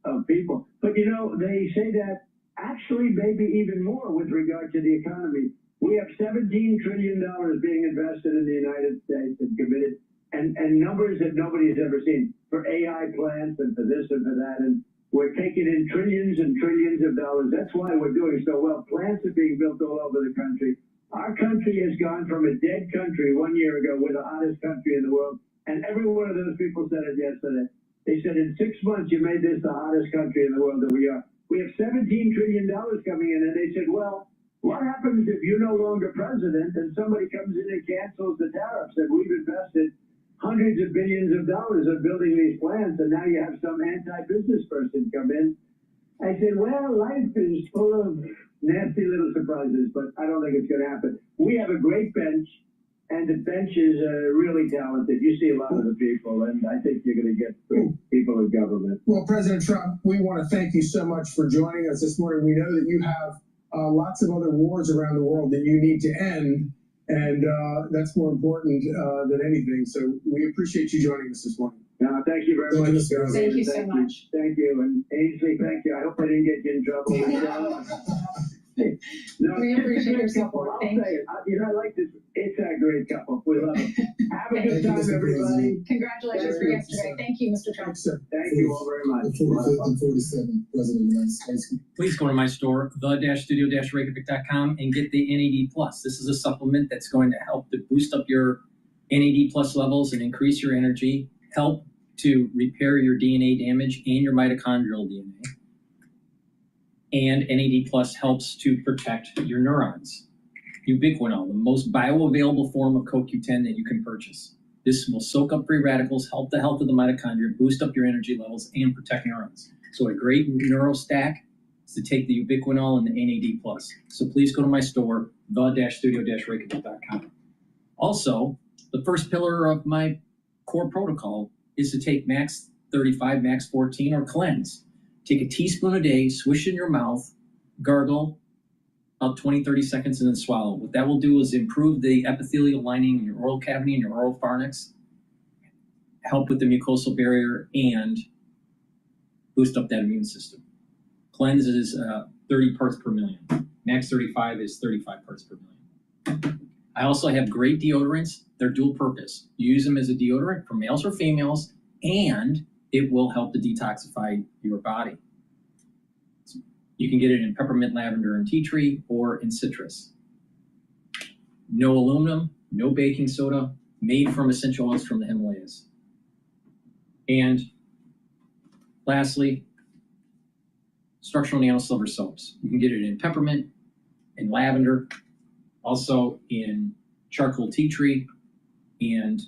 of people. But you know, they say that actually maybe even more with regard to the economy. We have $17 trillion being invested in the United States and committed, and numbers that nobody's ever seen for AI plants and for this and for that. And We're taking in trillions and trillions of dollars. That's why we're doing so well. Plants are being built all over the country. Our country has gone from a dead country 1 year ago, we're the hottest country in the world. And every one of those people said it yesterday. They said, in 6 months, you made this the hottest country in the world that we are. We have $17 trillion coming in. And they said, well, what happens if you're no longer president and somebody comes in and cancels the tariffs that we've invested hundreds of billions of dollars of building these plants, and now you have some anti-business person come in? I said, well, life is full of nasty little surprises, but I don't think it's going to happen. We have a great bench, and the bench is really talented. You see a lot of the people, and I think you're going to get great people in government. Well, President Trump, we want to thank you so much for joining us this morning. We know that you have lots of other wars around the world that you need to end, and that's more important than anything. So we appreciate you joining us this morning. No, thank you very much. Thank you so much. Thank you. And Ainsley, thank you. I hope I didn't get you in trouble. No, We appreciate your support. I'll Thank say you. it. You know, I like this. It's a great couple. We love it. Have a good Thank you, time, Mr. everybody. Congratulations for yesterday. Thank you, Mr. Trump. Thank you all very much. The 45th and 47th President of the United States. Please go to my store, the-studio-reykjavik.com, and get the NAD+. This is a supplement that's going to help to boost up your NAD+ levels and increase your energy, help to repair your DNA damage and your mitochondrial DNA. And NAD+ helps to protect your neurons. Ubiquinol, the most bioavailable form of CoQ10 that you can purchase. This will soak up free radicals, help the health of the mitochondria, boost up your energy levels, and protect neurons. So a great neuro stack is to take the Ubiquinol and the NAD+. So please go to my store, the-studio-reykjavik.com. Also, the first pillar of my core protocol is to take Max 35, Max 14, or Cleanse. Take a teaspoon a day, swish in your mouth, gargle, about 20, 30 seconds, and then swallow. What that will do is improve the epithelial lining in your oral cavity and your oral pharynx, help with the mucosal barrier, and boost up that immune system. Cleanse is 30 parts per million. Max 35 is 35 parts per million. I also have great deodorants. They're dual purpose. You use them as a deodorant for males or females, and it will help to detoxify your body. You can get it in peppermint, lavender, and tea tree, or in citrus. No aluminum, no baking soda, made from essential oils from the Himalayas. And lastly, structural nano silver soaps. You can get it in peppermint, in lavender, also in charcoal tea tree, and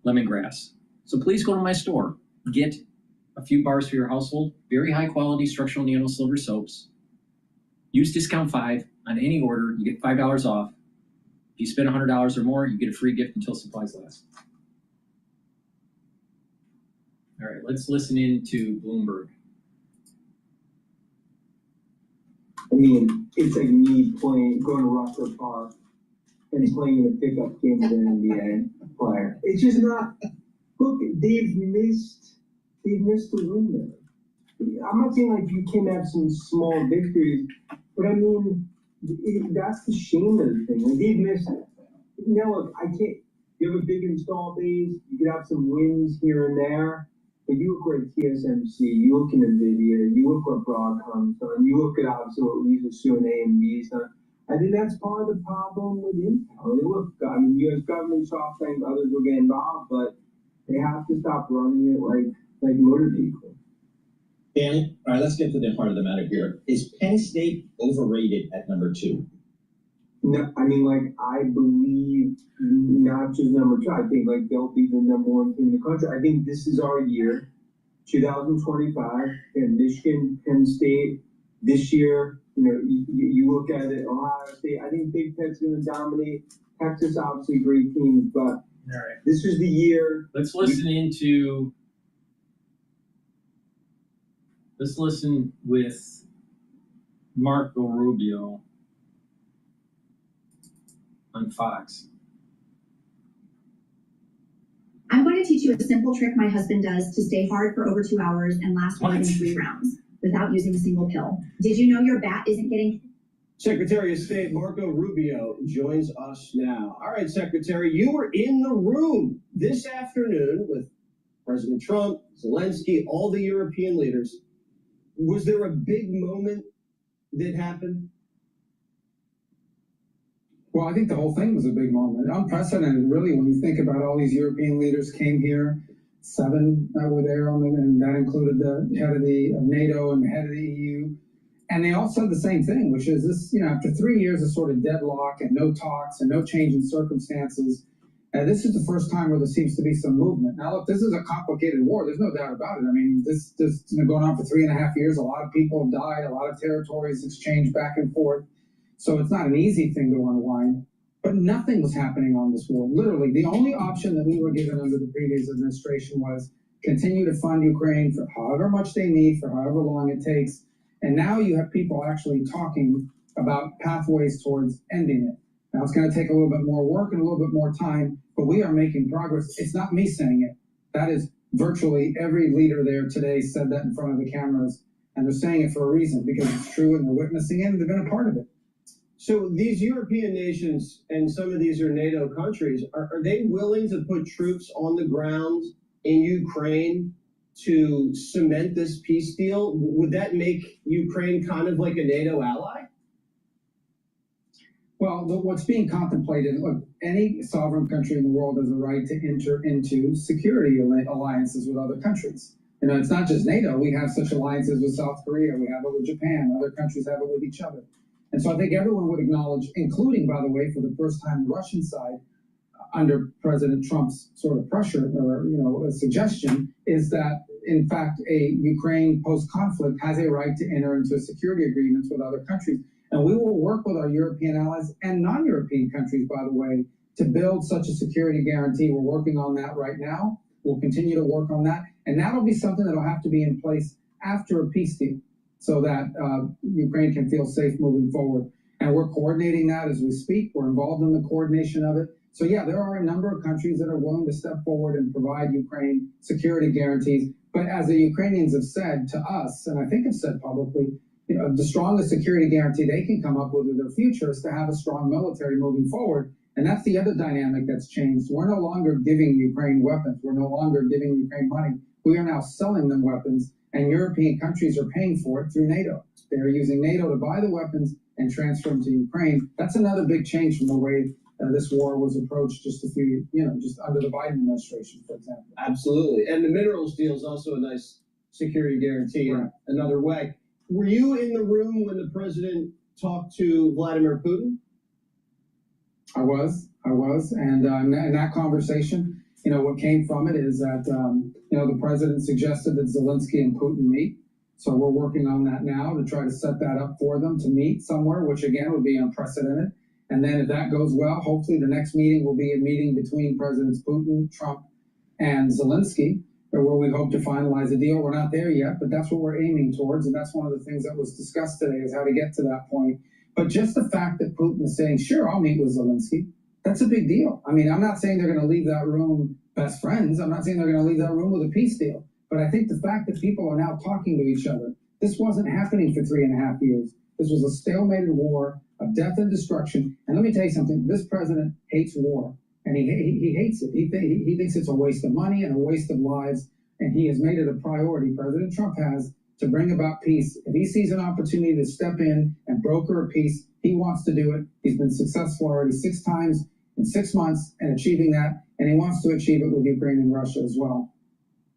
lemongrass. So please go to my store, get a few bars for your household, very high quality structural nano silver soaps. Use discount 5 on any order, you get $5 off. If you spend $100 or more, you get a free gift until supplies last. All right, let's listen in to Bloomberg. I mean, it's like me going to Rockford Park and playing in a pickup game with an NBA player. It's just not. Look, they've missed the window. I'm not saying like you can't have some small victories, but I mean that's the shame of the thing. Like they've missed it. Now look, I can't. You have a big install base. You can have some wins here and there. But you look at TSMC, you look at NVIDIA, you look what Broadcom's done, you look at obviously what Lisa Su and AMD's done. I think that's part of the problem with Intel. Look, I mean, U.S. government, SoftBank, others will get involved, but they have to stop running it like motor vehicles. Dan, all right, let's get to the heart of the matter here. Is Penn State overrated at number 2? No, I mean, like, I believe not just number 2. I think, like, they'll be the number 1 team in the country. I think this is our year, 2025, and Michigan, Penn State. This year, you know, you look at it, Ohio State. I think Big Ten's going to dominate. Texas, obviously, great teams, but All right. This was the year. Let's listen with Marco Rubio on Fox. I'm going to teach you a simple trick my husband does to stay hard for over 2 hours and last more than 3 rounds without using a single pill. Did you know your bat isn't getting... Secretary of State Marco Rubio joins us now. All right, Secretary, you were in the room this afternoon with President Trump, Zelensky, all the European leaders. Was there a big moment that happened? Well, I think the whole thing was a big moment. Unprecedented, really, when you think about all these European leaders came here. 7 were there, and that included the head of NATO and the head of the EU. And they all said the same thing, which is this, after 3 years of sort of deadlock and no talks and no change in circumstances, this is the first time where there seems to be some movement. Now, look, this is a complicated war. There's no doubt about it. I mean, this has been going on for 3.5 years. A lot of people have died. A lot of territories exchanged back and forth. So it's not an easy thing to unwind. But nothing was happening on this war. Literally, the only option that we were given under the previous administration was continue to fund Ukraine for however much they need, for however long it takes. And now you have people actually talking about pathways towards ending it. Now, it's going to take a little bit more work and a little bit more time, but we are making progress. It's not me saying it. That is virtually every leader there today said that in front of the cameras, and they're saying it for a reason, because it's true and they're witnessing it and they've been a part of it. So these European nations, and some of these are NATO countries, are they willing to put troops on the ground in Ukraine to cement this peace deal? Would that make Ukraine kind of like a NATO ally? Well, what's being contemplated, look, any sovereign country in the world has a right to enter into security alliances with other countries. It's not just NATO. We have such alliances with South Korea. We have it with Japan. Other countries have it with each other. And so I think everyone would acknowledge, including, by the way, for the first time, the Russian side, under President Trump's sort of pressure or, a suggestion, is that, in fact, a Ukraine post-conflict has a right to enter into security agreements with other countries. And we will work with our European allies and non-European countries, by the way, to build such a security guarantee. We're working on that right now. We'll continue to work on that. And that'll be something that'll have to be in place after a peace deal, so that Ukraine can feel safe moving forward. And we're coordinating that as we speak. We're involved in the coordination of it. So yeah, there are a number of countries that are willing to step forward and provide Ukraine security guarantees. But as the Ukrainians have said to us, and I think have said publicly, the strongest security guarantee they can come up with in their future is to have a strong military moving forward. And that's the other dynamic that's changed. We're no longer giving Ukraine weapons. We're no longer giving Ukraine money. We are now selling them weapons, and European countries are paying for it through NATO. They are using NATO to buy the weapons and transfer them to Ukraine. That's another big change from the way this war was approached just just under the Biden administration, for example. Absolutely. And the minerals deal is also a nice security guarantee in another way. Were you in the room when the president talked to Vladimir Putin? I was. And in that conversation, what came from it is that, the president suggested that Zelensky and Putin meet. So we're working on that now to try to set that up for them to meet somewhere, which again would be unprecedented. And then if that goes well, hopefully the next meeting will be a meeting between Presidents Putin, Trump, and Zelensky, where we hope to finalize a deal. We're not there yet, but that's what we're aiming towards. And that's one of the things that was discussed today, is how to get to that point. But just the fact that Putin is saying, sure, I'll meet with Zelensky, that's a big deal. I mean, I'm not saying they're going to leave that room best friends. I'm not saying they're going to leave that room with a peace deal. But I think the fact that people are now talking to each other, this wasn't happening for 3.5 years. This was a stalemated war of death and destruction. And let me tell you something, this president hates war. And he hates it. He thinks it's a waste of money and a waste of lives. And he has made it a priority, President Trump has, to bring about peace. If he sees an opportunity to step in and broker a peace, he wants to do it. He's been successful already 6 times in 6 months in achieving that. And he wants to achieve it with Ukraine and Russia as well.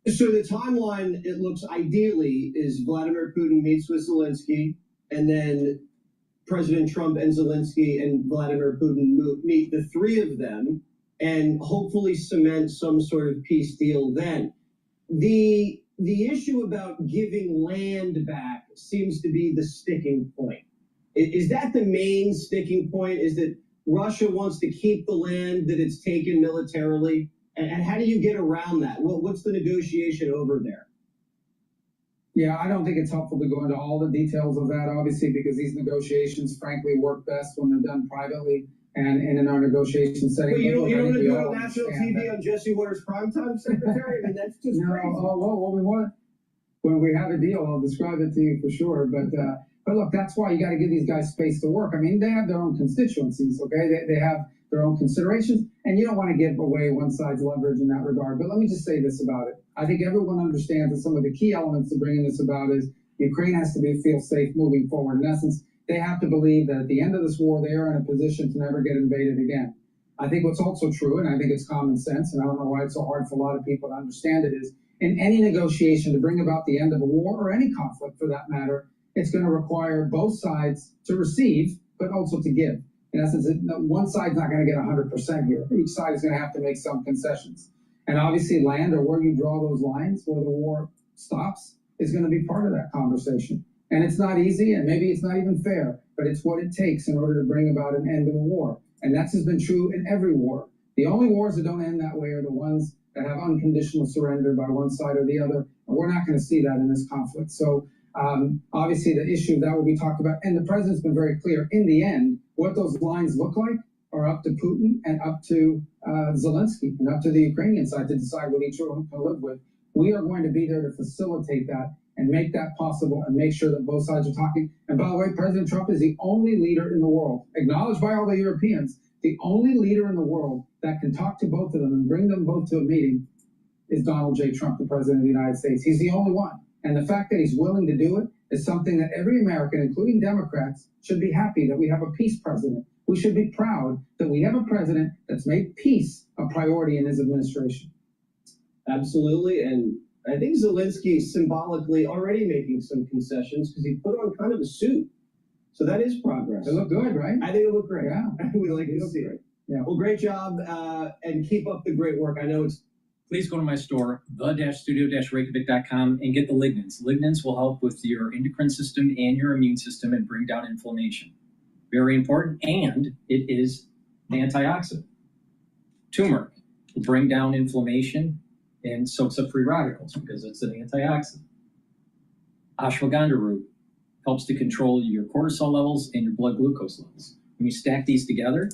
So the timeline, it looks ideally, is Vladimir Putin meets with Zelensky, and then President Trump and Zelensky and Vladimir Putin meet, the three of them, and hopefully cement some sort of peace deal then. The issue about giving land back seems to be the sticking point. Is that the main sticking point? Is that Russia wants to keep the land that it's taken militarily? And how do you get around that? What's the negotiation over there? Yeah, I don't think it's helpful to go into all the details of that, obviously, because these negotiations, frankly, work best when they're done privately and in our negotiation setting. Well, you don't want to go on national TV on Jesse Waters' primetime secretary? I mean, that's just crazy. When we have a deal, I'll describe it to you for sure. But look, that's why you got to give these guys space to work. I mean, they have their own constituencies, okay? They have their own considerations, and you don't want to give away one side's leverage in that regard. But let me just say this about it. I think everyone understands that some of the key elements to bringing this about is, Ukraine has to feel safe moving forward. In essence, they have to believe that at the end of this war, they are in a position to never get invaded again. I think what's also true, and I think it's common sense, and I don't know why it's so hard for a lot of people to understand it, is in any negotiation to bring about the end of a war, or any conflict for that matter, it's going to require both sides to receive, but also to give. In essence, one side's not going to get 100% here. Each side is going to have to make some concessions. And obviously land, or where you draw those lines, where the war stops, is going to be part of that conversation. And it's not easy, and maybe it's not even fair, but it's what it takes in order to bring about an end to a war. And that's has been true in every war. The only wars that don't end that way are the ones that have unconditional surrender by one side or the other. And we're not going to see that in this conflict. So obviously the issue that will be talked about, and the president's been very clear, in the end, what those lines look like are up to Putin and up to Zelensky and up to the Ukrainian side to decide what each one can live with. We are going to be there to facilitate that and make that possible and make sure that both sides are talking. And by the way, President Trump is the only leader in the world, acknowledged by all the Europeans, the only leader in the world that can talk to both of them and bring them both to a meeting is Donald J. Trump, the President of the United States. He's the only one. And the fact that he's willing to do it is something that every American, including Democrats, should be happy that we have a peace president. We should be proud that we have a president that's made peace a priority in his administration. Absolutely, and I think Zelensky is symbolically already making some concessions because he put on kind of a suit. So that is progress. It looked good, right? I think it looked great. Yeah. We like to see it. Yeah. Well, great job, and keep up the great work. I know it's... Please go to my store, the-studio-reykjavik.com, and get the lignans. Lignans will help with your endocrine system and your immune system and bring down inflammation. Very important, and it is antioxidant. Turmeric will bring down inflammation and soaks up free radicals because it's an antioxidant. Ashwagandha root helps to control your cortisol levels and your blood glucose levels. When you stack these together,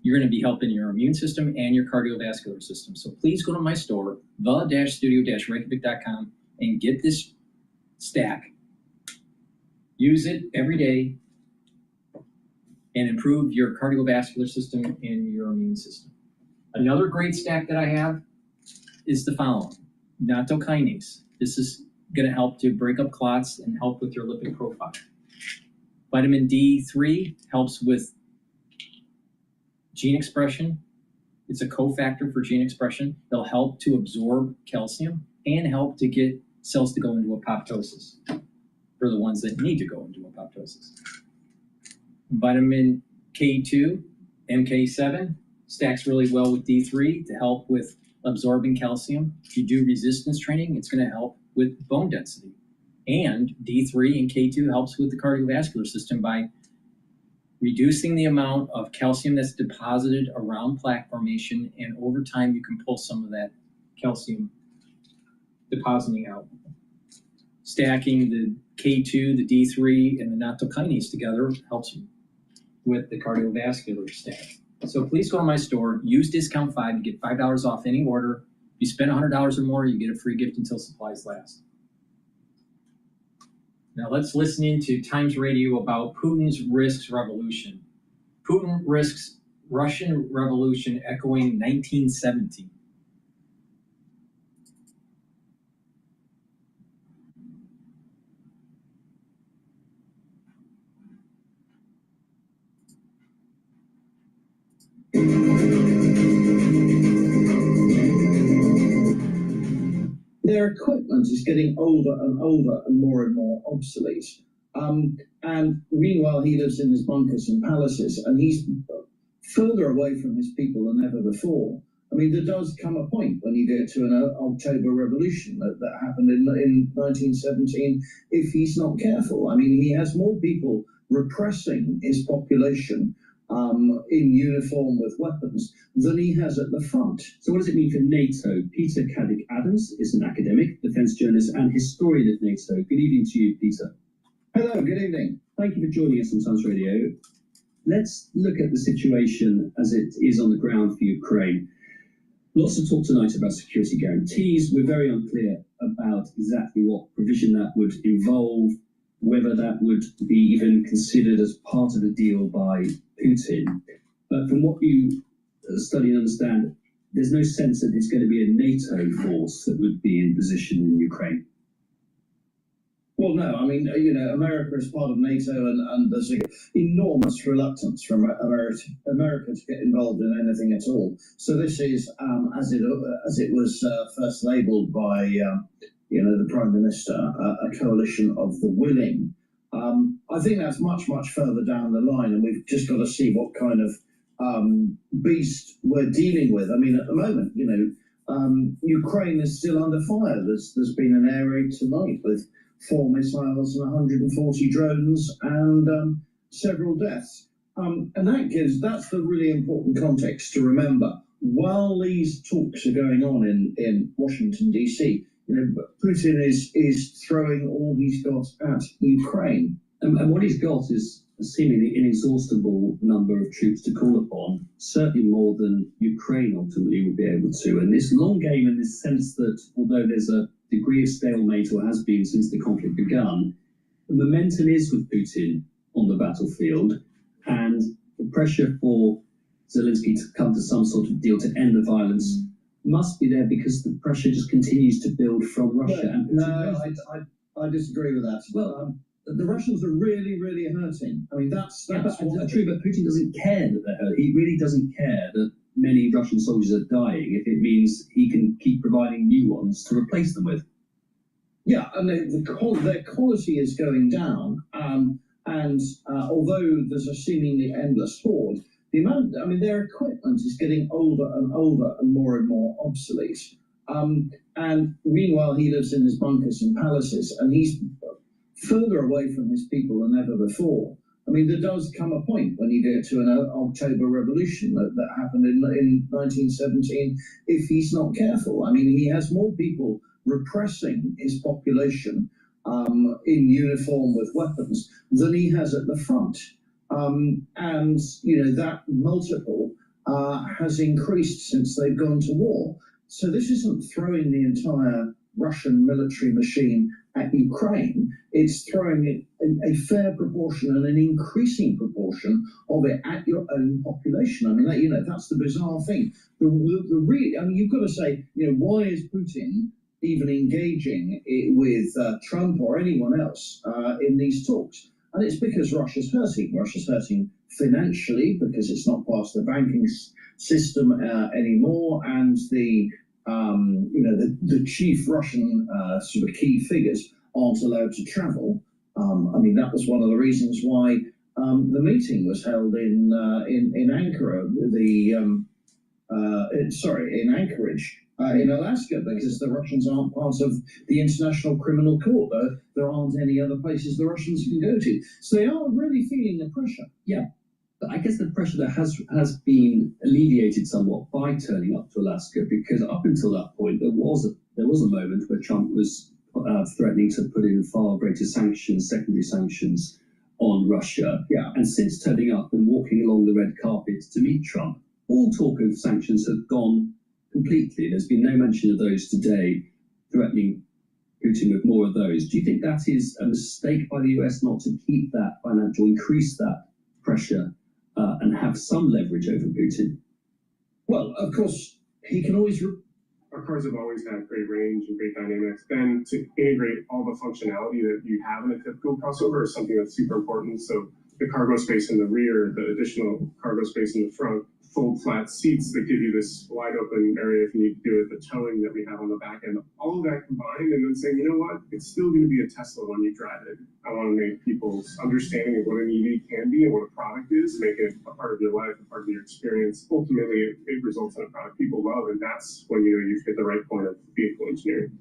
you're going to be helping your immune system and your cardiovascular system. So please go to my store, the-studio-reykjavik.com, and get this stack. Use it every day and improve your cardiovascular system and your immune system. Another great stack that I have is the following, nattokinase. This is going to help to break up clots and help with your lipid profile. Vitamin D3 helps with gene expression. It's a cofactor for gene expression. It'll help to absorb calcium and help to get cells to go into apoptosis for the ones that need to go into apoptosis. Vitamin K2, MK7, stacks really well with D3 to help with absorbing calcium. If you do resistance training, it's going to help with bone density. And D3 and K2 helps with the cardiovascular system by reducing the amount of calcium that's deposited around plaque formation, and over time you can pull some of that calcium depositing out. Stacking the K2, the D3, and the nattokinase together helps with the cardiovascular stack. So please go to my store, use discount 5, you get $5 off any order. If you spend $100 or more, you get a free gift until supplies last. Now let's listen into Times Radio about Putin's risks revolution. Putin risks Russian revolution echoing 1917. Their equipment is getting older and older and more obsolete. And meanwhile, he lives in his bunkers and palaces, and he's further away from his people than ever before. I mean, there does come a point when you get to an October Revolution that happened in 1917, if he's not careful. I mean, he has more people repressing his population in uniform with weapons than he has at the front. So what does it mean for NATO? Peter Caddick-Adams is an academic, defence journalist and historian of NATO. Good evening to you, Peter. Hello, good evening. Thank you for joining us on Times Radio. Let's look at the situation as it is on the ground for Ukraine. Lots of talk tonight about security guarantees. We're very unclear about exactly what provision that would involve, whether that would be even considered as part of a deal by Putin. But from what you study and understand, there's no sense that it's going to be a NATO force that would be in position in Ukraine. Well, no, I mean, America is part of NATO, and there's an enormous reluctance from America to get involved in anything at all. So this is, as it was first labelled by, the Prime Minister, a coalition of the willing. I think that's much, much further down the line, and we've just got to see what kind of beast we're dealing with. I mean, at the moment, Ukraine is still under fire. There's been an air raid tonight with 4 missiles and 140 drones and several deaths. And that's the really important context to remember. While these talks are going on in Washington, D.C., Putin is throwing all he's got at Ukraine. And what he's got is a seemingly inexhaustible number of troops to call upon, certainly more than Ukraine ultimately would be able to. And this long game, in this sense that although there's a degree of stalemate, or has been since the conflict begun, the momentum is with Putin on the battlefield, and the pressure for Zelensky to come to some sort of deal to end the violence must be there, because the pressure just continues to build from Russia. And no, I disagree with that. Well, the Russians are really, really hurting. I mean, that's true, but Putin doesn't care that they're hurt. He really doesn't care that many Russian soldiers are dying if it means he can keep providing new ones to replace them with. Yeah, and their quality is going down. And although there's a seemingly endless horde, their equipment is getting older and older and more obsolete. And meanwhile, he lives in his bunkers and palaces, and he's further away from his people than ever before. I mean, there does come a point when you get to an October revolution that happened in 1917, if he's not careful. I mean, he has more people repressing his population in uniform with weapons than he has at the front. And that multiple has increased since they've gone to war. So this isn't throwing the entire Russian military machine at Ukraine. It's throwing a fair proportion and an increasing proportion of it at your own population. I mean, that's the bizarre thing. You've got to say, why is Putin even engaging with Trump or anyone else in these talks? And it's because Russia's hurting. Russia's hurting financially because it's not part of the banking system anymore, and the chief Russian sort of key figures aren't allowed to travel. That was one of the reasons why the meeting was held in Ankara, in Anchorage, in Alaska, because the Russians aren't part of the International Criminal Court. There aren't any other places the Russians can go to. So they are really feeling the pressure. Yeah. But I guess the pressure that has been alleviated somewhat by turning up to Alaska, because up until that point there was a moment where Trump was threatening to put in far greater sanctions, secondary sanctions on Russia. Yeah. And since turning up and walking along the red carpet to meet Trump, all talk of sanctions have gone completely. There's been no mention of those today, threatening Putin with more of those. Do you think that is a mistake by the US not to keep that financial, increase that pressure and have some leverage over Putin? Well, of course, he can always... Our cars have always had great range and great dynamics. Then to integrate all the functionality that you have in a typical crossover is something that's super important. So the cargo space in the rear, the additional cargo space in the front, full flat seats that give you this wide open area if you need to do it, the towing that we have on the back end, all of that combined, and then saying, you know what, it's still going to be a Tesla when you drive it. I want to make people's understanding of what an EV can be and what a product is, make it a part of your life, a part of your experience. Ultimately, it results in a product people love, and that's when you've hit the right point of vehicle engineering.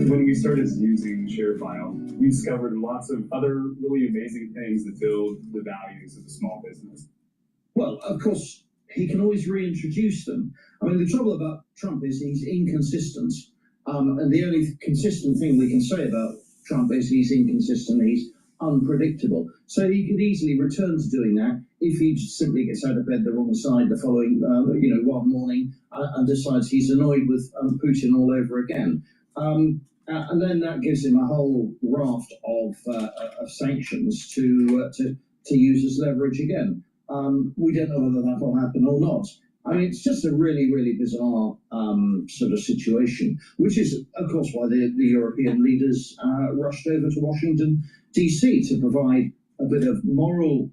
When we started using ShareFile, we discovered lots of other really amazing things that build the values of a small business. Well, of course, he can always reintroduce them. I mean, the trouble about Trump is he's inconsistent. And the only consistent thing we can say about Trump is he's inconsistent, he's unpredictable. So he could easily return to doing that if he simply gets out of bed the wrong side the following, one morning and decides he's annoyed with Putin all over again. And then that gives him a whole raft of sanctions to to use as leverage again. We don't know whether that will happen or not. I mean, it's just a really, really bizarre sort of situation, which is, of course, why the European leaders rushed over to Washington, D.C. to provide a bit of moral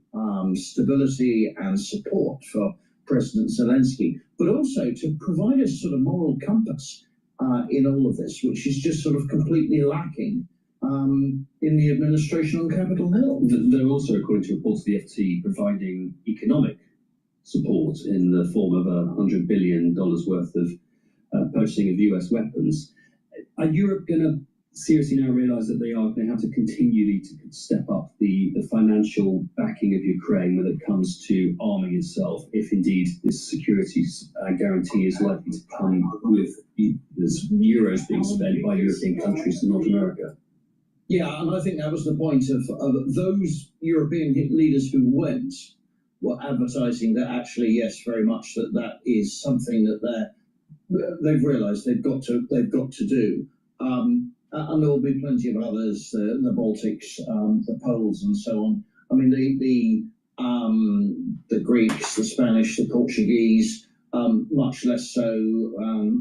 stability and support for President Zelensky, but also to provide a sort of moral compass in all of this, which is just sort of completely lacking in the administration on Capitol Hill. They're also, according to reports of the FT, providing economic support in the form of $100 billion worth of purchasing of US weapons. Are Europe going to seriously now realise that they are going to have to continually to step up the financial backing of Ukraine when it comes to arming itself, if indeed this security guarantee is likely to come with euros being spent by European countries to North America? Yeah, and I think that was the point of those European leaders who went were advertising that actually, yes, very much that is something that they've realised they've got to do. And there will be plenty of others, the Baltics, the Poles, and so on. I mean, the Greeks, the Spanish, the Portuguese, much less so.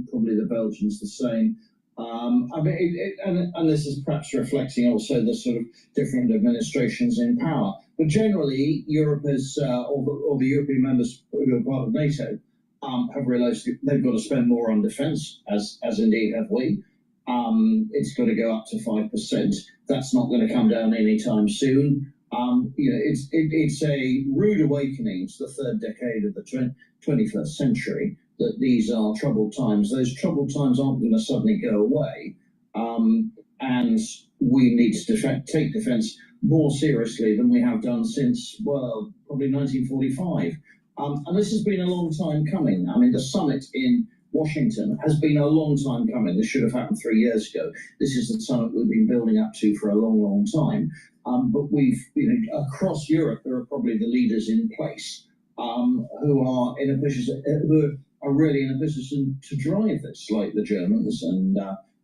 Probably the Belgians the same. I mean, and this is perhaps reflecting also the sort of different administrations in power. But generally, Europe has, or the European members who are part of NATO, have realised they've got to spend more on defence, as indeed have we. It's got to go up to 5%. That's not going to come down anytime soon. It's a rude awakening to the third decade of the 21st century that these are troubled times. Those troubled times aren't going to suddenly go away. And we need to take defence more seriously than we have done since, well, probably 1945. And this has been a long time coming. I mean, the summit in Washington has been a long time coming. This should have happened 3 years ago. This is the summit we've been building up to for a long, long time. But we've, across Europe, there are probably the leaders in place who are in a position, who are really in a position to drive this, like the Germans and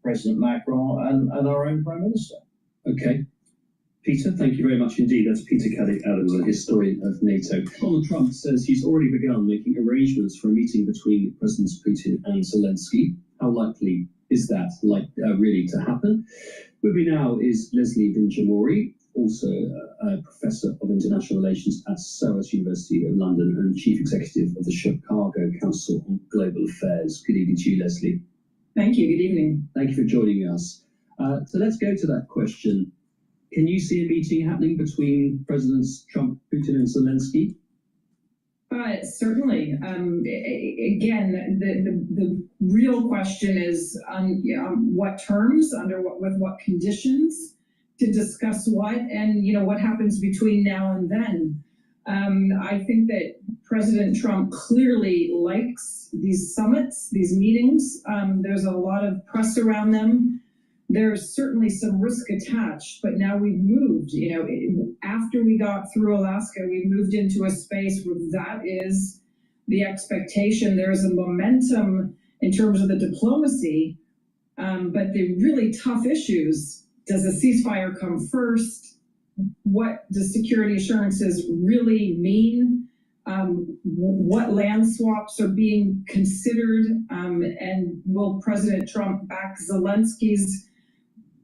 President Macron and our own Prime Minister. Okay. Peter, thank you very much indeed. That's Peter Caddick-Adams, a historian of NATO. Donald Trump says he's already begun making arrangements for a meeting between Presidents Putin and Zelensky. How likely is that really to happen? With me now is Leslie Vinjamori, also a Professor of International Relations at SOAS University of London and Chief Executive of the Chicago Council on Global Affairs. Good evening to you, Leslie. Thank you. Good evening. Thank you for joining us. So let's go to that question. Can you see a meeting happening between Presidents Trump, Putin, and Zelensky? Certainly. Again, the real question is on what terms, with what conditions, to discuss what, and what happens between now and then. I think that President Trump clearly likes these summits, these meetings. There's a lot of press around them. There's certainly some risk attached, but now we've moved, after we got through Alaska, we moved into a space where that is the expectation. There's a momentum in terms of the diplomacy, but the really tough issues, does a ceasefire come first? What does security assurances really mean? What land swaps are being considered? And will President Trump back Zelensky's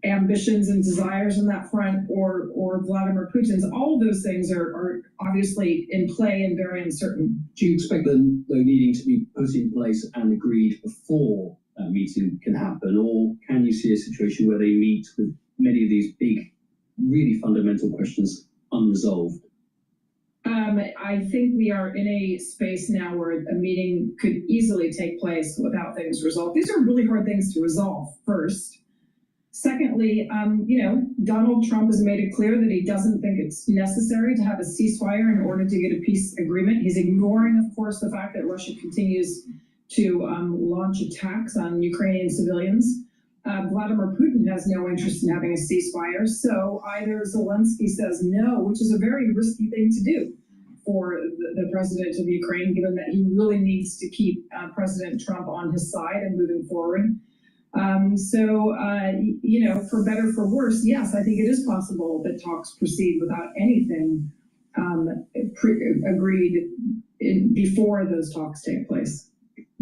ambitions and desires on that front, or Vladimir Putin's? All of those things are obviously in play and very uncertain. Do you expect them, though, needing to be put in place and agreed before that meeting can happen, or can you see a situation where they meet with many of these big, really fundamental questions unresolved? I think we are in a space now where a meeting could easily take place without things resolved. These are really hard things to resolve, first. Secondly, Donald Trump has made it clear that he doesn't think it's necessary to have a ceasefire in order to get a peace agreement. He's ignoring, of course, the fact that Russia continues to launch attacks on Ukrainian civilians. Vladimir Putin has no interest in having a ceasefire. So either Zelensky says no, which is a very risky thing to do for the president of Ukraine, given that he really needs to keep President Trump on his side and moving forward. For better, for worse, yes, I think it is possible that talks proceed without anything agreed before those talks take place.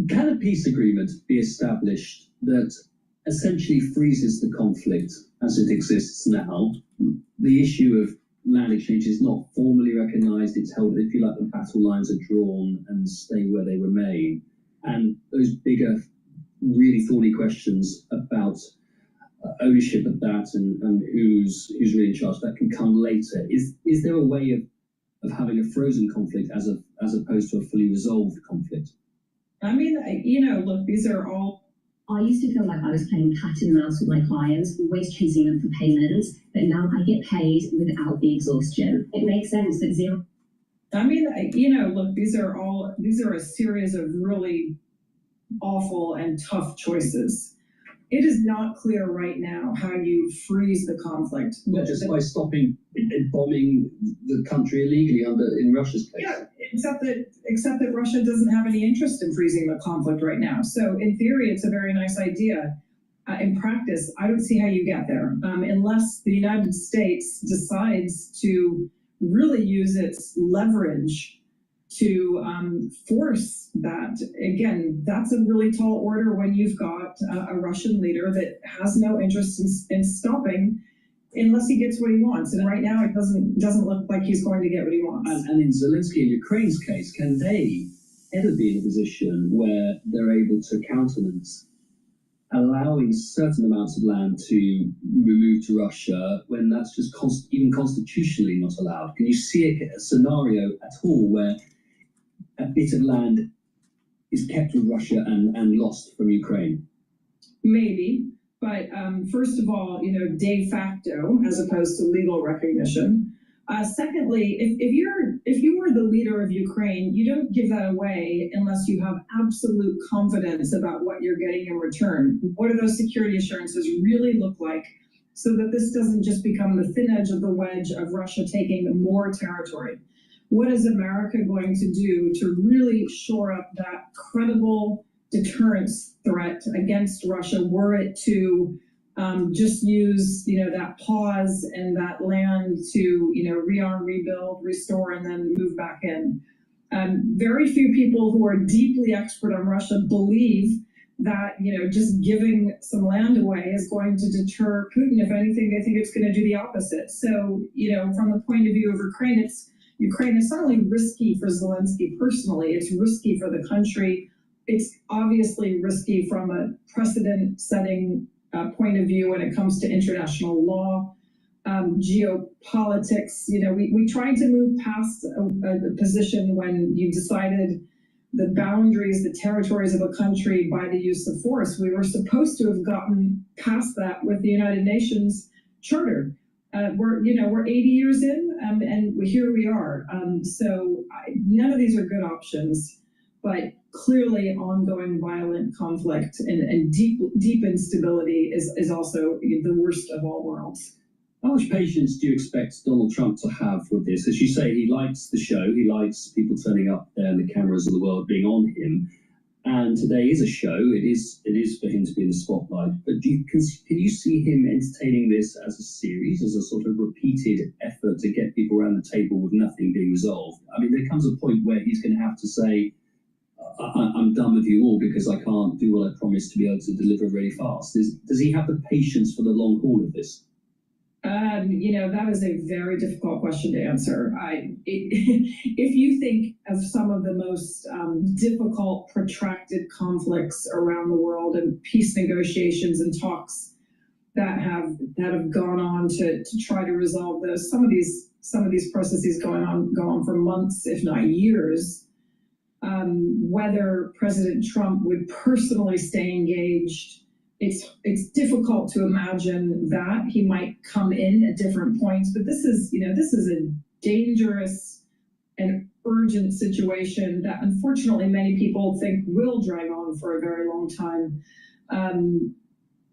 Can a peace agreement be established that essentially freezes the conflict as it exists now? The issue of land exchange is not formally recognised. It's held, if you like, the battle lines are drawn and stay where they remain. And those bigger, really thorny questions about ownership of that and who's really in charge, that can come later. Is there a way of having a frozen conflict as opposed to a fully resolved conflict? I mean, look, these are all. I used to feel like I was playing cat and mouse with my clients, always chasing them for payments, but now I get paid without the exhaustion. It makes sense that zero. I mean, look, these are a series of really awful and tough choices. It is not clear right now how you freeze the conflict. Not just by stopping bombing the country illegally in Russia's case. Yeah, except that Russia doesn't have any interest in freezing the conflict right now. So in theory, it's a very nice idea. In practice, I don't see how you get there unless the United States decides to really use its leverage to force that. Again, that's a really tall order when you've got a Russian leader that has no interest in stopping unless he gets what he wants. And right now, it doesn't look like he's going to get what he wants. And in Zelensky and Ukraine's case, can they ever be in a position where they're able to countenance allowing certain amounts of land to be moved to Russia when that's just even constitutionally not allowed? Can you see a scenario at all where a bit of land is kept with Russia and lost from Ukraine? Maybe, but first of all, de facto as opposed to legal recognition. Secondly, if you were the leader of Ukraine, you don't give that away unless you have absolute confidence about what you're getting in return. What do those security assurances really look like, so that this doesn't just become the thin edge of the wedge of Russia taking more territory? What is America going to do to really shore up that credible deterrence threat against Russia were it to just use, that pause and that land to, rearm, rebuild, restore, and then move back in? Very few people who are deeply expert on Russia believe that, just giving some land away is going to deter Putin. If anything, they think it's going to do the opposite. So, from the point of view of Ukraine is not only risky for Zelensky personally, it's risky for the country. It's obviously risky from a precedent-setting point of view when it comes to international law, geopolitics. We tried to move past a position when you decided the boundaries, the territories of a country by the use of force. We were supposed to have gotten past that with the United Nations Charter. We're 80 years in, and here we are. None of these are good options, but clearly ongoing violent conflict and deep instability is also the worst of all worlds. How much patience do you expect Donald Trump to have with this? As you say, he likes the show, he likes people turning up there and the cameras of the world being on him. And today is a show, it is for him to be in the spotlight. But can you see him entertaining this as a series, as a sort of repeated effort to get people around the table with nothing being resolved? I mean, there comes a point where he's going to have to say, I'm done with you all because I can't do what I promised to be able to deliver really fast. Does he have the patience for the long haul of this? That is a very difficult question to answer. If you think of some of the most difficult, protracted conflicts around the world and peace negotiations and talks that have gone on to try to resolve those, some of these processes go on for months, if not years. Whether President Trump would personally stay engaged, it's difficult to imagine that. He might come in at different points, but this is a dangerous and urgent situation that unfortunately many people think will drag on for a very long time.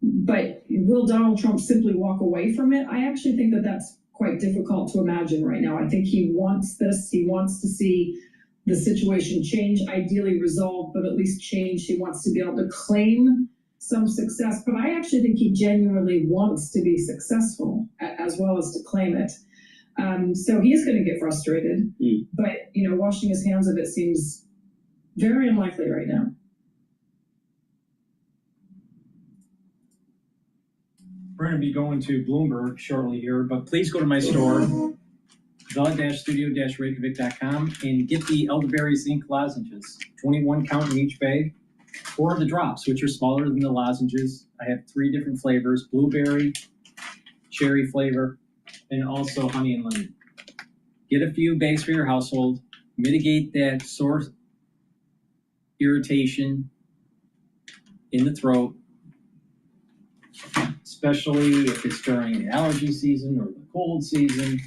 But will Donald Trump simply walk away from it? I actually think that that's quite difficult to imagine right now. I think he wants this. He wants to see the situation change, ideally resolved, but at least change. He wants to be able to claim some success, but I actually think he genuinely wants to be successful as well as to claim it. So he is going to get frustrated, but washing his hands of it seems very unlikely right now. We're going to be going to Bloomberg shortly here, but please go to my store, the-studio-reykjavik.com, and get the elderberry zinc lozenges, 21 count in each bag, or the drops, which are smaller than the lozenges. I have 3 different flavors: blueberry, cherry flavor, and also honey and lemon. Get a few bags for your household, mitigate that sore irritation in the throat, especially if it's during the allergy season or the cold season.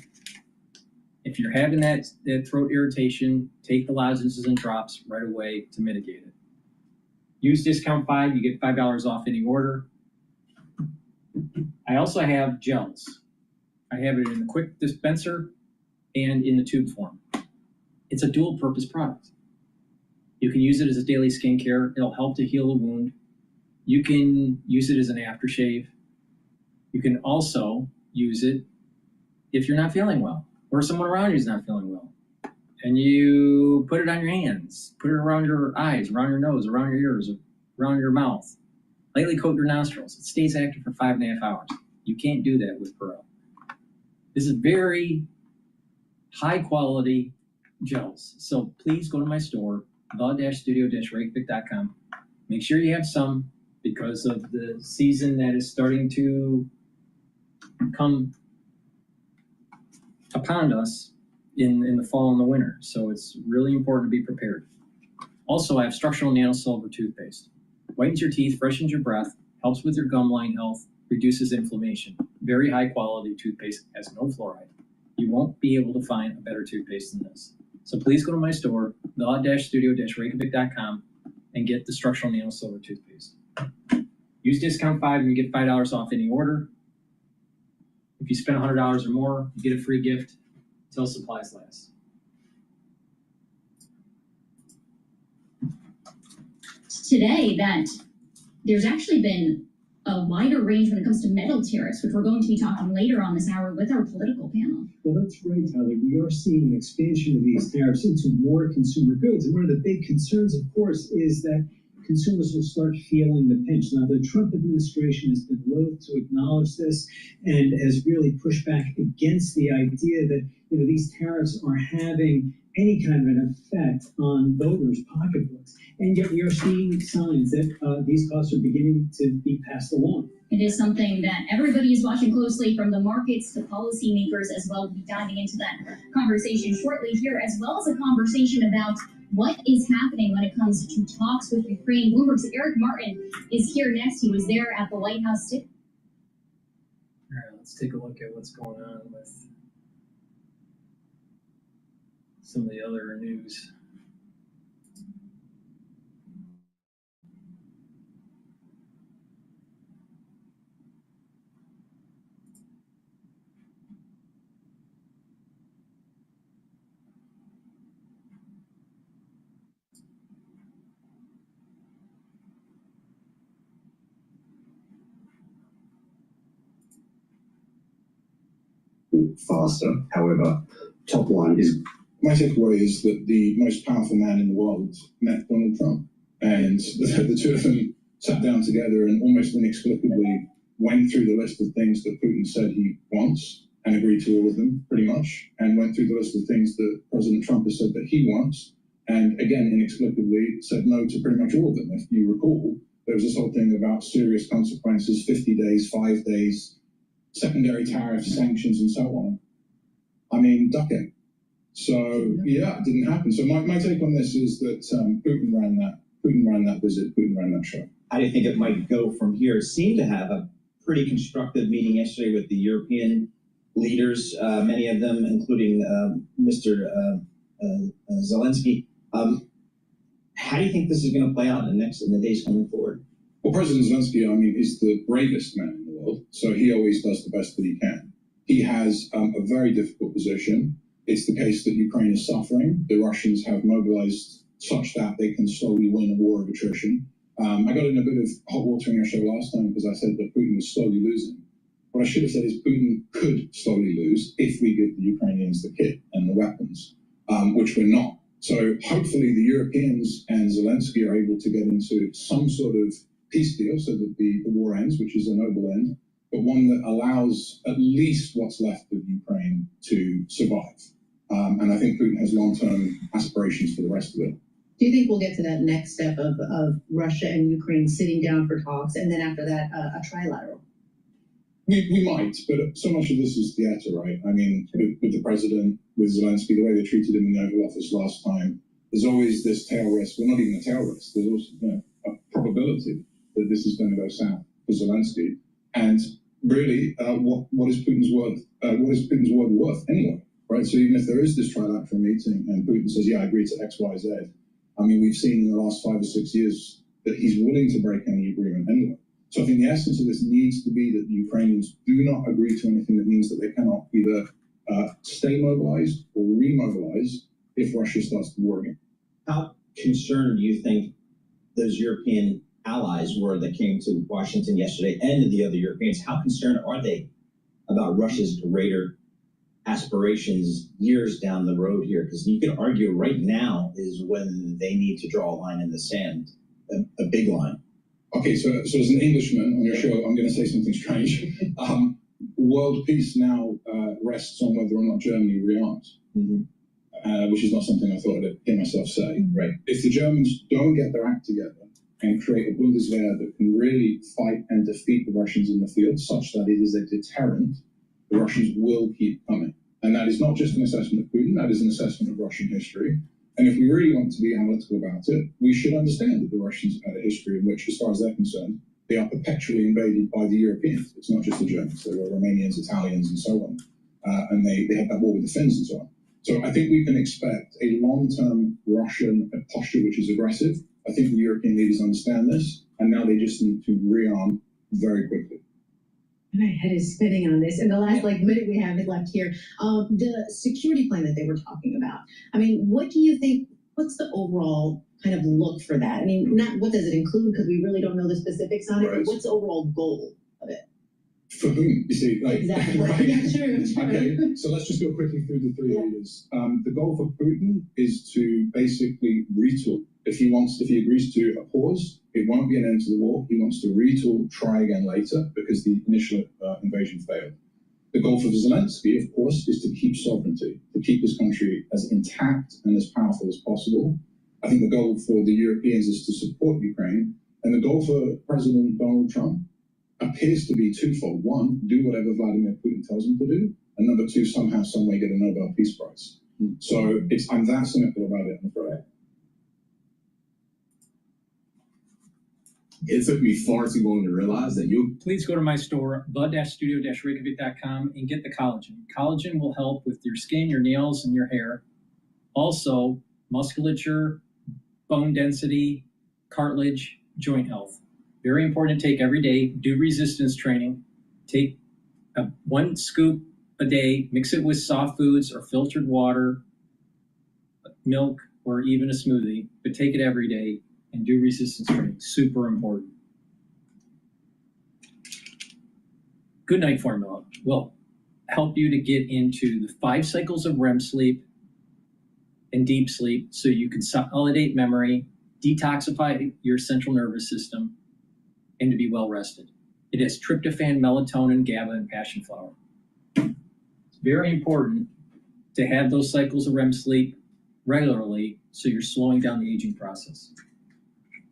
If you're having that throat irritation, take the lozenges and drops right away to mitigate it. Use discount 5, you get $5 off any order. I also have gels. I have it in the quick dispenser and in the tube form. It's a dual purpose product. You can use it as a daily skincare. It'll help to heal a wound. You can use it as an aftershave. You can also use it if you're not feeling well or someone around you is not feeling well. And you put it on your hands, put it around your eyes, around your nose, around your ears, around your mouth. Lightly coat your nostrils. It stays active for 5.5 hours. You can't do that with Perel. This is very high quality gels. So please go to my store, the-studio-reykjavik.com. Make sure you have some because of the season that is starting to come upon us in the fall and the winter. So it's really important to be prepared. Also, I have structural nano silver toothpaste. Whitens your teeth, freshens your breath, helps with your gum line health, reduces inflammation. Very high quality toothpaste, has no fluoride. You won't be able to find a better toothpaste than this. So please go to my store, the-studio-reykjavik.com, and get the structural nano silver toothpaste. Use discount 5 and you get $5 off any order. If you spend $100 or more, you get a free gift until supplies last. Today that there's actually been a wider range when it comes to metal tariffs, which we're going to be talking later on this hour with our political panel. Well, that's right, Tyler. We are seeing an expansion of these tariffs into more consumer goods. And one of the big concerns, of course, is that consumers will start feeling the pinch. Now, the Trump administration has been loath to acknowledge this and has really pushed back against the idea that these tariffs are having any kind of an effect on voters' pocketbooks. And yet we are seeing signs that these costs are beginning to be passed along. It is something that everybody is watching closely, from the markets to policymakers as well. We'll be diving into that conversation shortly here, as well as a conversation about what is happening when it comes to talks with Ukraine. Bloomberg's Eric Martin is here next. He was there at the White House. All right, let's take a look at what's going on with some of the other news. Faster. However, top line is, my takeaway is that the most powerful man in the world met Donald Trump, and the two of them sat down together and almost inexplicably went through the list of things that Putin said he wants and agreed to all of them pretty much, and went through the list of things that President Trump has said that he wants, and again inexplicably said no to pretty much all of them. If you recall, there was this whole thing about serious consequences, 50 days, 5 days, secondary tariffs, sanctions, and so on. I mean, ducking. So yeah, it didn't happen. So my take on this is that Putin ran that visit, Putin ran that show. How do you think it might go from here? It seemed to have a pretty constructive meeting yesterday with the European leaders, many of them, including Mr. Zelensky. How do you think this is going to play out in the days coming forward? Well, President Zelensky, I mean, is the bravest man in the world, so he always does the best that he can. He has a very difficult position. It's the case that Ukraine is suffering. The Russians have mobilized such that they can slowly win a war of attrition. I got in a bit of hot water in your show last time because I said that Putin was slowly losing. What I should have said is Putin could slowly lose if we give the Ukrainians the kit and the weapons, which we're not. So hopefully the Europeans and Zelensky are able to get into some sort of peace deal so that the war ends, which is a noble end, but one that allows at least what's left of Ukraine to survive. And I think Putin has long-term aspirations for the rest of it. Do you think we'll get to that next step of Russia and Ukraine sitting down for talks, and then after that, a trilateral? We might, but so much of this is theater, right? I mean, with the president, with Zelensky, the way they treated him in the Oval Office last time, there's always this tail risk. Well, not even a tail risk. There's also a probability that this is going to go south for Zelensky. And really, what is Putin's word? What is Putin's word worth anyway? Right. So even if there is this trilateral meeting and Putin says, "Yeah, I agree to X, Y, Z," I mean, we've seen in the last 5 or 6 years that he's willing to break any agreement anyway. So I think the essence of this needs to be that the Ukrainians do not agree to anything that means that they cannot either stay mobilized or remobilize if Russia starts the war again. How concerned do you think those European allies were that came to Washington yesterday, and the other Europeans? How concerned are they about Russia's greater aspirations years down the road here? Because you can argue right now is when they need to draw a line in the sand, a big line. Okay, so as an Englishman on your show, I'm going to say something strange. World peace now rests on whether or not Germany rearms, which is not something I thought I'd hear myself say. Right. If the Germans don't get their act together and create a Bundeswehr that can really fight and defeat the Russians in the field, such that it is a deterrent, the Russians will keep coming. And that is not just an assessment of Putin, that is an assessment of Russian history. And if we really want to be analytical about it, we should understand that the Russians have had a history in which, as far as they're concerned, they are perpetually invaded by the Europeans. It's not just the Germans. There were Romanians, Italians, and so on. And they had that war with the Finns and so on. So I think we can expect a long-term Russian posture which is aggressive. I think the European leaders understand this, and now they just need to rearm very quickly. My head is spinning on this. In the last minute we have left here, the security plan that they were talking about. I mean, what do you think? What's the overall kind of look for that? I mean, not what does it include, because we really don't know the specifics on it. But what's the overall goal of it? For whom? You see, Exactly. Right? Yeah, true. Okay, so let's just go quickly through the three leaders. The goal for Putin is to basically retool. If he agrees to a pause, it won't be an end to the war. He wants to retool, try again later, because the initial invasion failed. The goal for Zelensky, of course, is to keep sovereignty, to keep his country as intact and as powerful as possible. I think the goal for the Europeans is to support Ukraine. And the goal for President Donald Trump appears to be twofold. One, do whatever Vladimir Putin tells him to do. And number two, somehow, some way get a Nobel Peace Prize. So I'm that cynical about it, I'm afraid. It took me far too long to realize that you... Please go to my store, the-studio-reykjavik.com, and get the collagen. Collagen will help with your skin, your nails, and your hair. Also, musculature, bone density, cartilage, joint health. Very important to take every day. Do resistance training. Take 1 scoop a day, mix it with soft foods or filtered water, milk, or even a smoothie, but take it every day. And do resistance training, super important. Good night formula will help you to get into the 5 cycles of REM sleep and deep sleep so you can consolidate memory, detoxify your central nervous system, and to be well rested. It has tryptophan, melatonin, GABA, and passion flower. It's very important to have those cycles of REM sleep regularly so you're slowing down the aging process.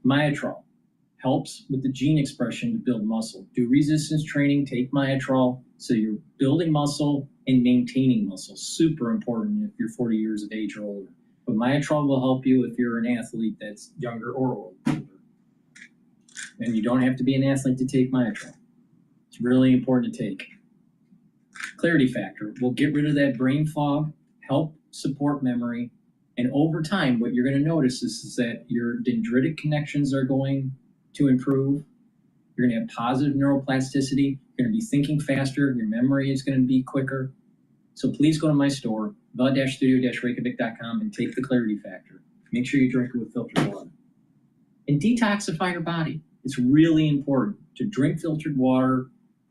Myotrol helps with the gene expression to build muscle. Do resistance training, take Myotrol, so you're building muscle and maintaining muscle. Super important if you're 40 years of age or older. But Myotrol will help you if you're an athlete that's younger or older. And you don't have to be an athlete to take Myotrol. It's really important to take. Clarity Factor will get rid of that brain fog, help support memory. And over time, what you're going to notice is that your dendritic connections are going to improve. You're going to have positive neuroplasticity. You're going to be thinking faster. Your memory is going to be quicker. So please go to my store, the-studio-reykjavik.com, and take the Clarity Factor. Make sure you drink it with filtered water. And detoxify your body. It's really important to drink filtered water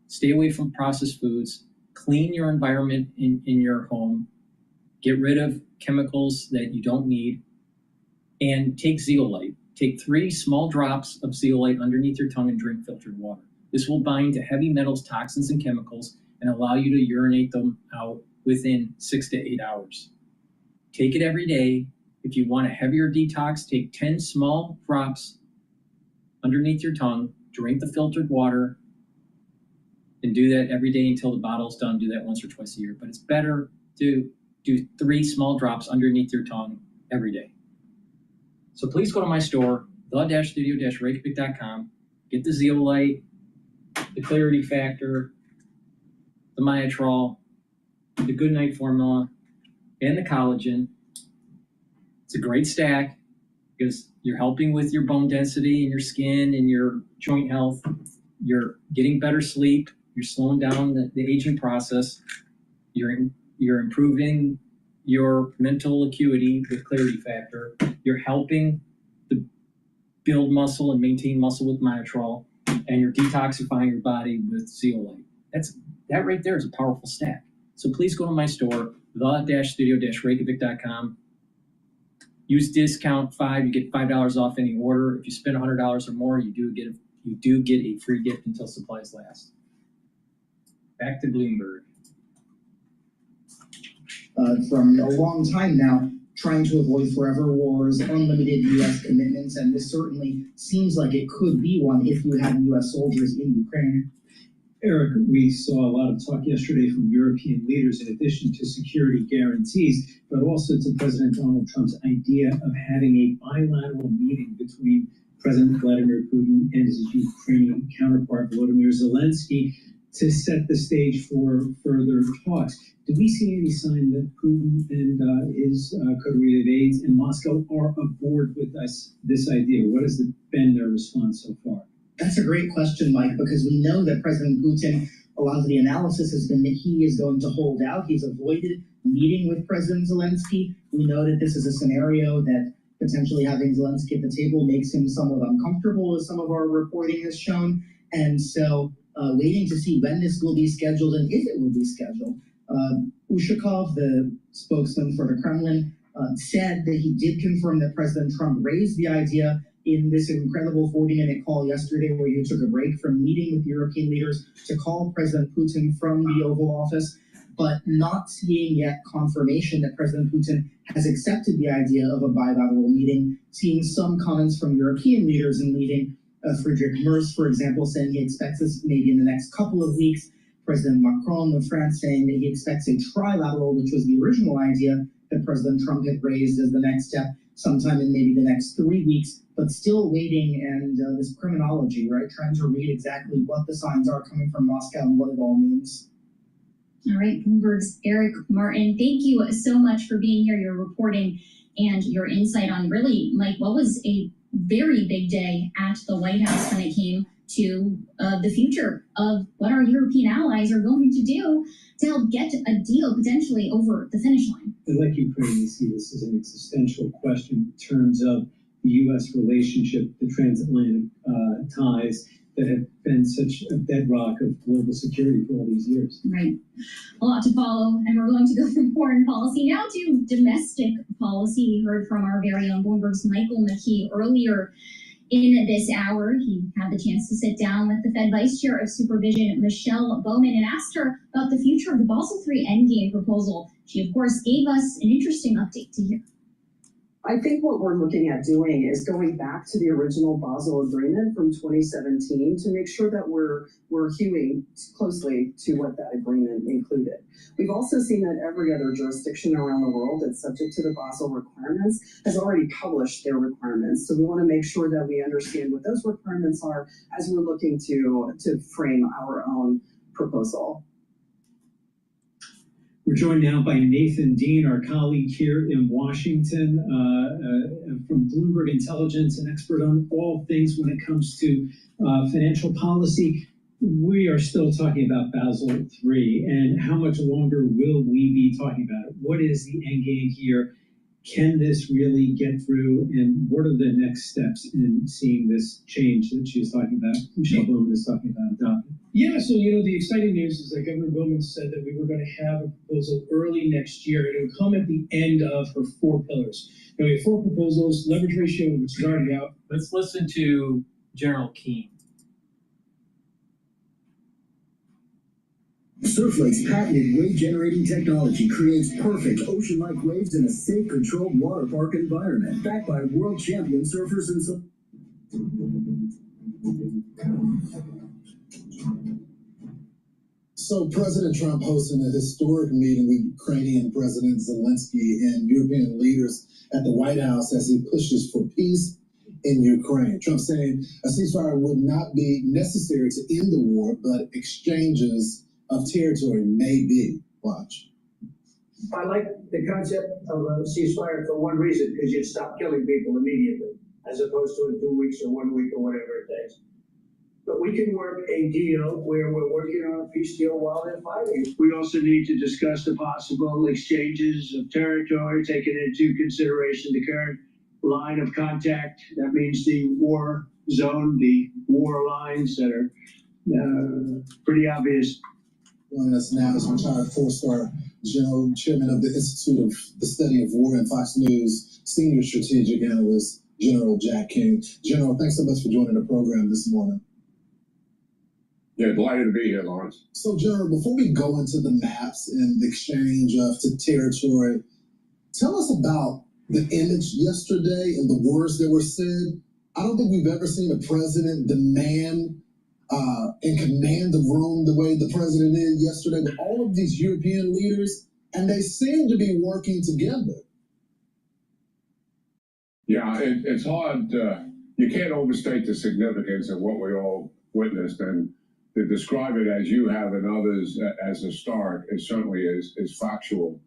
stay away from processed foods, clean your environment in your home, get rid of chemicals that you don't need, and take zeolite. Take 3 small drops of zeolite underneath your tongue and drink filtered water. This will bind to heavy metals, toxins, and chemicals and allow you to urinate them out within 6 to 8 hours. Take it every day. If you want a heavier detox, take 10 small drops underneath your tongue, drink the filtered water, and do that every day until the bottle's done. Do that once or twice a year. But it's better to do 3 small drops underneath your tongue every day. So please go to my store, the-studio-reykjavik.com, get the zeolite, the clarity factor, the Myotrol, the Good Night formula, and the collagen. It's a great stack because you're helping with your bone density and your skin and your joint health. You're getting better sleep. You're slowing down the aging process. You're improving your mental acuity with clarity factor. You're helping to build muscle and maintain muscle with Myotrol, and you're detoxifying your body with zeolite. That right there is a powerful stack. So please go to my store, the-studio-reykjavik.com. Use discount 5, you get $5 off any order. If you spend $100 or more, you do get a free gift until supplies last. Back to Bloomberg. From a long time now, trying to avoid forever wars, unlimited U.S. commitments, and this certainly seems like it could be one if you have U.S. soldiers in Ukraine. Eric, we saw a lot of talk yesterday from European leaders in addition to security guarantees, but also to President Donald Trump's idea of having a bilateral meeting between President Vladimir Putin and his Ukrainian counterpart Volodymyr Zelensky to set the stage for further talks. Do we see any sign that Putin and his coterie of aides in Moscow are aboard with this idea? What has been their response so far? That's a great question, Mike, because we know that President Putin, a lot of the analysis has been that he is going to hold out. He's avoided meeting with President Zelensky. We know that this is a scenario that potentially having Zelensky at the table makes him somewhat uncomfortable, as some of our reporting has shown. And so waiting to see when this will be scheduled and if it will be scheduled. Ushakov, the spokesman for the Kremlin, said that he did confirm that President Trump raised the idea in this incredible 40-minute call yesterday where he took a break from meeting with European leaders to call President Putin from the Oval Office, but not seeing yet confirmation that President Putin has accepted the idea of a bilateral meeting, seeing some comments from European leaders in meeting, Friedrich Merz, for example, saying he expects this maybe in the next couple of weeks, President Macron of France saying that he expects a trilateral, which was the original idea that President Trump had raised as the next step, sometime in maybe the next 3 weeks, but still waiting, and this criminology, right? Trying to read exactly what the signs are coming from Moscow and what it all means. All right, Bloomberg's Eric Martin, thank you so much for being here, your reporting and your insight on really, Mike, what was a very big day at the White House when it came to the future of what our European allies are going to do to help get a deal potentially over the finish line. Like Ukraine, we see this as an existential question in terms of the U.S. relationship, the transatlantic ties that have been such a bedrock of global security for all these years. Right. A lot to follow, and we're going to go from foreign policy now to domestic policy. We heard from our very own Bloomberg's Michael McKee earlier in this hour. He had the chance to sit down with the Fed Vice Chair of Supervision, Michelle Bowman, and asked her about the future of the Basel III Endgame proposal. She, of course, gave us an interesting update to hear. I think what we're looking at doing is going back to the original Basel Agreement from 2017 to make sure that we're hewing closely to what that agreement included. We've also seen that every other jurisdiction around the world that's subject to the Basel requirements has already published their requirements. So we want to make sure that we understand what those requirements are as we're looking to frame our own proposal. We're joined now by Nathan Dean, our colleague here in Washington, from Bloomberg Intelligence, an expert on all things when it comes to financial policy. We are still talking about Basel III, and how much longer will we be talking about it? What is the end game here? can this really get through, and what are the next steps in seeing this change that she's talking about, Michelle Bowman is talking about adopting? Yeah, so the exciting news is that Governor Bowman said that we were going to have a proposal early next year. It would come at the end of her 4 pillars. Now we have 4 proposals. Leverage ratio would start out. Let's listen to General Keane. Surflake's patented wave-generating technology creates perfect ocean-like waves in a safe, controlled water park environment, backed by world champion surfers and So President Trump hosting a historic meeting with Ukrainian President Zelensky and European leaders at the White House as he pushes for peace in Ukraine. Trump saying a ceasefire would not be necessary to end the war, but exchanges of territory may be. Watch. I like the concept of a ceasefire for one reason, because you'd stop killing people immediately, as opposed to in 2 weeks or 1 week or whatever it takes. But we can work a deal where we're working on a peace deal while they're fighting. We also need to discuss the possible exchanges of territory, taking into consideration the current line of contact. That means the war zone, the war lines that are pretty obvious. Joining us now is retired 4-star General Chairman of the Institute of the Study of War and Fox News Senior Strategic Analyst, General Jack King. General, thanks so much for joining the program this morning. Yeah, delighted to be here, Lawrence. So, General, before we go into the maps and the exchange of territory, tell us about the image yesterday and the words that were said. I don't think we've ever seen a president demand and command the room the way the president did yesterday with all of these European leaders, and they seem to be working together. Yeah, it's hard. You can't overstate the significance of what we all witnessed, and to describe it as you have and others as historic, it certainly is factual.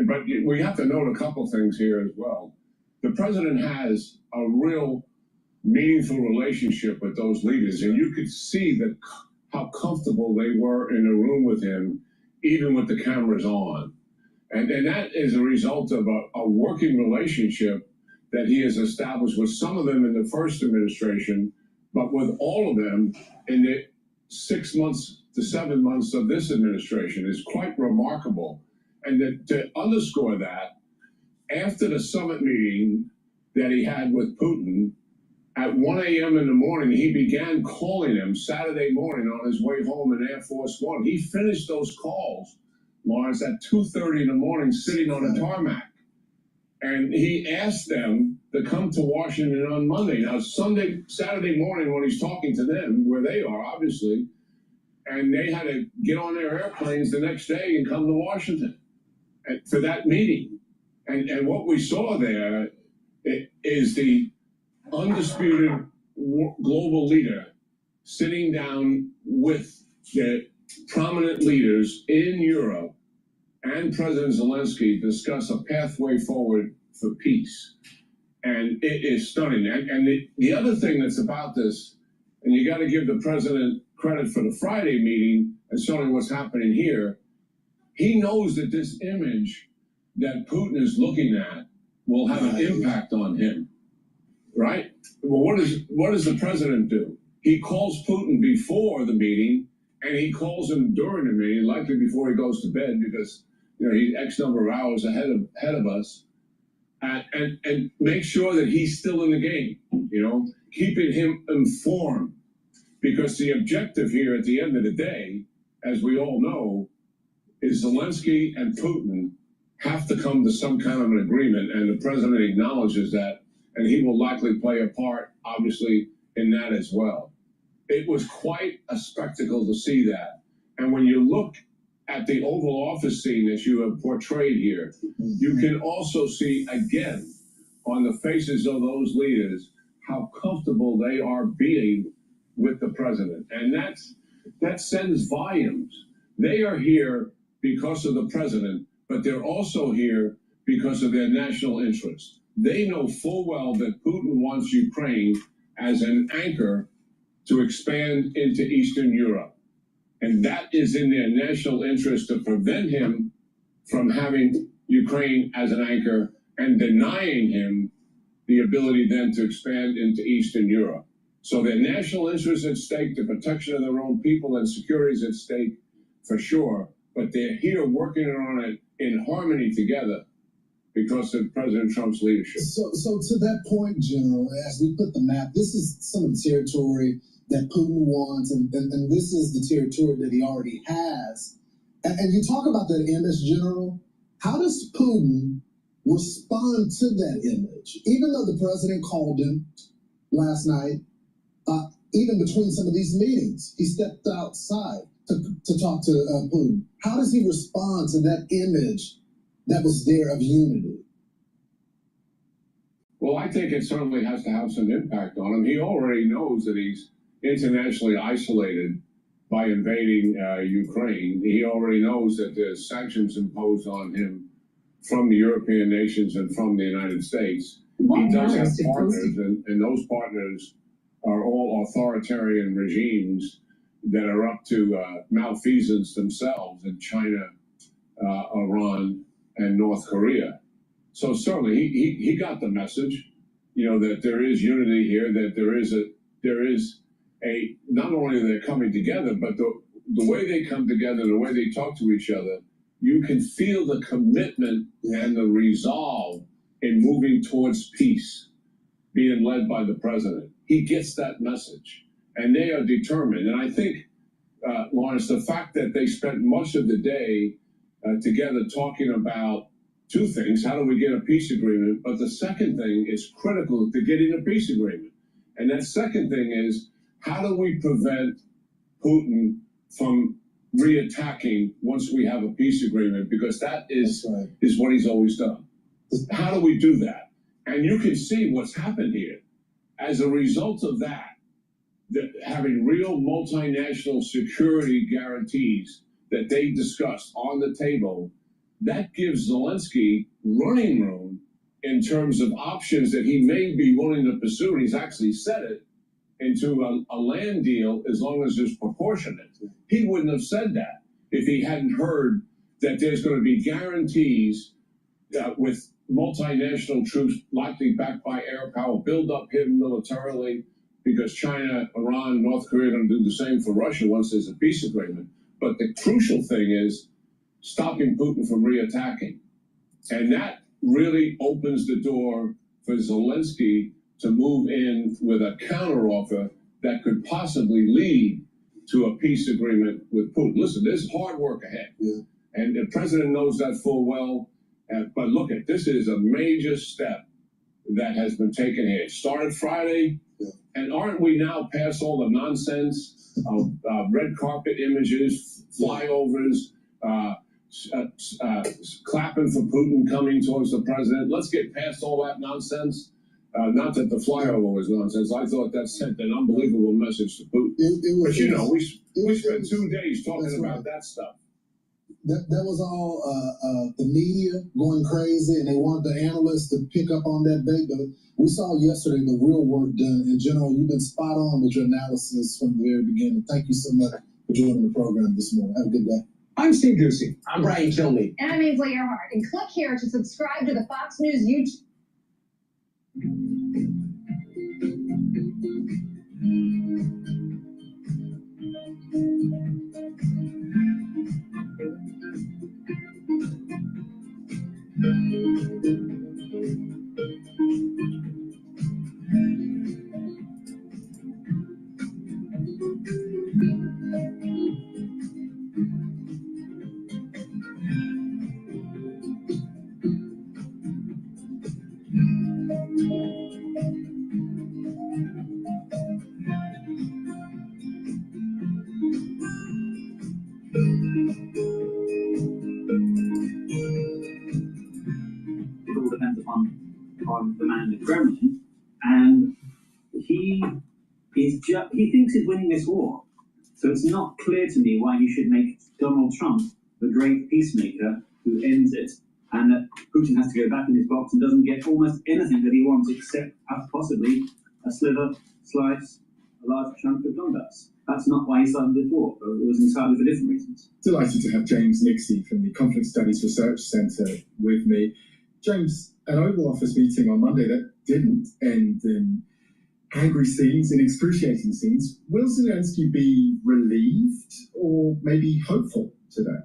But we have to note a couple things here as well. The president has a real meaningful relationship with those leaders, and you could see how comfortable they were in a room with him, even with the cameras on. And that is a result of a working relationship that he has established with some of them in the first administration, but with all of them in the 6 months to 7 months of this administration is quite remarkable. And to underscore that, after the summit meeting that he had with Putin, at 1 a.m. in the morning, he began calling him Saturday morning on his way home in Air Force One. He finished those calls, Lawrence, at 2:30 in the morning, sitting on a tarmac. And he asked them to come to Washington on Monday. Now, Saturday morning, when he's talking to them, where they are, obviously, and they had to get on their airplanes the next day and come to Washington for that meeting. And what we saw there is the undisputed global leader sitting down with the prominent leaders in Europe and President Zelensky discuss a pathway forward for peace. And it is stunning. And the other thing that's about this, and you got to give the president credit for the Friday meeting and certainly what's happening here, he knows that this image that Putin is looking at will have an impact on him. Right? Well, what does the president do? He calls Putin before the meeting, and he calls him during the meeting, likely before he goes to bed, because he's X number of hours ahead of us, and make sure that he's still in the game. Keeping him informed, because the objective here at the end of the day, as we all know, is Zelensky and Putin have to come to some kind of an agreement, and the president acknowledges that. And he will likely play a part, obviously, in that as well. It was quite a spectacle to see that. And when you look at the Oval Office scene as you have portrayed here, you can also see, again, on the faces of those leaders, how comfortable they are being with the president. And that sends volumes. They are here because of the president, but they're also here because of their national interest. They know full well that Putin wants Ukraine as an anchor to expand into Eastern Europe. And that is in their national interest to prevent him from having Ukraine as an anchor and denying him the ability then to expand into Eastern Europe. So their national interests at stake, the protection of their own people and security is at stake for sure, but they're here working on it in harmony together because of President Trump's leadership. So to that point, General, as we put the map, this is some of the territory that Putin wants, and this is the territory that he already has. And you talk about that image, General. How does Putin respond to that image? Even though the president called him last night, even between some of these meetings, he stepped outside to talk to Putin. How does he respond to that image that was there of unity? Well, I think it certainly has to have some impact on him. He already knows that he's internationally isolated by invading Ukraine. He already knows that there's sanctions imposed on him from the European nations and from the United States. He does have partners, and those partners are all authoritarian regimes that are up to malfeasance themselves in China, Iran, and North Korea. So certainly he got the message, that there is unity here, that there is a not only they're coming together, but the way they come together, the way they talk to each other, you can feel the commitment and the resolve in moving towards peace being led by the president. He gets that message, and they are determined. And I think, Lawrence, the fact that they spent much of the day together talking about two things: how do we get a peace agreement? But the second thing is critical to getting a peace agreement. And that second thing is, how do we prevent Putin from reattacking once we have a peace agreement? Because that is what he's always done. How do we do that? And you can see what's happened here. As a result of that having real multinational security guarantees that they discussed on the table, that gives Zelensky running room in terms of options that he may be willing to pursue. And he's actually said it, into a land deal as long as it's proportionate. He wouldn't have said that if he hadn't heard that there's going to be guarantees with multinational troops likely backed by air power, build up him militarily, because China, Iran, North Korea are going to do the same for Russia once there's a peace agreement. But the crucial thing is stopping Putin from reattacking. And that really opens the door for Zelensky to move in with a counteroffer that could possibly lead to a peace agreement with Putin. Listen, there's hard work ahead. And the president knows that full well. But look, this is a major step that has been taken here. It started Friday, and aren't we now past all the nonsense of red carpet images, flyovers, clapping for Putin coming towards the president? Let's get past all that nonsense. Not that the flyover was nonsense. I thought that sent an unbelievable message to Putin. But we spent 2 days talking about that stuff. That was all the media going crazy, and they wanted the analysts to pick up on that bait. But we saw yesterday the real work done. In general, you've been spot on with your analysis from the very beginning. Thank you so much for joining the program this morning. Have a good day. I'm Steve Ducey. I'm Brian Kilmeade. And I'm Ainsley Earhart. And click here to subscribe to the Fox News YouTube. It all depends on the man in the Kremlin, and he thinks he's winning this war. So it's not clear to me why you should make Donald Trump the great peacemaker who ends it, and that Putin has to go back in his box and doesn't get almost anything that he wants except possibly a slice, a large chunk of Donbass. That's not why he started this war. It was entirely for different reasons. Delighted to have James Nixie from the Conflict Studies Research Centre with me. James, an Oval Office meeting on Monday that didn't end in angry scenes and excruciating scenes. Will Zelensky be relieved or maybe hopeful today?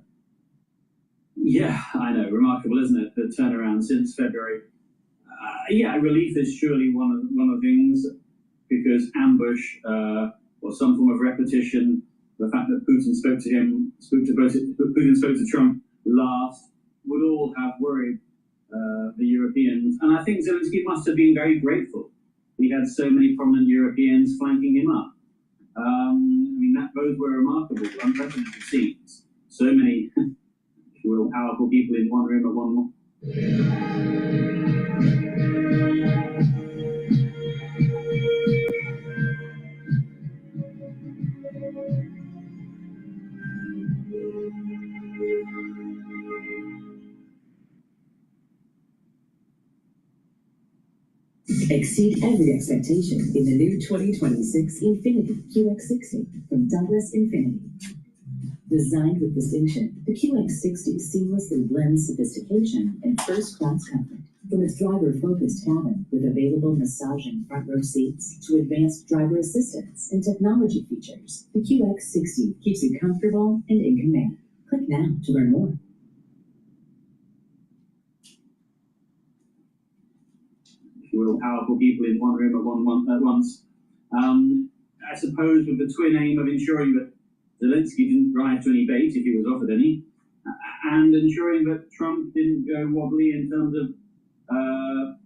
Yeah, I know. Remarkable, isn't it? The turnaround since February. Yeah, relief is surely one of the things, because ambush or some form of repetition, the fact that Putin spoke to Trump last, would all have worried the Europeans. And I think Zelensky must have been very grateful. He had so many prominent Europeans flanking him up. I mean, those were remarkable, unprecedented scenes. So many, if you will, powerful people in one room at one moment. Exceed every expectation in the new 2026 Infiniti QX60 from Douglas Infiniti. Designed with distinction, the QX60 seamlessly blends sophistication and first-class comfort. From its driver-focused cabin with available massaging front row seats to advanced driver assistance and technology features, the QX60 keeps you comfortable and in command. Click now to learn more. Real powerful people in one room at once. I suppose with the twin aim of ensuring that Zelensky didn't rise to any bait if he was offered any, and ensuring that Trump didn't go wobbly in terms of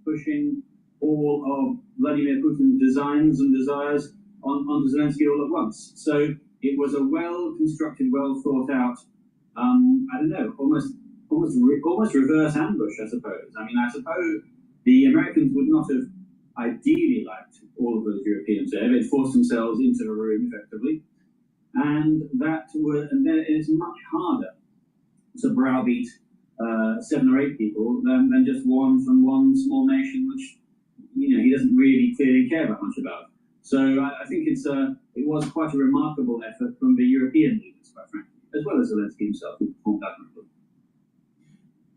pushing all of Vladimir Putin's designs and desires onto Zelensky all at once. So it was a well-constructed, well-thought-out, I don't know, almost reverse ambush, I suppose. I mean, I suppose the Americans would not have ideally liked all of those Europeans there. They'd forced themselves into the room effectively. And then it's much harder to browbeat 7 or 8 people than just one from one small nation, which he doesn't really clearly care that much about. So I think it was quite a remarkable effort from the European leaders, quite frankly, as well as Zelensky himself, who performed admirably.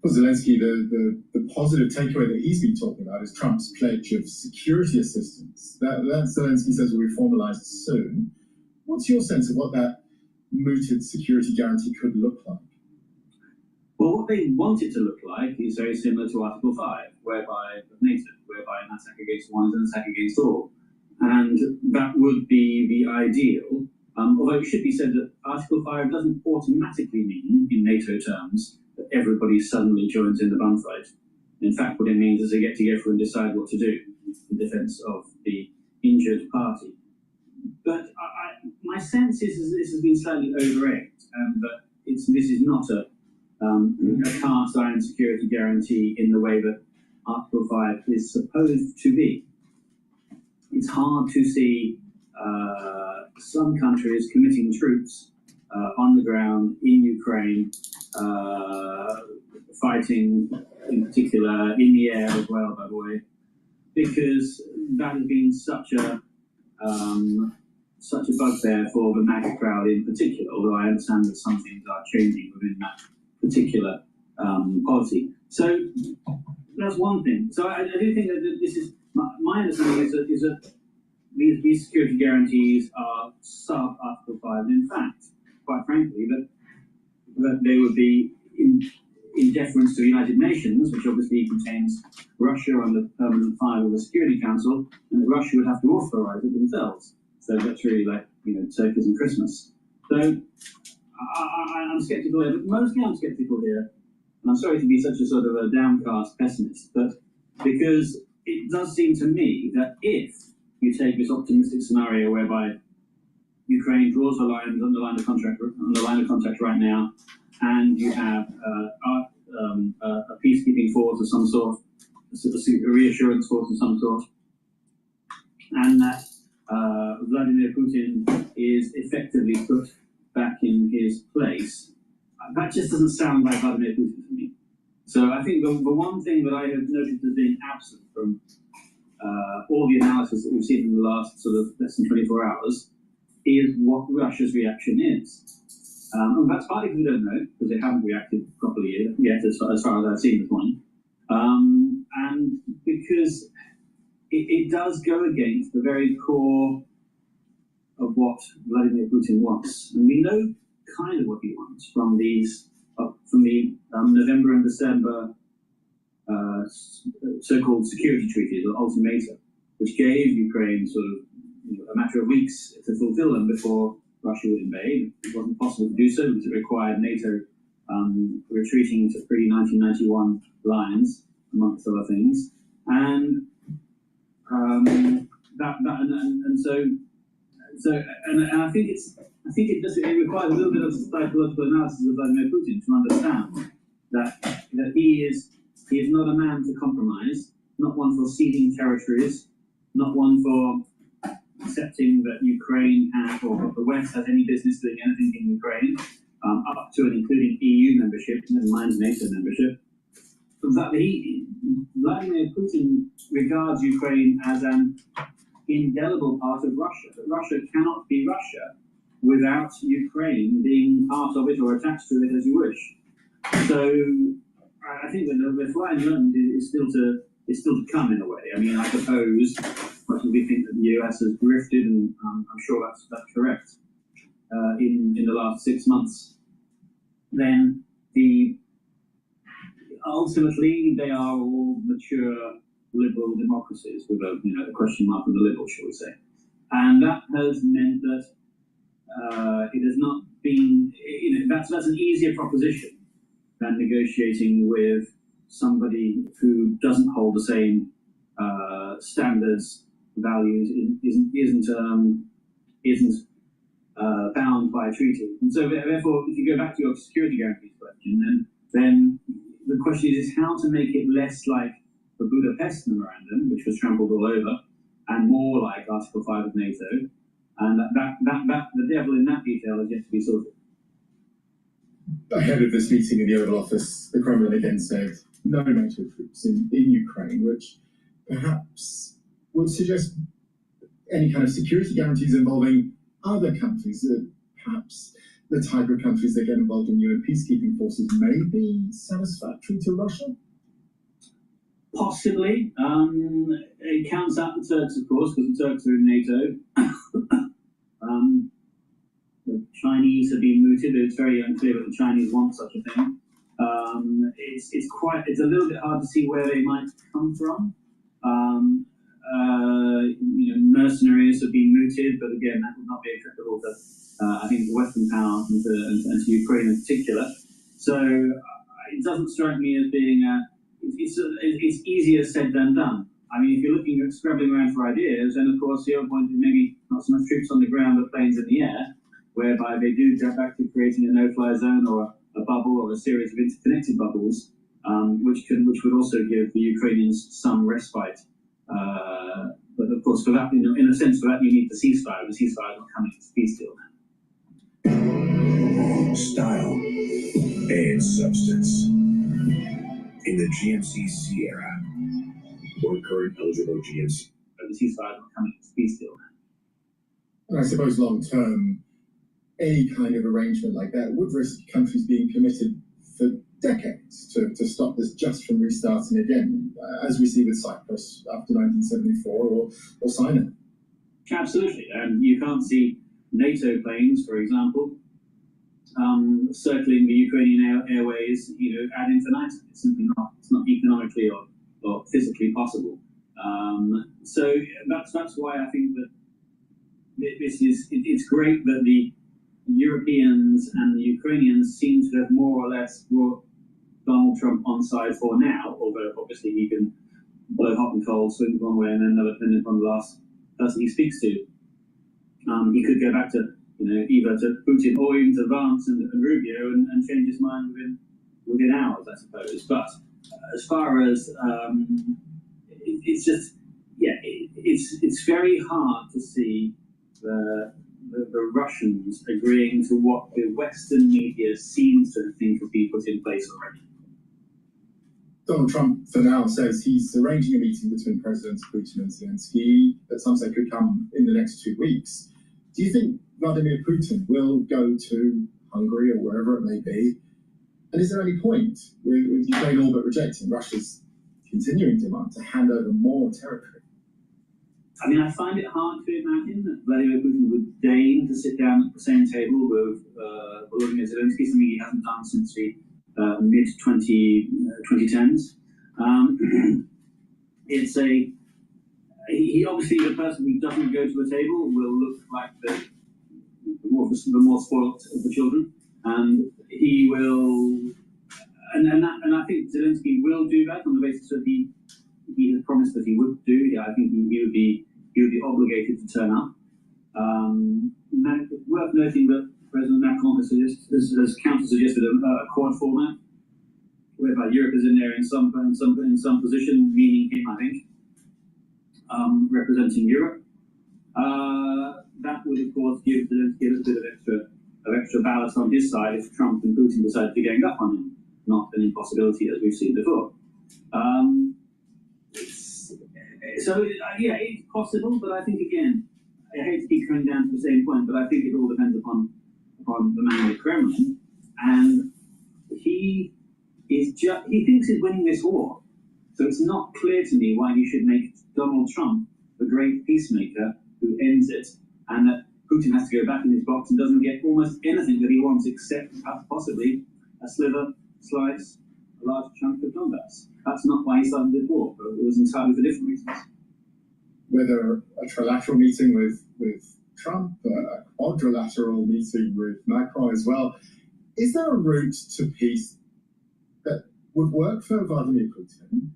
For Zelensky, the positive takeaway that he's been talking about is Trump's pledge of security assistance. That Zelensky says will be formalized soon. What's your sense of what that mooted security guarantee could look like? Well, what they want it to look like is very similar to Article 5, whereby NATO, whereby an attack against one is an attack against all. And that would be the ideal. Although it should be said that Article 5 doesn't automatically mean, in NATO terms, that everybody suddenly joins in the bun fight. In fact, what it means is they get together and decide what to do in defense of the injured party. But my sense is this has been slightly over-egged, and that this is not a cast iron security guarantee in the way that Article 5 is supposed to be. It's hard to see some countries committing troops on the ground in Ukraine, fighting in particular in the air as well, by the way, because that has been such a bugbear for the MAGA crowd in particular, although I understand that some things are changing within that particular policy. So that's one thing. So I do think that this is, my understanding is that these security guarantees are sub-Article 5. In fact, quite frankly, that they would be in deference to the United Nations, which obviously contains Russia on the permanent file of the Security Council, and that Russia would have to authorize it themselves. So that's really like, turkeys and Christmas. So I'm skeptical here, but mostly I'm skeptical here. And I'm sorry to be such a sort of a downcast pessimist, but because it does seem to me that if you take this optimistic scenario whereby Ukraine draws the lines, underline the contract right now, and you have a peacekeeping force of some sort, a reassurance force of some sort, and that Vladimir Putin is effectively put back in his place, that just doesn't sound like Vladimir Putin to me. So I think the one thing that I have noticed as being absent from all the analysis that we've seen in the last sort of less than 24 hours is what Russia's reaction is. And that's partly because we don't know, because they haven't reacted properly yet as far as I've seen this morning. and because it does go against the very core of what Vladimir Putin wants. And we know kind of what he wants from the November and December so-called security treaties or ultimata, which gave Ukraine sort of a matter of weeks to fulfill them before Russia would invade. It wasn't possible to do so because it required NATO retreating to pre-1991 lines, amongst other things, and I think it requires a little bit of psychological analysis of Vladimir Putin to understand that he is not a man to compromise, not one for ceding territories, not one for accepting that Ukraine has, or the West has any business doing anything in Ukraine, up to and including EU membership, never mind NATO membership. Vladimir Putin regards Ukraine as an indelible part of Russia, that Russia cannot be Russia without Ukraine being part of it or attached to it as you wish. So I think that the flying moment is still to come in a way. I mean, I suppose, much as we think that the US has drifted, and I'm sure that's correct, in the last 6 months, then ultimately they are all mature liberal democracies with a question mark on the liberal, shall we say. And that has meant that it has not been, that's an easier proposition than negotiating with somebody who doesn't hold the same standards, values, isn't bound by a treaty. And so therefore, if you go back to your security guarantees question, then the question is how to make it less like the Budapest Memorandum, which was trampled all over, and more like Article 5 of NATO. And the devil in that detail is yet to be sorted. Ahead of this meeting in the Oval Office, the Kremlin again said no NATO troops in Ukraine, which perhaps would suggest any kind of security guarantees involving other countries, perhaps the type of countries that get involved in UN peacekeeping forces may be satisfactory to Russia? Possibly. It counts out the Turks, of course, because the Turks are in NATO. The Chinese have been mooted, but it's very unclear that the Chinese want such a thing. It's a little bit hard to see where they might come from. Mercenaries have been mooted, but again, that would not be acceptable to, I think, the Western powers and to Ukraine in particular. So it doesn't strike me as being it's easier said than done. I mean, if you're looking at scrabbling around for ideas, then of course the other point is maybe not so much troops on the ground but planes in the air, whereby they do go back to creating a no-fly zone or a bubble or a series of interconnected bubbles, which would also give the Ukrainians some respite. But of course, for that, in a sense, for that you need the ceasefire. The ceasefire is not coming to peace deal now. Style and substance. In the GMC Sierra, or current eligible GMC. But the ceasefire is not coming to peace deal now. And I suppose long term, any kind of arrangement like that would risk countries being committed for decades to stop this just from restarting again, as we see with Cyprus after 1974 or Sinai. Absolutely, and you can't see NATO planes, for example, circling the Ukrainian airways, ad infinitum. It's simply not. It's not economically or physically possible. So that's why I think that it's great that the Europeans and the Ukrainians seem to have more or less brought Donald Trump on side for now, although obviously he can blow hot and cold, swing one way and then another, depending upon the last person he speaks to. He could go back to either to Putin or even to Vance and Rubio and change his mind within hours, I suppose. But as far as it's just it's very hard to see the Russians agreeing to what the Western media seems to think has been put in place already. Donald Trump, for now, says he's arranging a meeting between Presidents Putin and Zelensky that some say could come in the next 2 weeks. Do you think Vladimir Putin will go to Hungary or wherever it may be? And is there any point with Ukraine all but rejecting Russia's continuing demand to hand over more territory. I mean, I find it hard to imagine that Vladimir Putin would deign to sit down at the same table with Volodymyr Zelensky, something he hasn't done since the mid-2010s. He obviously, the person who doesn't go to the table will look like the more spoiled of the children, and he will, and I think Zelensky will do that on the basis that he has promised that he would do. Yeah, I think he would be obligated to turn up. Worth noting that President Macron has counter-suggested a quad format, whereby Europe is in there in some position, meaning him, I think, representing Europe. That would, of course, give Zelensky a little bit of extra ballast on his side if Trump and Putin decide to gang up on him. Not an impossibility, as we've seen before. Yeah, it's possible, but I think, again, I hate to keep coming down to the same point, but I think it all depends upon the man in the Kremlin, and he thinks he's winning this war. So it's not clear to me why he should make Donald Trump the great peacemaker who ends it, and that Putin has to go back in his box and doesn't get almost anything that he wants except possibly a slice, a large chunk of Donbass. That's not why he started this war, but it was entirely for different reasons. Whether a trilateral meeting with Trump, a quadrilateral meeting with Macron as well, is there a route to peace that would work for Vladimir Putin,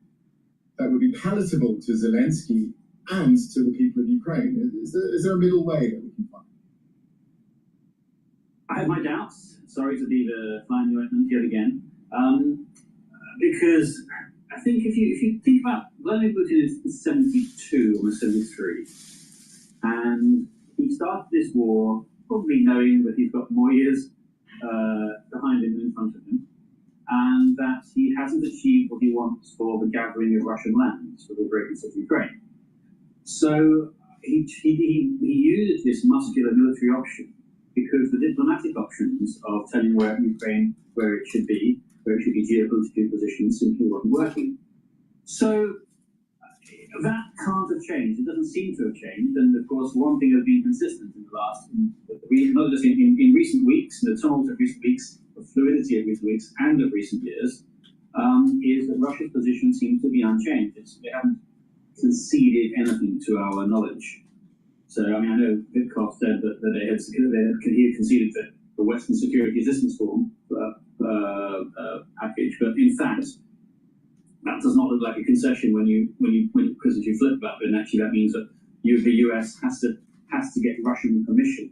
that would be palatable to Zelensky and to the people of Ukraine? Is there a middle way that we can find? I have my doubts. Sorry to be the fly in the ointment yet again, because I think if you think about Vladimir Putin is 72, almost 73, and he started this war probably knowing that he's got more years behind him than in front of him, and that he hasn't achieved what he wants for the gathering of Russian lands for the greatness of Ukraine. So he used this muscular military option because the diplomatic options of telling Ukraine where it should be geopolitically positioned, simply wasn't working. So that can't have changed. It doesn't seem to have changed. And of course, one thing that's been consistent in the last, not just in recent weeks, the tumult of recent weeks, the fluidity of recent weeks, and of recent years, is that Russia's position seems to be unchanged. They haven't conceded anything to our knowledge. So, I mean, I know Bitchute said that they had conceded that the Western Security Assistance Form package, but in fact, that does not look like a concession because if you flip that, then actually that means that the US has to get Russian permission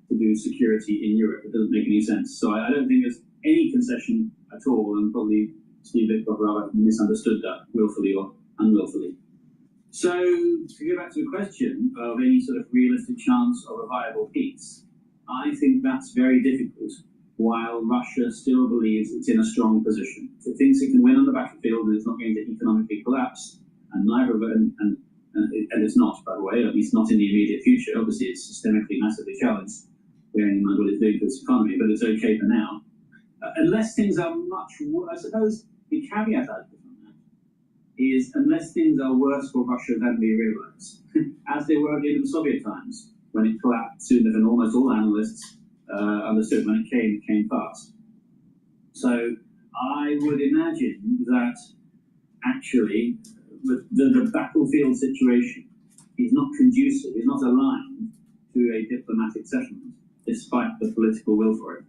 to do security in Europe. It doesn't make any sense. So I don't think there's any concession at all, and probably Steve Bitchute rather misunderstood that willfully or unwillfully. So to go back to the question of any sort of realistic chance of a viable peace, I think that's very difficult while Russia still believes it's in a strong position. If it thinks it can win on the battlefield and it's not going to economically collapse, and neither of it, and it's not, by the way, at least not in the immediate future. Obviously, it's systemically massively challenged, bearing in mind what it's doing to its economy, but it's okay for now. Unless things are much worse, I suppose the caveat I'd put on that is unless things are worse for Russia than we realise, as they were at the end of the Soviet times, when it collapsed sooner than almost all analysts understood. When it came fast. So I would imagine that actually the battlefield situation is not conducive, is not aligned to a diplomatic settlement, despite the political will for it.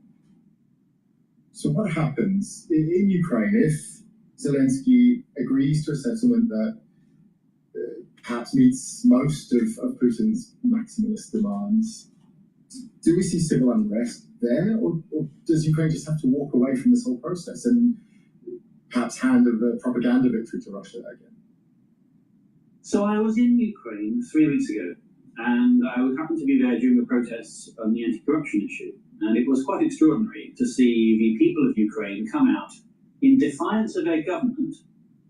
So what happens in Ukraine if Zelensky agrees to a settlement that perhaps meets most of Putin's maximalist demands? Do we see civil unrest there, or does Ukraine just have to walk away from this whole process and perhaps hand a propaganda victory to Russia again? So I was in Ukraine 3 weeks ago, and I happened to be there during the protests on the anti-corruption issue. And it was quite extraordinary to see the people of Ukraine come out in defiance of their government,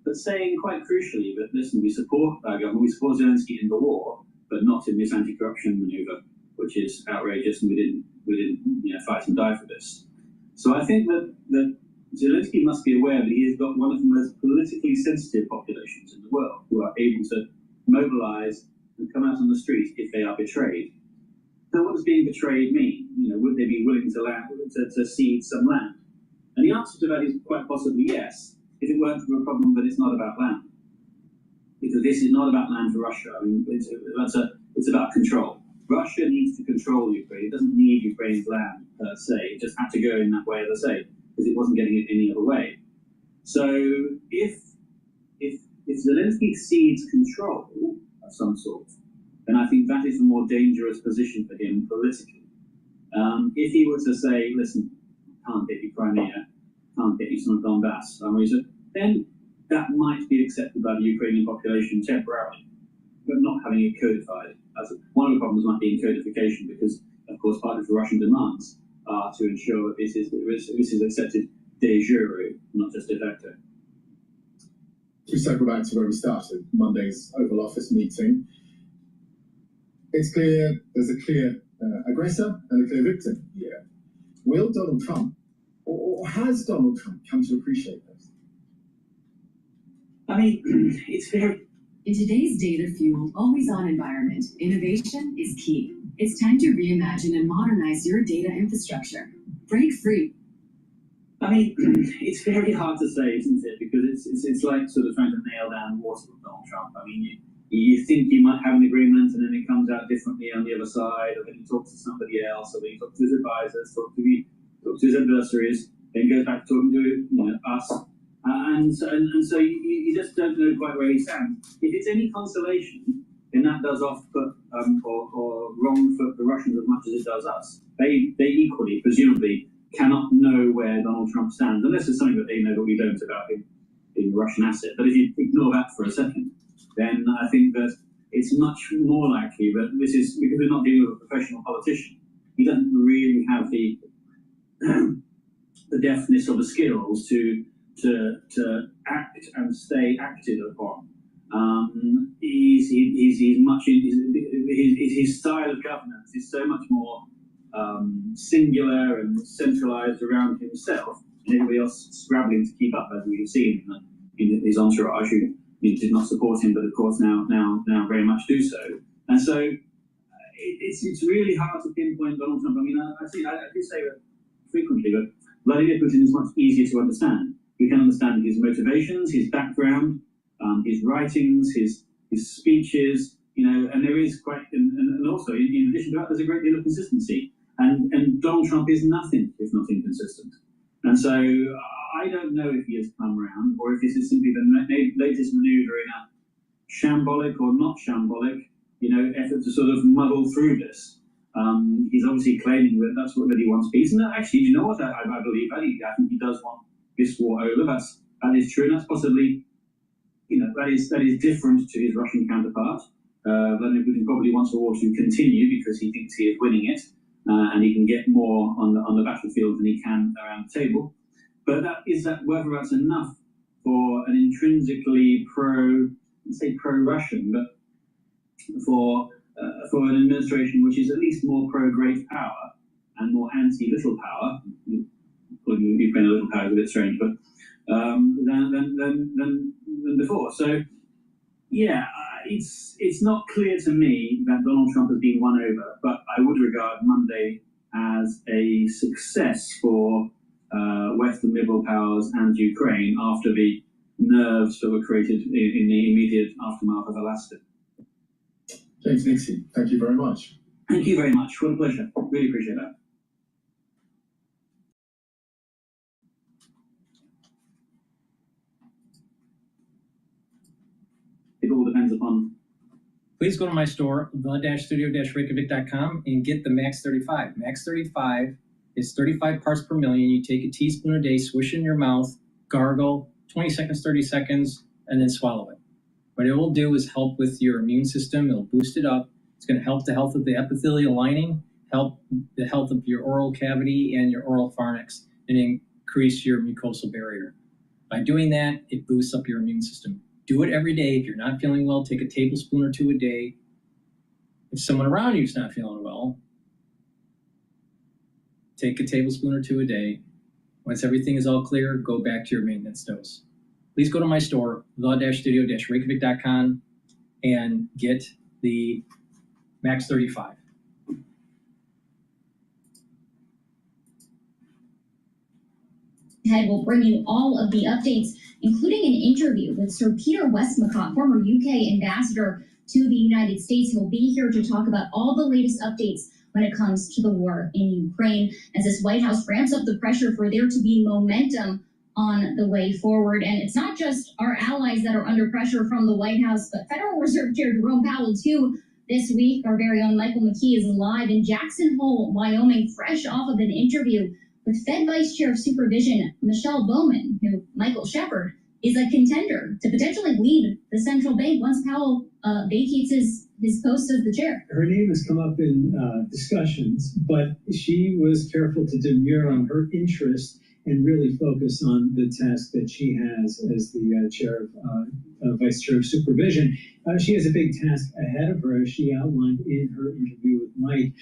but saying quite crucially that, listen, we support our government, we support Zelensky in the war, but not in this anti-corruption maneuver, which is outrageous, and we didn't fight and die for this. So I think that Zelensky must be aware that he has got one of the most politically sensitive populations in the world who are able to mobilize and come out on the street if they are betrayed. So what does being betrayed mean? Would they be willing to cede some land? And the answer to that is quite possibly yes, if it weren't for a problem that it's not about land. Because this is not about land for Russia. I mean, it's about control. Russia needs to control Ukraine. It doesn't need Ukraine's land per se. It just had to go in that way, as I say, because it wasn't getting it any other way. So if Zelensky cedes control of some sort, then I think that is a more dangerous position for him politically. If he were to say, listen, can't get you Crimea, can't get you some of Donbass, then that might be accepted by the Ukrainian population temporarily, but not having it codified. One of the problems might be in codification, because, of course, part of the Russian demands are to ensure that this is accepted de jure, not just de facto. To circle back to where we started, Monday's Oval Office meeting, it's clear there's a clear aggressor and a clear victim here. Will Donald Trump, or has Donald Trump come to appreciate this? I mean, it's very... In today's data-fueled, always-on environment, innovation is key. It's time to reimagine and modernize your data infrastructure. Break free. I mean, it's very hard to say, isn't it? Because it's like sort of trying to nail down what with Donald Trump. I mean, you think you might have an agreement, and then it comes out differently on the other side, or then he talks to somebody else, or then he talks to his advisors, talks to his adversaries, then goes back to talking to us. And so you just don't know quite where he stands. If it's any consolation, then that does off-put or wrong-foot the Russians as much as it does us. They equally, presumably, cannot know where Donald Trump stands, unless there's something that they know that we don't about him in Russian asset. But if you ignore that for a second, then I think that it's much more likely that this is, because we're not dealing with a professional politician, he doesn't really have the deftness or the skills to act and stay acted upon. His style of governance is so much more singular and centralized around himself, and everybody else scrabbling to keep up, as we've seen in his entourage, who did not support him, but of course now very much do so. And so it's really hard to pinpoint Donald Trump. I mean, I do say that frequently, but Vladimir Putin is much easier to understand. We can understand his motivations, his background, his writings, his speeches, and there is quite, and also in addition to that, there's a great deal of consistency. And Donald Trump is nothing if not inconsistent. And so I don't know if he has come around, or if this is simply the latest maneuver in a shambolic or not shambolic, effort to sort of muddle through this. He's obviously claiming that that's what he wants peace. And actually, you know what? I believe that. I think he does want this war over. That is true, and that's possibly, that is different to his Russian counterpart. Vladimir Putin probably wants the war to continue because he thinks he is winning it, and he can get more on the battlefield than he can around the table. But whether that's enough for an intrinsically pro-Russian, but for an administration which is at least more pro-great power and more anti-little power. Calling Ukraine a little power is a bit strange, but than before. So yeah, it's not clear to me that Donald Trump has been won over, but I would regard Monday as a success for Western liberal powers and Ukraine after the nerves that were created in the immediate aftermath of Alaska. James Nixie, thank you very much. Thank you very much. What a pleasure. Really appreciate that. It all depends upon. Please go to my store, the-studio-reykjavik.com, and get the Max 35. Max 35 is 35 parts per million. You take a teaspoon a day, swish in your mouth, gargle, 20 seconds, 30 seconds, and then swallow it. What it will do is help with your immune system. It'll boost it up. It's going to help the health of the epithelial lining, help the health of your oral cavity and your oral pharynx, and increase your mucosal barrier. By doing that, it boosts up your immune system. Do it every day. If you're not feeling well, take a tablespoon or two a day. If someone around you is not feeling well, take a tablespoon or two a day. Once everything is all clear, go back to your maintenance dose. Please go to my store, the-studio-reykjavik.com, and get the Max 35. Ahead, we'll bring you all of the updates, including an interview with Sir Peter Westmacott, former UK ambassador to the United States. He'll be here to talk about all the latest updates when it comes to the war in Ukraine, as this White House ramps up the pressure for there to be momentum on the way forward. And it's not just our allies that are under pressure from the White House, but Federal Reserve Chair Jerome Powell, too. This week, our very own Michael McKee is live in Jackson Hole, Wyoming, fresh off of an interview with Fed Vice Chair of Supervision Michelle Bowman, who Michael Shepard is a contender to potentially lead the central bank once Powell vacates his post as the chair. Her name has come up in discussions, but she was careful to demur on her interest and really focus on the task that she has as the Vice Chair of Supervision. She has a big task ahead of her, as she outlined in her interview with Mike,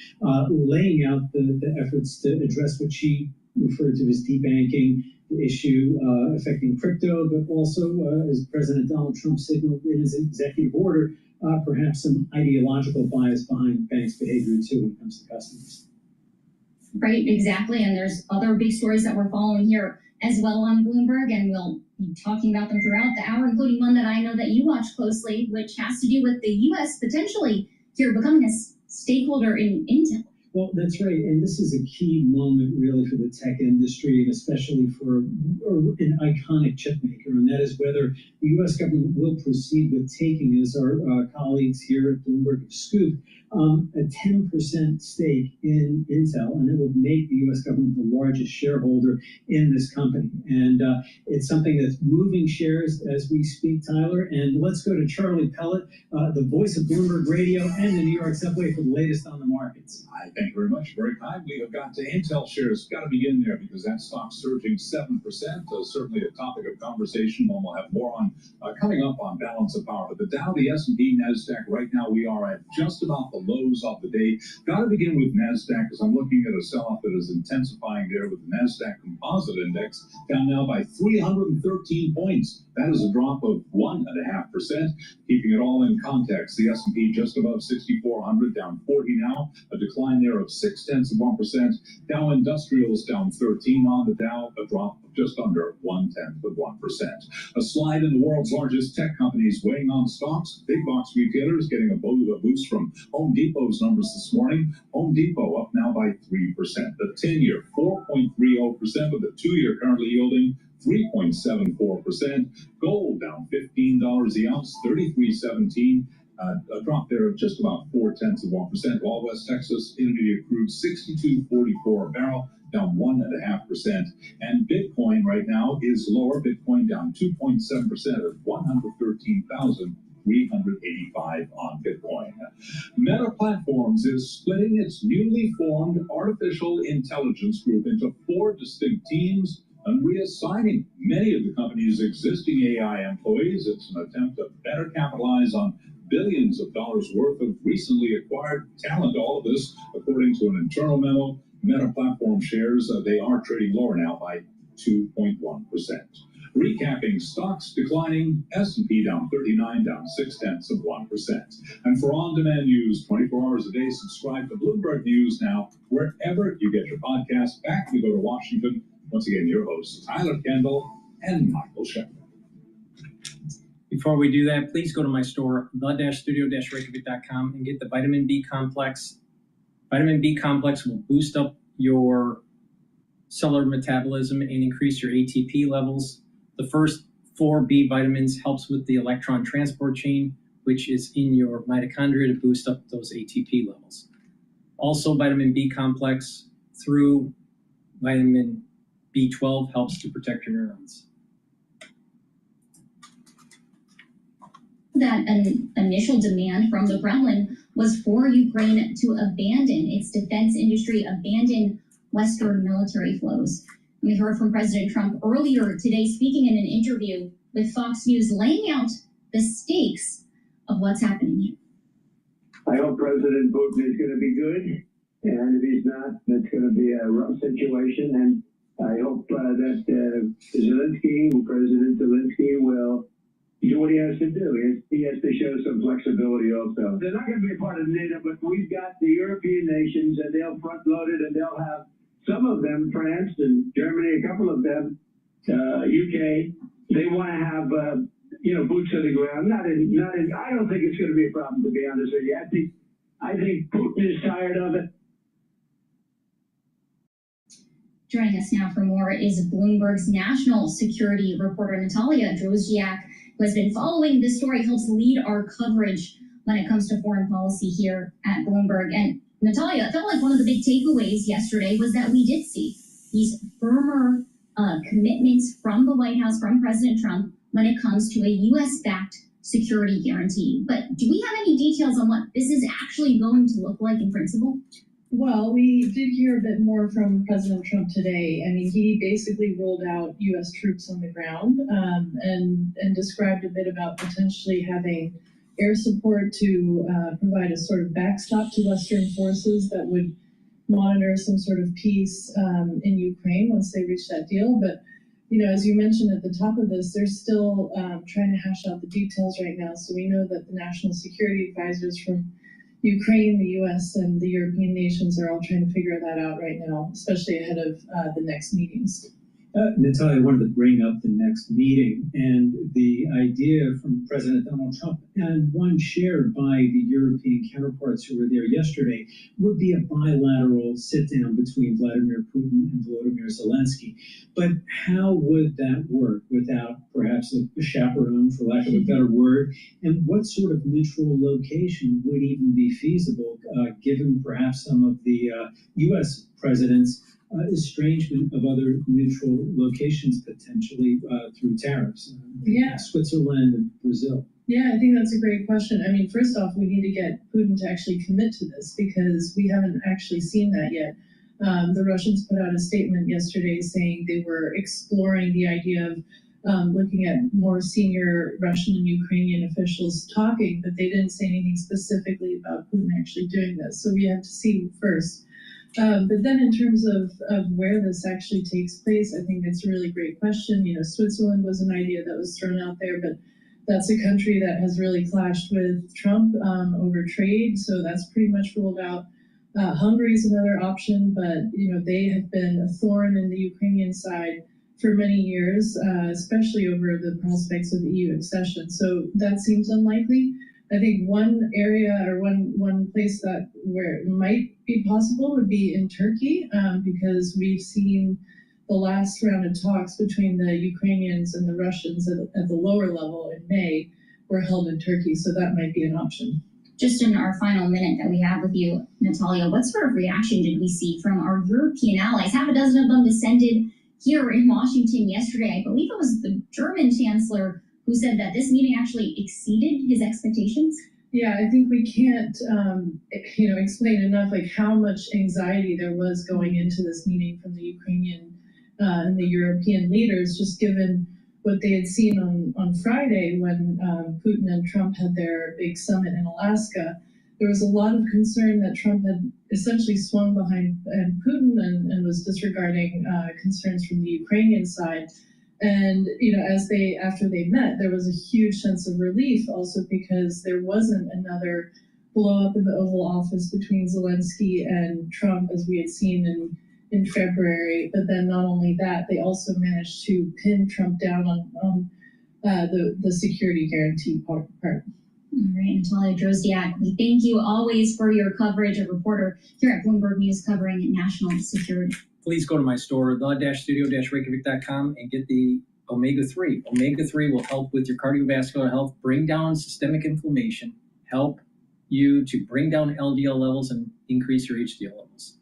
laying out the efforts to address what she referred to as debanking, the issue affecting crypto, but also, as President Donald Trump signaled in his executive order, perhaps some ideological bias behind banks' behavior, too, when it comes to customers. Right, exactly. And there's other big stories that we're following here as well on Bloomberg, and we'll be talking about them throughout the hour, including one that I know that you watch closely, which has to do with the U.S. potentially here becoming a stakeholder in Intel. Well, that's right. And this is a key moment, really, for the tech industry, and especially for an iconic chip maker. And that is whether the U.S. government will proceed with taking, as our colleagues here at Bloomberg have scooped, a 10% stake in Intel, and it will make the U.S. government the largest shareholder in this company. And it's something that's moving shares as we speak, Tyler. And let's go to Charlie Pellet, the voice of Bloomberg Radio and the New York Subway, for the latest on the markets. Thank you very much. Very kind. We have got to Intel shares. Got to begin there because that stock's surging 7%. Certainly a topic of conversation. One we'll have more on coming up on Balance of Power. But the Dow, the S&P, NASDAQ, right now we are at just about the lows of the day. Got to begin with NASDAQ because I'm looking at a sell-off that is intensifying there with the NASDAQ Composite Index down now by 313 points. That is a drop of 1.5%. Keeping it all in context, the S&P just above 6,400, down 40 now, a decline there of 0.6%. Dow Industrials down 13 on the Dow, a drop of just under 0.1%. A slide in the world's largest tech companies weighing on stocks. Big box retailers getting a boost from Home Depot's numbers this morning. Home Depot up now by 3%. The 10-year 4.30%, with the 2-year currently yielding 3.74%. Gold down $15 the ounce, 33.17. A drop there of just about 0.4%. While West Texas Intermediate crude 62.44 a barrel, down 1.5%. And Bitcoin right now is lower. Bitcoin down 2.7% at 113,385 on Bitcoin. Meta Platforms is splitting its newly formed artificial intelligence group into 4 distinct teams and reassigning many of the company's existing AI employees. It's an attempt to better capitalize on billions of dollars worth of recently acquired talent. All of this, according to an internal memo. Meta Platform shares, they are trading lower now by 2.1%. Recapping, stocks declining, S&P down 39, down 0.6%. And for on-demand news 24 hours a day, subscribe to Bloomberg News now, wherever you get your podcast. Back we go to Washington. Once again, your hosts, Tyler Kendall and Michael Shepard. Before we do that, please go to my store, the-studio-reykjavik.com, and get the vitamin B complex. Vitamin B complex will boost up your cellular metabolism and increase your ATP levels. The first 4 B vitamins helps with the electron transport chain, which is in your mitochondria, to boost up those ATP levels. Also, vitamin B complex through vitamin B12 helps to protect your neurons. That an initial demand from the Kremlin was for Ukraine to abandon its defense industry, abandon Western military flows. We heard from President Trump earlier today, speaking in an interview with Fox News, laying out the stakes of what's happening here. I hope President Putin is going to be good, and if he's not, it's going to be a rough situation. And I hope that President Zelensky will do what he has to do. He has to show some flexibility also. They're not going to be a part of NATO, but we've got the European nations, and they'll front load it, and they'll have some of them, France and Germany, a couple of them, UK. They want to have boots on the ground. Not in. I don't think it's going to be a problem, to be honest with you. I think Putin is tired of it. Joining us now for more is Bloomberg's national security reporter Natalia Drozdiak, who has been following this story, helps lead our coverage when it comes to foreign policy here at Bloomberg. And Natalia, I felt like one of the big takeaways yesterday was that we did see these firmer commitments from the White House, from President Trump, when it comes to a U.S.-backed security guarantee. But do we have any details on what this is actually going to look like in principle? Well, we did hear a bit more from President Trump today. I mean, he basically rolled out U.S. troops on the ground and described a bit about potentially having air support to provide a sort of backstop to Western forces that would monitor some sort of peace in Ukraine once they reach that deal. But, as you mentioned at the top of this, they're still trying to hash out the details right now. So we know that the national security advisors from Ukraine, the U.S., and the European nations are all trying to figure that out right now, especially ahead of the next meetings. Natalia, I wanted to bring up the next meeting and the idea from President Donald Trump, and one shared by the European counterparts who were there yesterday, would be a bilateral sit-down between Vladimir Putin and Volodymyr Zelensky. But how would that work without perhaps a chaperone, for lack of a better word? And what sort of neutral location would even be feasible, given perhaps some of the U.S. president's estrangement of other neutral locations potentially through tariffs? Switzerland and Brazil. Yeah, I think that's a great question. I mean, first off, we need to get Putin to actually commit to this because we haven't actually seen that yet. The Russians put out a statement yesterday saying they were exploring the idea of looking at more senior Russian and Ukrainian officials talking, but they didn't say anything specifically about Putin actually doing this. So we have to see first. But then in terms of where this actually takes place, I think it's a really great question. Switzerland was an idea that was thrown out there, but that's a country that has really clashed with Trump over trade, so that's pretty much ruled out. Hungary is another option, but they have been a thorn in the Ukrainian side for many years, especially over the prospects of EU accession. So that seems unlikely. I think one area or one place where it might be possible would be in Turkey, because we've seen the last round of talks between the Ukrainians and the Russians at the lower level in May were held in Turkey, so that might be an option. Just in our final minute that we have with you, Natalia, what sort of reaction did we see from our European allies? Half a dozen of them descended here in Washington yesterday. I believe it was the German chancellor who said that this meeting actually exceeded his expectations. Yeah, I think we can't, explain enough how much anxiety there was going into this meeting from the Ukrainian and the European leaders, just given what they had seen on Friday when Putin and Trump had their big summit in Alaska. There was a lot of concern that Trump had essentially swung behind Putin and was disregarding concerns from the Ukrainian side. And, after they met, there was a huge sense of relief also because there wasn't another blow up in the Oval Office between Zelensky and Trump as we had seen in February. But then not only that, they also managed to pin Trump down on the security guarantee part. All right, Natalia Drozdiak, we thank you always for your coverage, a reporter here at Bloomberg News covering national security. Please go to my store, the-studio-reykjavik.com, and get the omega-3. Omega-3 will help with your cardiovascular health, bring down systemic inflammation, help you to bring down LDL levels and increase your HDL levels.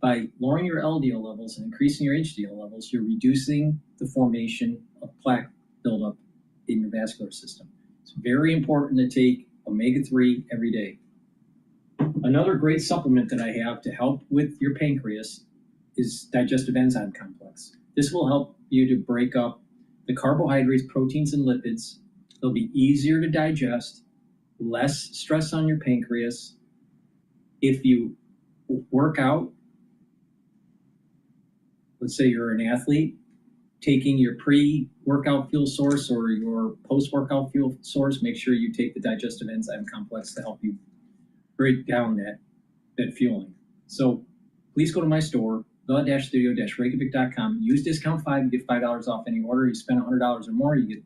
By lowering your LDL levels and increasing your HDL levels, you're reducing the formation of plaque buildup in your vascular system. It's very important to take omega-3 every day. Another great supplement that I have to help with your pancreas is digestive enzyme complex. This will help you to break up the carbohydrates, proteins, and lipids. They'll be easier to digest, less stress on your pancreas. If you work out, let's say you're an athlete, taking your pre-workout fuel source or your post-workout fuel source, make sure you take the digestive enzyme complex to help you break down that fueling. So please go to my store, the-studio-reykjavik.com. Use discount 5, you get $5 off any order. You spend $100 or more, you get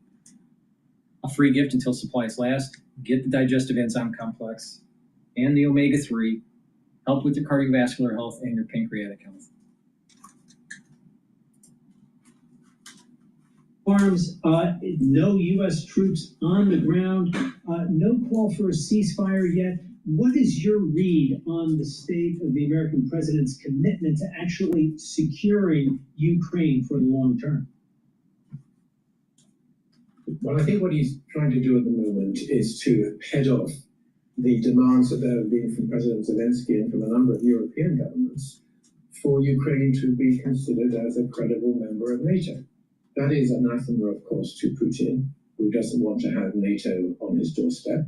a free gift until supplies last. Get the digestive enzyme complex and the omega-3, help with your cardiovascular health and your pancreatic health. Arms, no U.S. troops on the ground, no call for a ceasefire yet. What is your read on the state of the American president's commitment to actually securing Ukraine for the long term? Well, I think what he's trying to do at the moment is to head off the demands that there have been from President Zelensky and from a number of European governments for Ukraine to be considered as a credible member of NATO. That is anathema, of course, to Putin, who doesn't want to have NATO on his doorstep.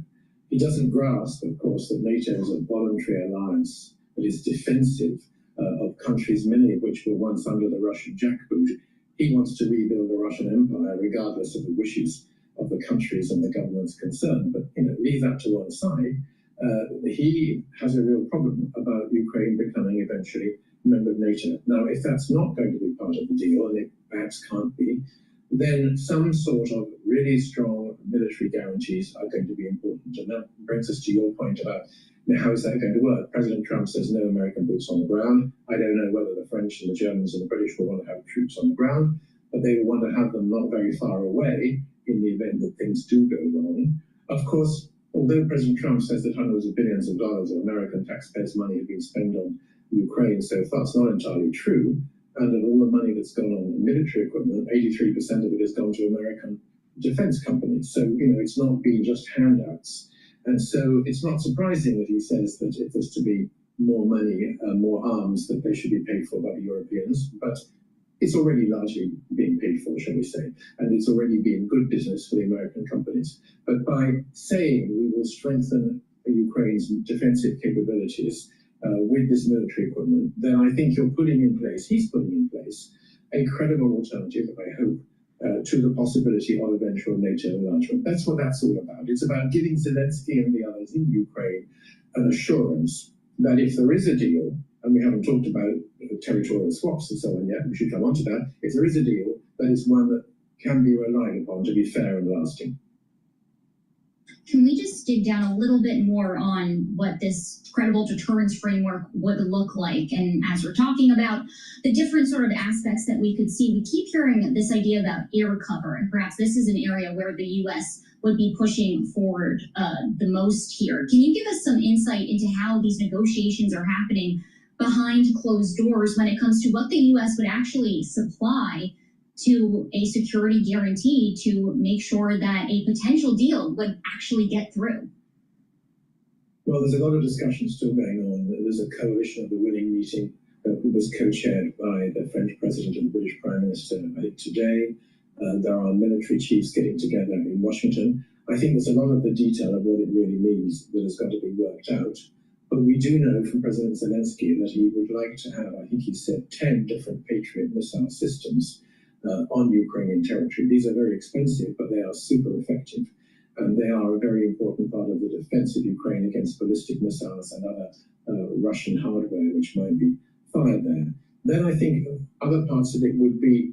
He doesn't grasp, of course, that NATO is a voluntary alliance that is defensive of countries, many of which were once under the Russian jackboot. He wants to rebuild the Russian Empire, regardless of the wishes of the countries and the governments concerned. But leave that to one side. He has a real problem about Ukraine becoming eventually a member of NATO. Now, if that's not going to be part of the deal, and it perhaps can't be, then some sort of really strong military guarantees are going to be important. And that brings us to your point about how is that going to work? President Trump says no American boots on the ground. I don't know whether the French and the Germans and the British will want to have troops on the ground, but they will want to have them not very far away in the event that things do go wrong. Of course, although President Trump says that hundreds of billions of dollars of American taxpayers' money have been spent on Ukraine so far, it's not entirely true. And of all the money that's gone on military equipment, 83% of it has gone to American defense companies. So, it's not been just handouts. And so it's not surprising that he says that if there's to be more money, more arms, that they should be paid for by the Europeans. But it's already largely being paid for, shall we say. And it's already been good business for the American companies. But by saying we will strengthen Ukraine's defensive capabilities, with this military equipment, then I think he's putting in place a credible alternative, I hope, to the possibility of eventual NATO enlargement. That's what that's all about. It's about giving Zelensky and the others in Ukraine an assurance that if there is a deal, and we haven't talked about territorial swaps and so on yet, we should come on to that, if there is a deal, that is one that can be relied upon to be fair and lasting. Can we just dig down a little bit more on what this credible deterrence framework would look like? And as we're talking about the different sort of aspects that we could see, we keep hearing this idea about air cover, and perhaps this is an area where the U.S. would be pushing forward the most here. Can you give us some insight into how these negotiations are happening behind closed doors when it comes to what the U.S. would actually supply to a security guarantee to make sure that a potential deal would actually get through? Well, there's a lot of discussion still going on. There's a coalition of the willing meeting that was co-chaired by the French president and the British prime minister, I think, today. There are military chiefs getting together in Washington. I think there's a lot of the detail of what it really means that has got to be worked out. But we do know from President Zelensky that he would like to have, I think he said, 10 different Patriot missile systems on Ukrainian territory. These are very expensive, but they are super effective. And they are a very important part of the defense of Ukraine against ballistic missiles and other Russian hardware which might be fired there. Then I think other parts of it would be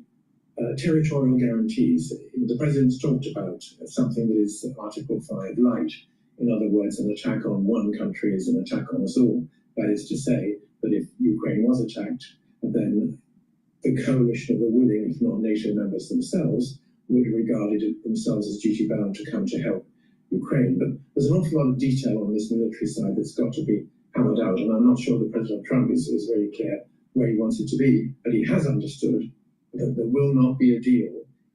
territorial guarantees. The president's talked about something that is Article 5 light. In other words, an attack on one country is an attack on us all. That is to say that if Ukraine was attacked, then the coalition of the willing, if not NATO members themselves, would regard it themselves as duty-bound to come to help Ukraine. But there's an awful lot of detail on this military side that's got to be hammered out, and I'm not sure that President Trump is very clear where he wants it to be, but he has understood that there will not be a deal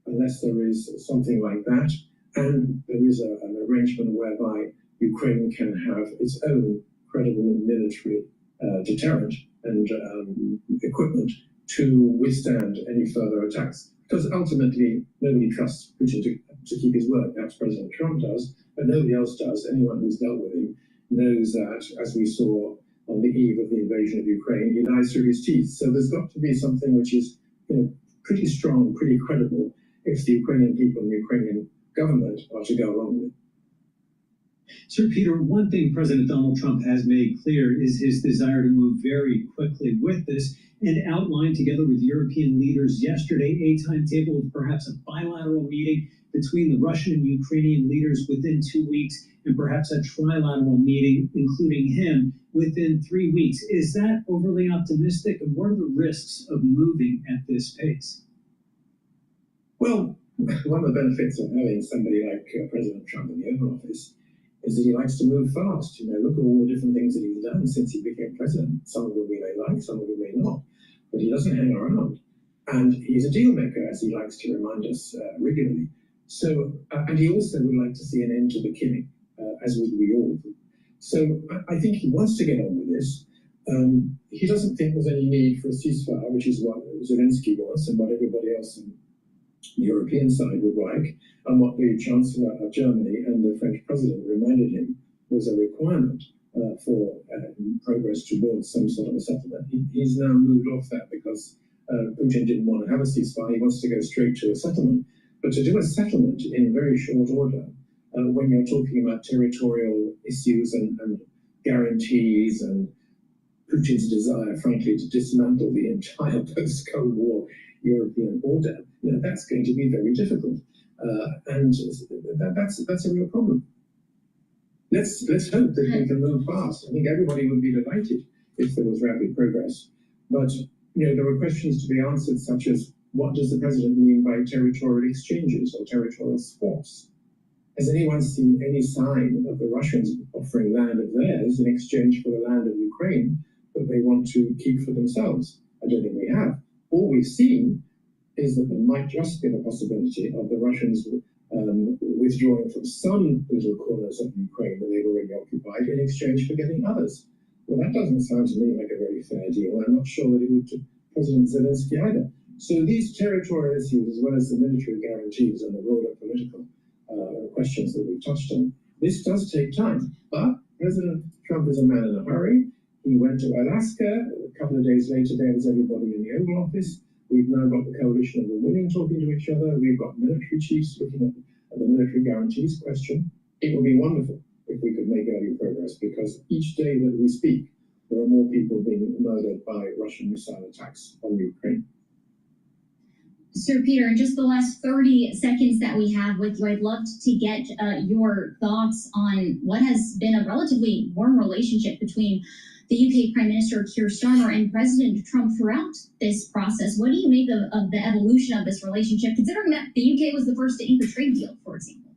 unless there is something like that, and there is an arrangement whereby Ukraine can have its own credible military deterrent and equipment to withstand any further attacks. Because ultimately, nobody trusts Putin to keep his word. Perhaps President Trump does, but nobody else does. Anyone who's dealt with him knows that, as we saw on the eve of the invasion of Ukraine, he lies through his teeth. So there's got to be something which is pretty strong, pretty credible if the Ukrainian people and the Ukrainian government are to go along with. Sir Peter, one thing President Donald Trump has made clear is his desire to move very quickly with this and outlined together with European leaders yesterday a timetable of perhaps a bilateral meeting between the Russian and Ukrainian leaders within 2 weeks and perhaps a trilateral meeting, including him, within 3 weeks. Is that overly optimistic? And what are the risks of moving at this pace? Well, one of the benefits of having somebody like President Trump in the Oval Office is that he likes to move fast. Look at all the different things that he's done since he became president. Some of them we may like, some of them we may not. But he doesn't hang around. And he's a deal maker, as he likes to remind us regularly. So, and he also would like to see an end to the killing, as would we all. So I think he wants to get on with this. He doesn't think there's any need for a ceasefire, which is what Zelensky wants and what everybody else on the European side would like, and what the Chancellor of Germany and the French President reminded him was a requirement for progress towards some sort of a settlement. He's now moved off that because Putin didn't want to have a ceasefire. He wants to go straight to a settlement. But to do a settlement in very short order, when you're talking about territorial issues and guarantees and Putin's desire, frankly, to dismantle the entire post-Cold War European order, that's going to be very difficult. And that's a real problem. Let's hope that we can move fast. I think everybody would be delighted if there was rapid progress. But there were questions to be answered, such as, what does the president mean by territorial exchanges or territorial swaps? Has anyone seen any sign of the Russians offering land of theirs in exchange for the land of Ukraine that they want to keep for themselves? I don't think we have. All we've seen is that there might just be the possibility of the Russians withdrawing from some little corners of Ukraine that they've already occupied in exchange for getting others. Well, that doesn't sound to me like a very fair deal. I'm not sure that it would to President Zelensky either. So these territorial issues, as well as the military guarantees and the broader political questions that we've touched on, this does take time. But President Trump is a man in a hurry. He went to Alaska. A couple of days later, there was everybody in the Oval Office. We've now got the coalition of the willing talking to each other. We've got military chiefs looking at the military guarantees question. It would be wonderful if we could make early progress, because each day that we speak, there are more people being murdered by Russian missile attacks on Ukraine. Sir Peter, in just the last 30 seconds that we have with you, I'd love to get your thoughts on what has been a relatively warm relationship between the UK Prime Minister Keir Starmer and President Trump throughout this process. What do you make of the evolution of this relationship, considering that the UK was the first to ink a trade deal, for example?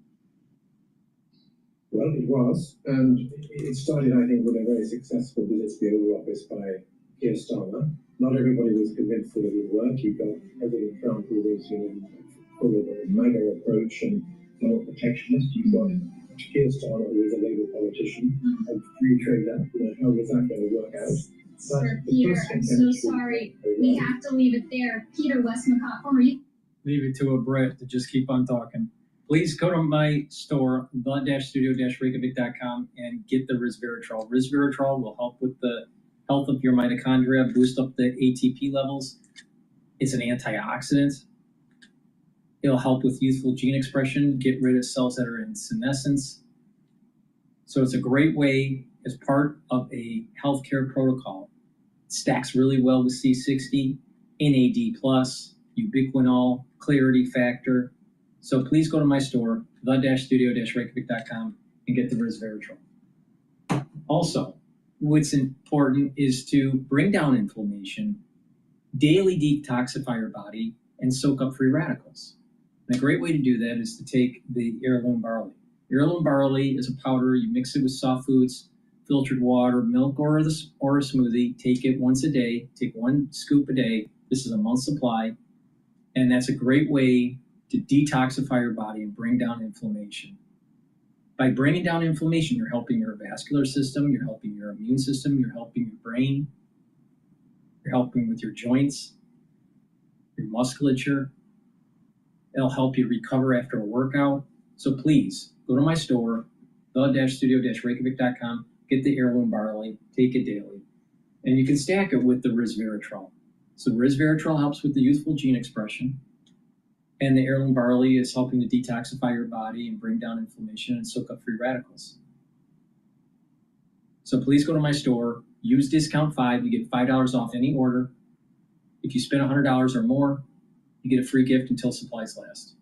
Well, it was, and it started, I think, with a very successful visit to the Oval Office by Keir Starmer. Not everybody was convinced that it would work. You've got President Trump, who was full of a MAGA approach and more protectionist. You've got Keir Starmer, who is a Labour politician, a free trader. How is that going to work out? Sir Peter, I'm so sorry. We have to leave it there. Peter Westmacott, former Leave it to a Brit to just keep on talking. Please go to my store, the-studio-reykjavik.com, and get the resveratrol. Resveratrol will help with the health of your mitochondria, boost up the ATP levels. It's an antioxidant. It'll help with youthful gene expression, get rid of cells that are in senescence. So it's a great way as part of a healthcare protocol. It stacks really well with C60, NAD+, ubiquinol, clarity factor. So please go to my store, the-studio-reykjavik.com, and get the resveratrol. Also, what's important is to bring down inflammation, daily detoxify your body, and soak up free radicals. And a great way to do that is to take the heirloom barley. Heirloom barley is a powder. You mix it with soft foods, filtered water, milk, or a smoothie. Take it once a day. Take 1 scoop a day. This is a month's supply. And that's a great way to detoxify your body and bring down inflammation. By bringing down inflammation, you're helping your vascular system, you're helping your immune system, you're helping your brain, you're helping with your joints, your musculature. It'll help you recover after a workout. So please, go to my store, the-studio-reykjavik.com, get the heirloom barley, take it daily. And you can stack it with the resveratrol. So resveratrol helps with the youthful gene expression, and the heirloom barley is helping to detoxify your body and bring down inflammation and soak up free radicals. So please go to my store, use discount 5, you get $5 off any order. If you spend $100 or more, you get a free gift until supplies last.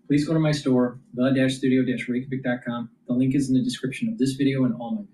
Please go to my store, the-studio-reykjavik.com. The link is in the description of this video and all my videos.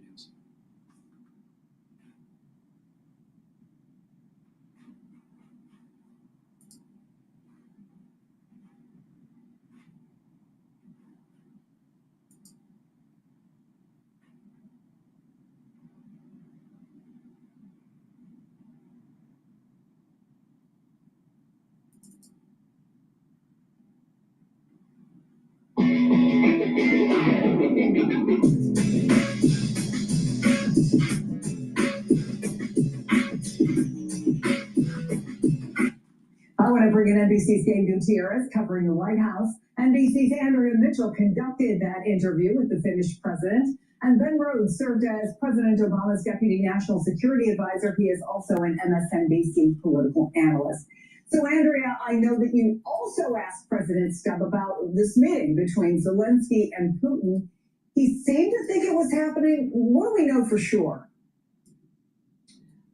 I want to bring in NBC's Gabe Gutierrez covering the White House. NBC's Andrea Mitchell conducted that interview with the Finnish president. And Ben Rhodes served as President Obama's deputy national security advisor. He is also an MSNBC political analyst. So, Andrea, I know that you also asked President Stubb about this meeting between Zelensky and Putin. He seemed to think it was happening. What do we know for sure?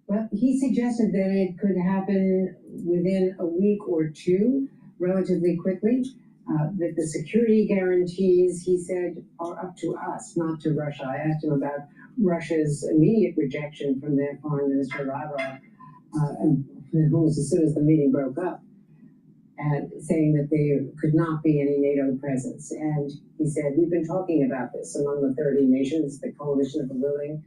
Well, he suggested that it could happen within a week or two, relatively quickly, that the security guarantees, he said, are up to us, not to Russia. I asked him about Russia's immediate rejection from their foreign minister, Lavrov, almost as soon as the meeting broke up, and saying that there could not be any NATO presence. And he said, we've been talking about this among the 30 nations, the coalition of the willing.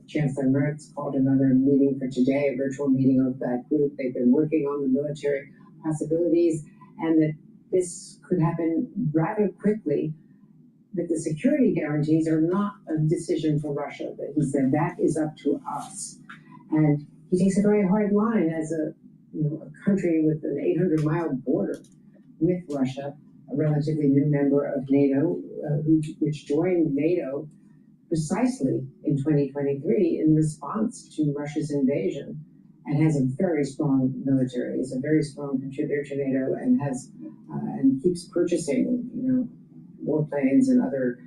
Chancellor Merz called another meeting for today, a virtual meeting of that group. They've been working on the military possibilities, and that this could happen rather quickly, that the security guarantees are not a decision for Russia, that he said that is up to us. And he takes a very hard line as a country with an 800-mile border with Russia, a relatively new member of NATO, which joined NATO precisely in 2023 in response to Russia's invasion, and has a very strong military. Is a very strong contributor to NATO, and has and keeps purchasing warplanes and other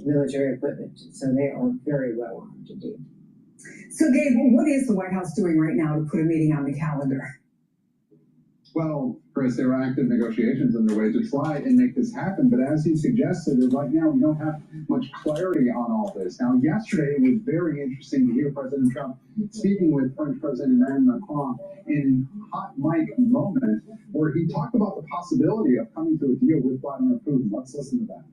military equipment. So they are very well armed indeed. So, Gabe, what is the White House doing right now to put a meeting on the calendar? Well, Chris, there are active negotiations underway to try and make this happen. But as he suggested, right now we don't have much clarity on all this. Now, yesterday it was very interesting to hear President Trump speaking with French President Emmanuel Macron in hot mic moment, where he talked about the possibility of coming to a deal with Vladimir Putin. Let's listen to that.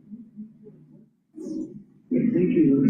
Thank you.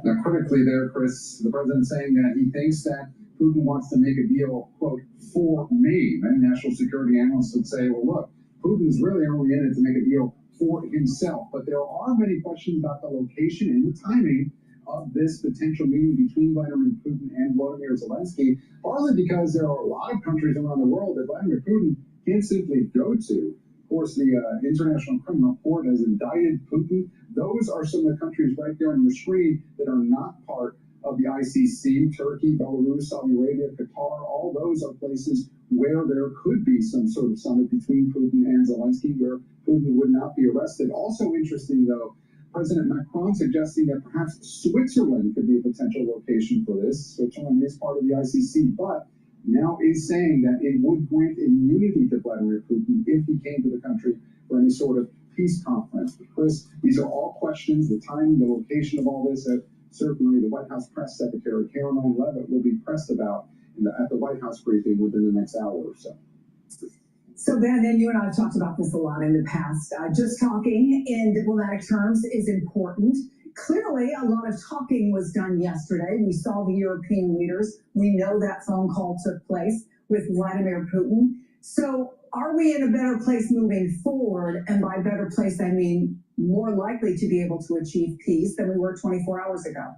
Now, critically there, Chris, the president saying that he thinks that Putin wants to make a deal, quote, for me. Many national security analysts would say, well, look, Putin's really only in it to make a deal for himself. But there are many questions about the location and the timing of this potential meeting between Vladimir Putin and Volodymyr Zelensky, partly because there are a lot of countries around the world that Vladimir Putin can't simply go to. Of course, the International Criminal Court has indicted Putin. Those are some of the countries right there on your screen that are not part of the ICC. Turkey, Belarus, Saudi Arabia, Qatar, all those are places where there could be some sort of summit between Putin and Zelensky where Putin would not be arrested. Also interesting, though, President Macron suggesting that perhaps Switzerland could be a potential location for this. Switzerland is part of the ICC, but now is saying that it would grant immunity to Vladimir Putin if he came to the country for any sort of peace conference. But Chris, these are all questions, the timing, the location of all this, that certainly the White House press secretary, Caroline Leavitt, will be pressed about at the White House briefing within the next hour or so. So, Ben, and you and I have talked about this a lot in the past. Just talking in diplomatic terms is important. Clearly, a lot of talking was done yesterday. We saw the European leaders. We know that phone call took place with Vladimir Putin. So are we in a better place moving forward? And by better place, I mean more likely to be able to achieve peace than we were 24 hours ago.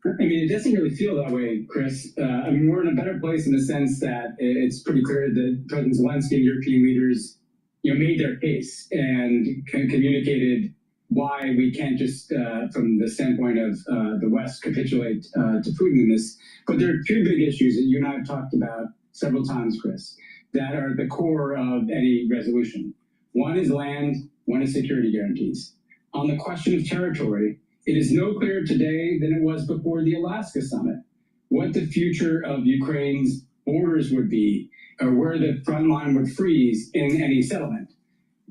I mean, it doesn't really feel that way, Chris. I mean, we're in a better place in the sense that it's pretty clear that President Zelensky and European leaders made their case and communicated why we can't just, from the standpoint of the West, capitulate to Putin in this. But there are two big issues that you and I have talked about several times, Chris, that are at the core of any resolution. One is land, one is security guarantees. On the question of territory, it is no clearer today than it was before the Alaska summit what the future of Ukraine's borders would be, or where the front line would freeze in any settlement.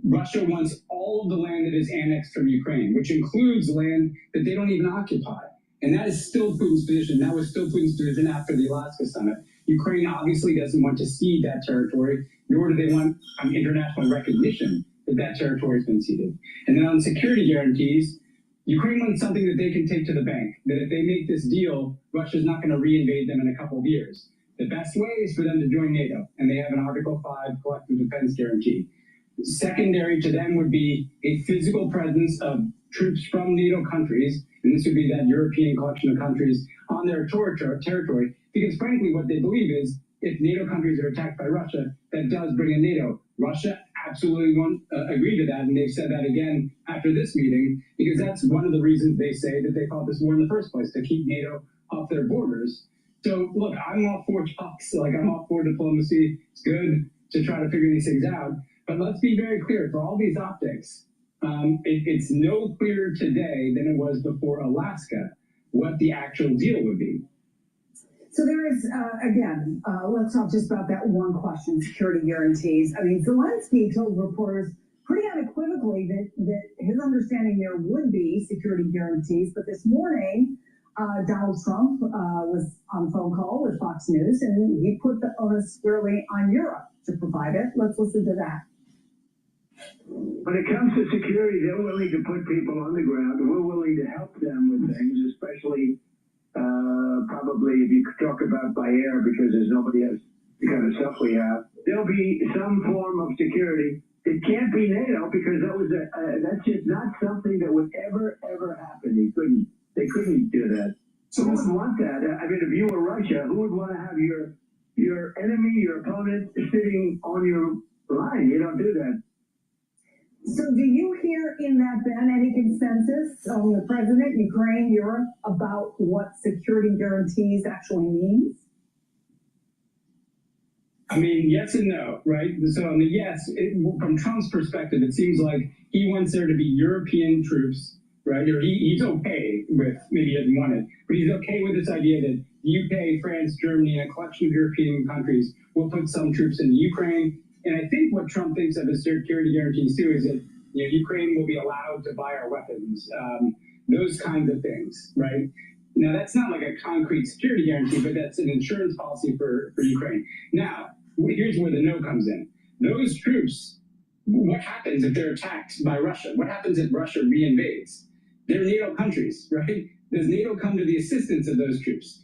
Russia wants all of the land that is annexed from Ukraine, which includes land that they don't even occupy. And that is still Putin's position. That was still Putin's position after the Alaska summit. Ukraine obviously doesn't want to cede that territory, nor do they want international recognition that that territory has been ceded. And then on security guarantees, Ukraine wants something that they can take to the bank, that if they make this deal, Russia's not going to reinvade them in a couple of years. The best way is for them to join NATO, and they have an Article 5 collective defense guarantee. Secondary to them would be a physical presence of troops from NATO countries, and this would be that European collection of countries on their territory, because frankly what they believe is if NATO countries are attacked by Russia, that does bring in NATO. Russia absolutely won't agree to that, and they've said that again after this meeting, because that's one of the reasons they say that they fought this war in the first place, to keep NATO off their borders. So look, I'm all for talks, I'm all for diplomacy. It's good to try to figure these things out, but let's be very clear, for all these optics, it's no clearer today than it was before Alaska what the actual deal would be. So there is, again, let's talk just about that one question, security guarantees. I mean, Zelensky told reporters pretty unequivocally that his understanding there would be security guarantees. But this morning, Donald Trump was on a phone call with Fox News, and he put the onus squarely on Europe to provide it. Let's listen to that. When it comes to security, they're willing to put people on the ground. We're willing to help them with things, especially probably if you talk about by air, because there's nobody else the kind of stuff we have. There'll be some form of security. It can't be NATO because that's just not something that would ever happen. They couldn't do that. So who would want that? I mean, if you were Russia, who would want to have your enemy, your opponent sitting on your line? You don't do that. So do you hear in that, Ben, any consensus on the president, Ukraine, Europe, about what security guarantees actually means? I mean, yes and no, right? So on the yes, from Trump's perspective, it seems like he wants there to be European troops, right? Or he's okay with, maybe he doesn't want it, but he's okay with this idea that the UK, France, Germany, and a collection of European countries will put some troops into Ukraine. And I think what Trump thinks of as security guarantees too is that Ukraine will be allowed to buy our weapons, those kinds of things, right? Now that's not like a concrete security guarantee, but that's an insurance policy for Ukraine. Now, here's where the no comes in. Those troops, what happens if they're attacked by Russia? What happens if Russia reinvades? They're NATO countries, right? Does NATO come to the assistance of those troops?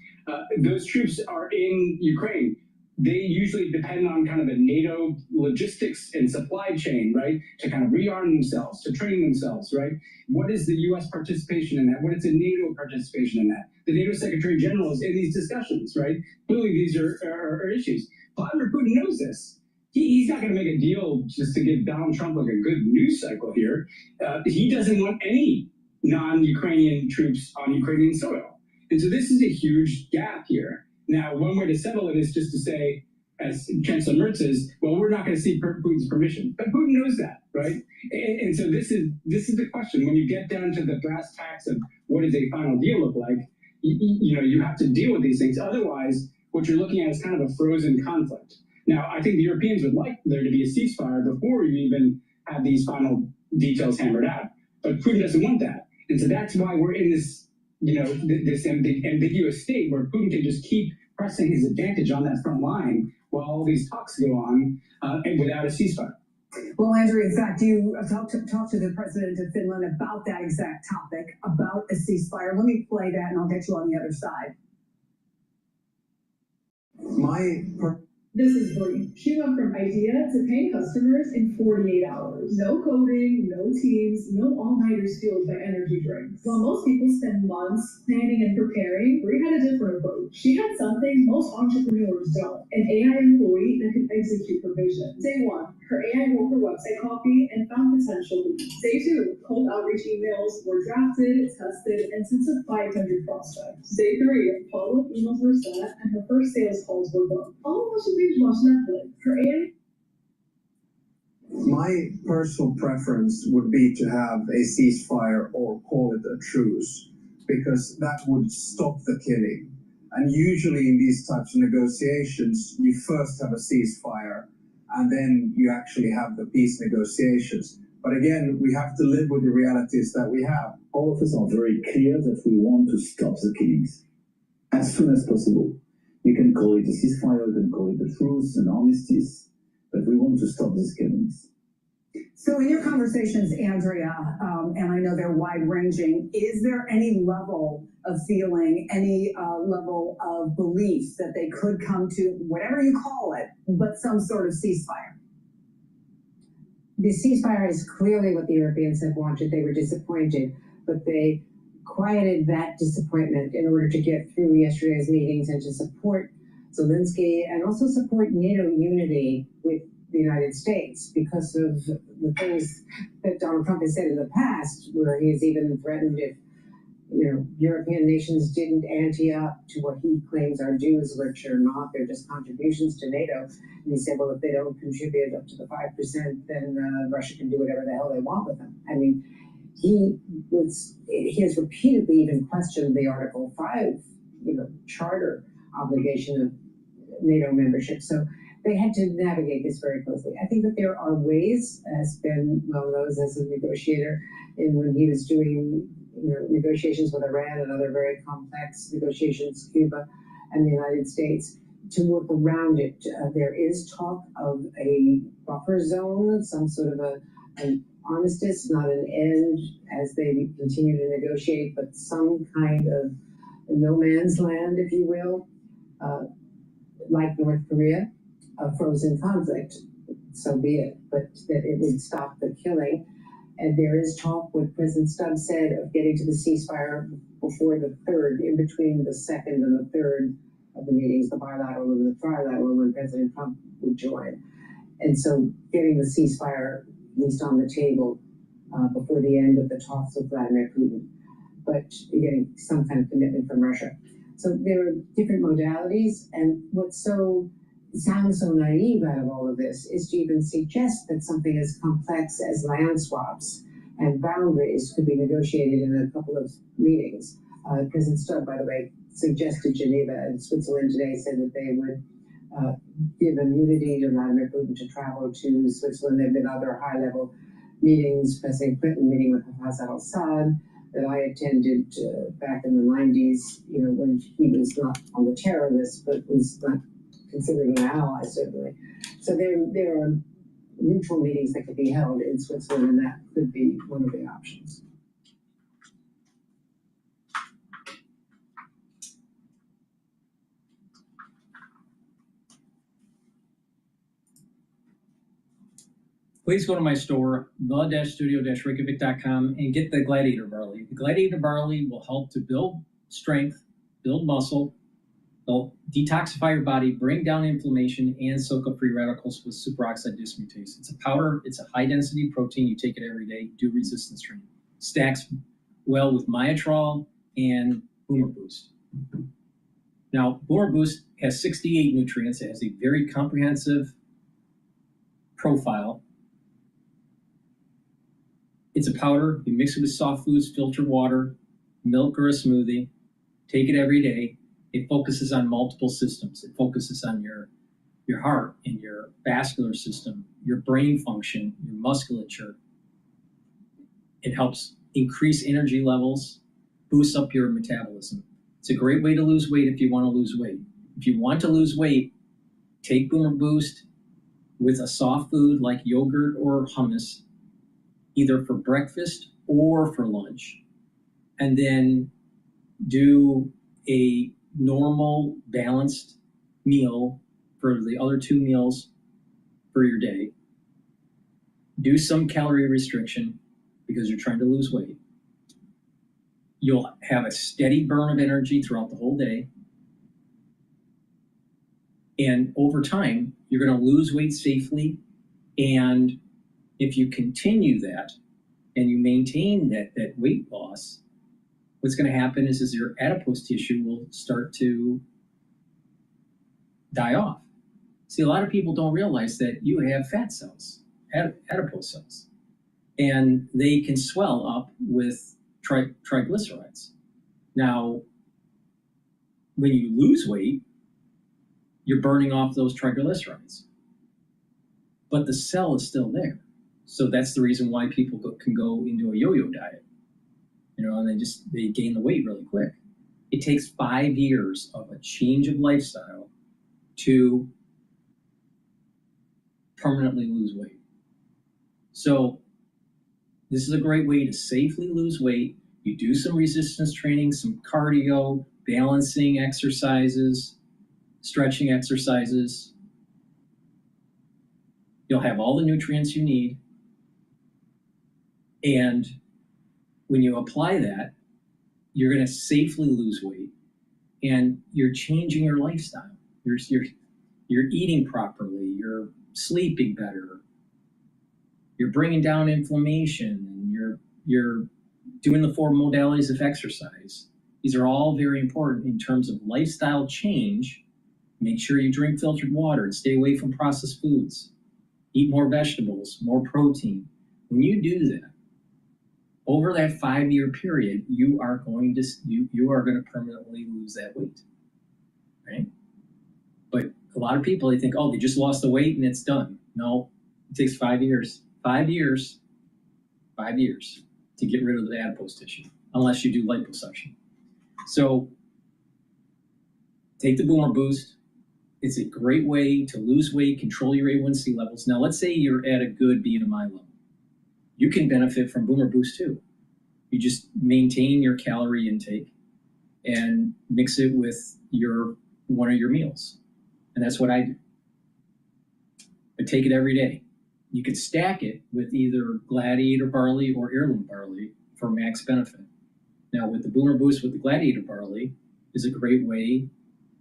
Those troops are in Ukraine. They usually depend on kind of a NATO logistics and supply chain, right? To kind of rearm themselves, to train themselves, right? What is the U.S. participation in that? What is the NATO participation in that? The NATO Secretary General is in these discussions, right? Clearly these are issues. Vladimir Putin knows this. He's not going to make a deal just to give Donald Trump like a good news cycle here. He doesn't want any non-Ukrainian troops on Ukrainian soil. And so this is a huge gap here. Now, one way to settle it is just to say, as Chancellor Merz says, well, we're not going to seek Putin's permission. But Putin knows that, right? And so this is the question. When you get down to the brass tacks of what does a final deal look like, you have to deal with these things. Otherwise, what you're looking at is kind of a frozen conflict. Now, I think the Europeans would like there to be a ceasefire before you even have these final details hammered out. But Putin doesn't want that. And so that's why we're in this this ambiguous state where Putin can just keep pressing his advantage on that front line while all these talks go on and without a ceasefire. Well, Andrew, in fact, you talked to the president of Finland about that exact topic, about a ceasefire. Let me play that and I'll get you on the other side. This is Bree. She went from idea to paying customers in 48 hours. No coding, no teams, no all-nighters fueled by energy drinks. While most people spend months planning and preparing, Bree had a different approach. She had something most entrepreneurs don't, an AI employee that could execute her vision. Day one, her AI wrote her website copy and found potential leads. Day two, cold outreach emails were drafted, tested, and sent to 500 prospects. Day three, follow-up emails were sent, and her first sales calls were booked. All of us should watch Netflix. Her AI. My personal preference would be to have a ceasefire or call it a truce, because that would stop the killing. And usually in these types of negotiations, you first have a ceasefire, and then you actually have the peace negotiations. But again, we have to live with the realities that we have. All of us are very clear that we want to stop the killings as soon as possible. You can call it a ceasefire, you can call it a truce, an armistice, but we want to stop these killings. So in your conversations, Andrea, and I know they're wide-ranging, is there any level of feeling, any level of belief that they could come to, whatever you call it, but some sort of ceasefire? The ceasefire is clearly what the Europeans have wanted. They were disappointed, but they quieted that disappointment in order to get through yesterday's meetings and to support Zelensky and also support NATO unity with the United States because of the things that Donald Trump has said in the past, where he has even threatened if European nations didn't ante up to what he claims are dues, which are not, they're just contributions to NATO. And he said, well, if they don't contribute up to the 5%, then Russia can do whatever the hell they want with them. I mean, he has repeatedly even questioned the Article 5, charter obligation of NATO membership. So they had to navigate this very closely. I think that there are ways, as Ben well knows as a negotiator, and when he was doing negotiations with Iran and other very complex negotiations, Cuba and the United States, to work around it. There is talk of a buffer zone, some sort of an armistice, not an end as they continue to negotiate, but some kind of no man's land, if you will, like North Korea, a frozen conflict, so be it, but that it would stop the killing. And there is talk, what President Stubbs said, of getting to the ceasefire before the third, in between the second and the third of the meetings, the bilateral and the trilateral, when President Trump would join. And so getting the ceasefire at least on the table before the end of the talks with Vladimir Putin, but getting some kind of commitment from Russia. So there are different modalities, and what sounds so naive out of all of this is to even suggest that something as complex as land swaps and boundaries could be negotiated in a couple of meetings. President Stubb, by the way, suggested Geneva, and Switzerland today said that they would give immunity to Vladimir Putin to travel to Switzerland. There have been other high-level meetings, President Clinton meeting with Hafez al-Assad, that I attended back in the 90s, when he was not on the terror list, but was not considered an ally, certainly. So there are neutral meetings that could be held in Switzerland, and that could be one of the options. Please go to my store, the-studio-reykjavik.com, and get the Gladiator Barley. The Gladiator Barley will help to build strength, build muscle, they'll detoxify your body, bring down inflammation, and soak up free radicals with superoxide dismutase. It's a powder, it's a high-density protein. You take it every day, do resistance training. Stacks well with Myotrol and Boomer Boost. Now, Boomer Boost has 68 nutrients. It has a very comprehensive profile. It's a powder. You mix it with soft foods, filtered water, milk, or a smoothie. Take it every day. It focuses on multiple systems. It focuses on your heart and your vascular system, your brain function, your musculature. It helps increase energy levels, boosts up your metabolism. It's a great way to lose weight if you want to lose weight. If you want to lose weight, take Boomer Boost with a soft food like yogurt or hummus, either for breakfast or for lunch, and then do a normal balanced meal for the other 2 meals for your day. Do some calorie restriction because you're trying to lose weight. You'll have a steady burn of energy throughout the whole day. And over time, you're going to lose weight safely. And if you continue that and you maintain that weight loss, what's going to happen is your adipose tissue will start to die off. See, a lot of people don't realize that you have fat cells, adipose cells, and they can swell up with triglycerides. Now, when you lose weight, you're burning off those triglycerides, but the cell is still there. So that's the reason why people can go into a yo-yo diet, and they gain the weight really quick. It takes 5 years of a change of lifestyle to permanently lose weight. So this is a great way to safely lose weight. You do some resistance training, some cardio, balancing exercises, stretching exercises. You'll have all the nutrients you need. And when you apply that, you're going to safely lose weight, and you're changing your lifestyle. You're eating properly. You're sleeping better. You're bringing down inflammation, and you're doing the 4 modalities of exercise. These are all very important in terms of lifestyle change. Make sure you drink filtered water and stay away from processed foods. Eat more vegetables, more protein. When you do that, over that 5-year period, you are going to permanently lose that weight, right? But a lot of people, they think, oh, they just lost the weight and it's done. No, it takes 5 years. 5 years to get rid of the adipose tissue, unless you do liposuction. So take the Boomer Boost. It's a great way to lose weight, control your A1C levels. Now, let's say you're at a good BMI level. You can benefit from Boomer Boost too. You just maintain your calorie intake and mix it with one of your meals. And that's what I do. I take it every day. You could stack it with either Gladiator barley or heirloom barley for max benefit. Now, with the Boomer Boost with the Gladiator barley is a great way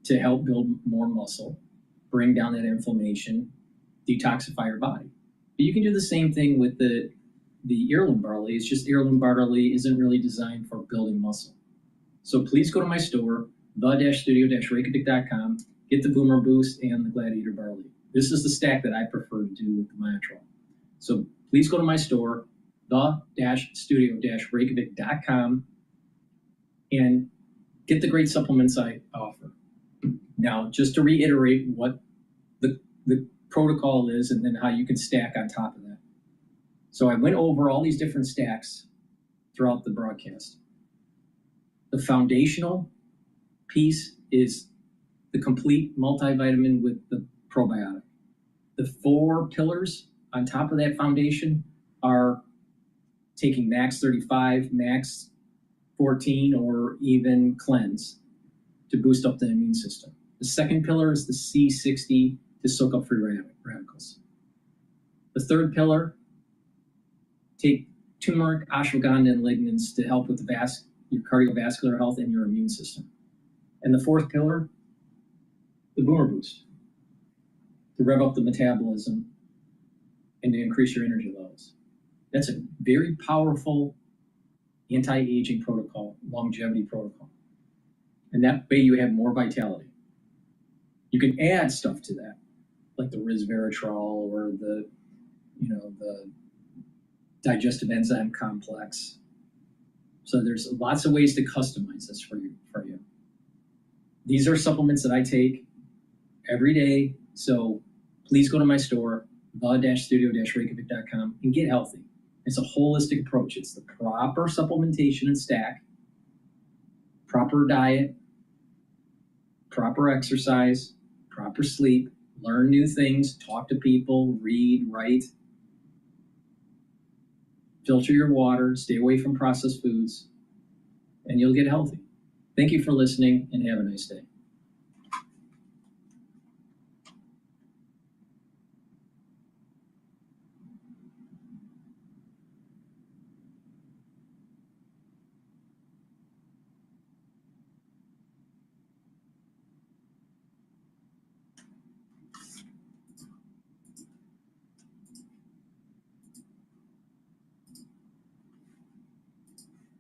to help build more muscle, bring down that inflammation, detoxify your body. But you can do the same thing with the heirloom barley. It's just heirloom barley isn't really designed for building muscle. So please go to my store, the-studio-reykjavik.com, get the Boomer Boost and the Gladiator barley. This is the stack that I prefer to do with the Myotrol. So please go to my store, the-studio-reykjavik.com, and get the great supplements I offer. Now, just to reiterate what the protocol is and then how you can stack on top of that. So I went over all these different stacks throughout the broadcast. The foundational piece is the complete multivitamin with the probiotic. The 4 pillars on top of that foundation are taking Max 35, Max 14, or even Cleanse to boost up the immune system. The second pillar is the C60 to soak up free radicals. The third pillar, take turmeric, ashwagandha, and lignans to help with your cardiovascular health and your immune system. And the fourth pillar, the Boomer Boost, to rev up the metabolism and to increase your energy levels. That's a very powerful anti-aging protocol, longevity protocol. And that way you have more vitality. You can add stuff to that, like the resveratrol or the digestive enzyme complex. So there's lots of ways to customize this for you. These are supplements that I take every day. So please go to my store, the-studio-reykjavik.com, and get healthy. It's a holistic approach. It's the proper supplementation and stack, proper diet, proper exercise, proper sleep, learn new things, talk to people, read, write, filter your water, stay away from processed foods, and you'll get healthy. Thank you for listening, and have a nice day.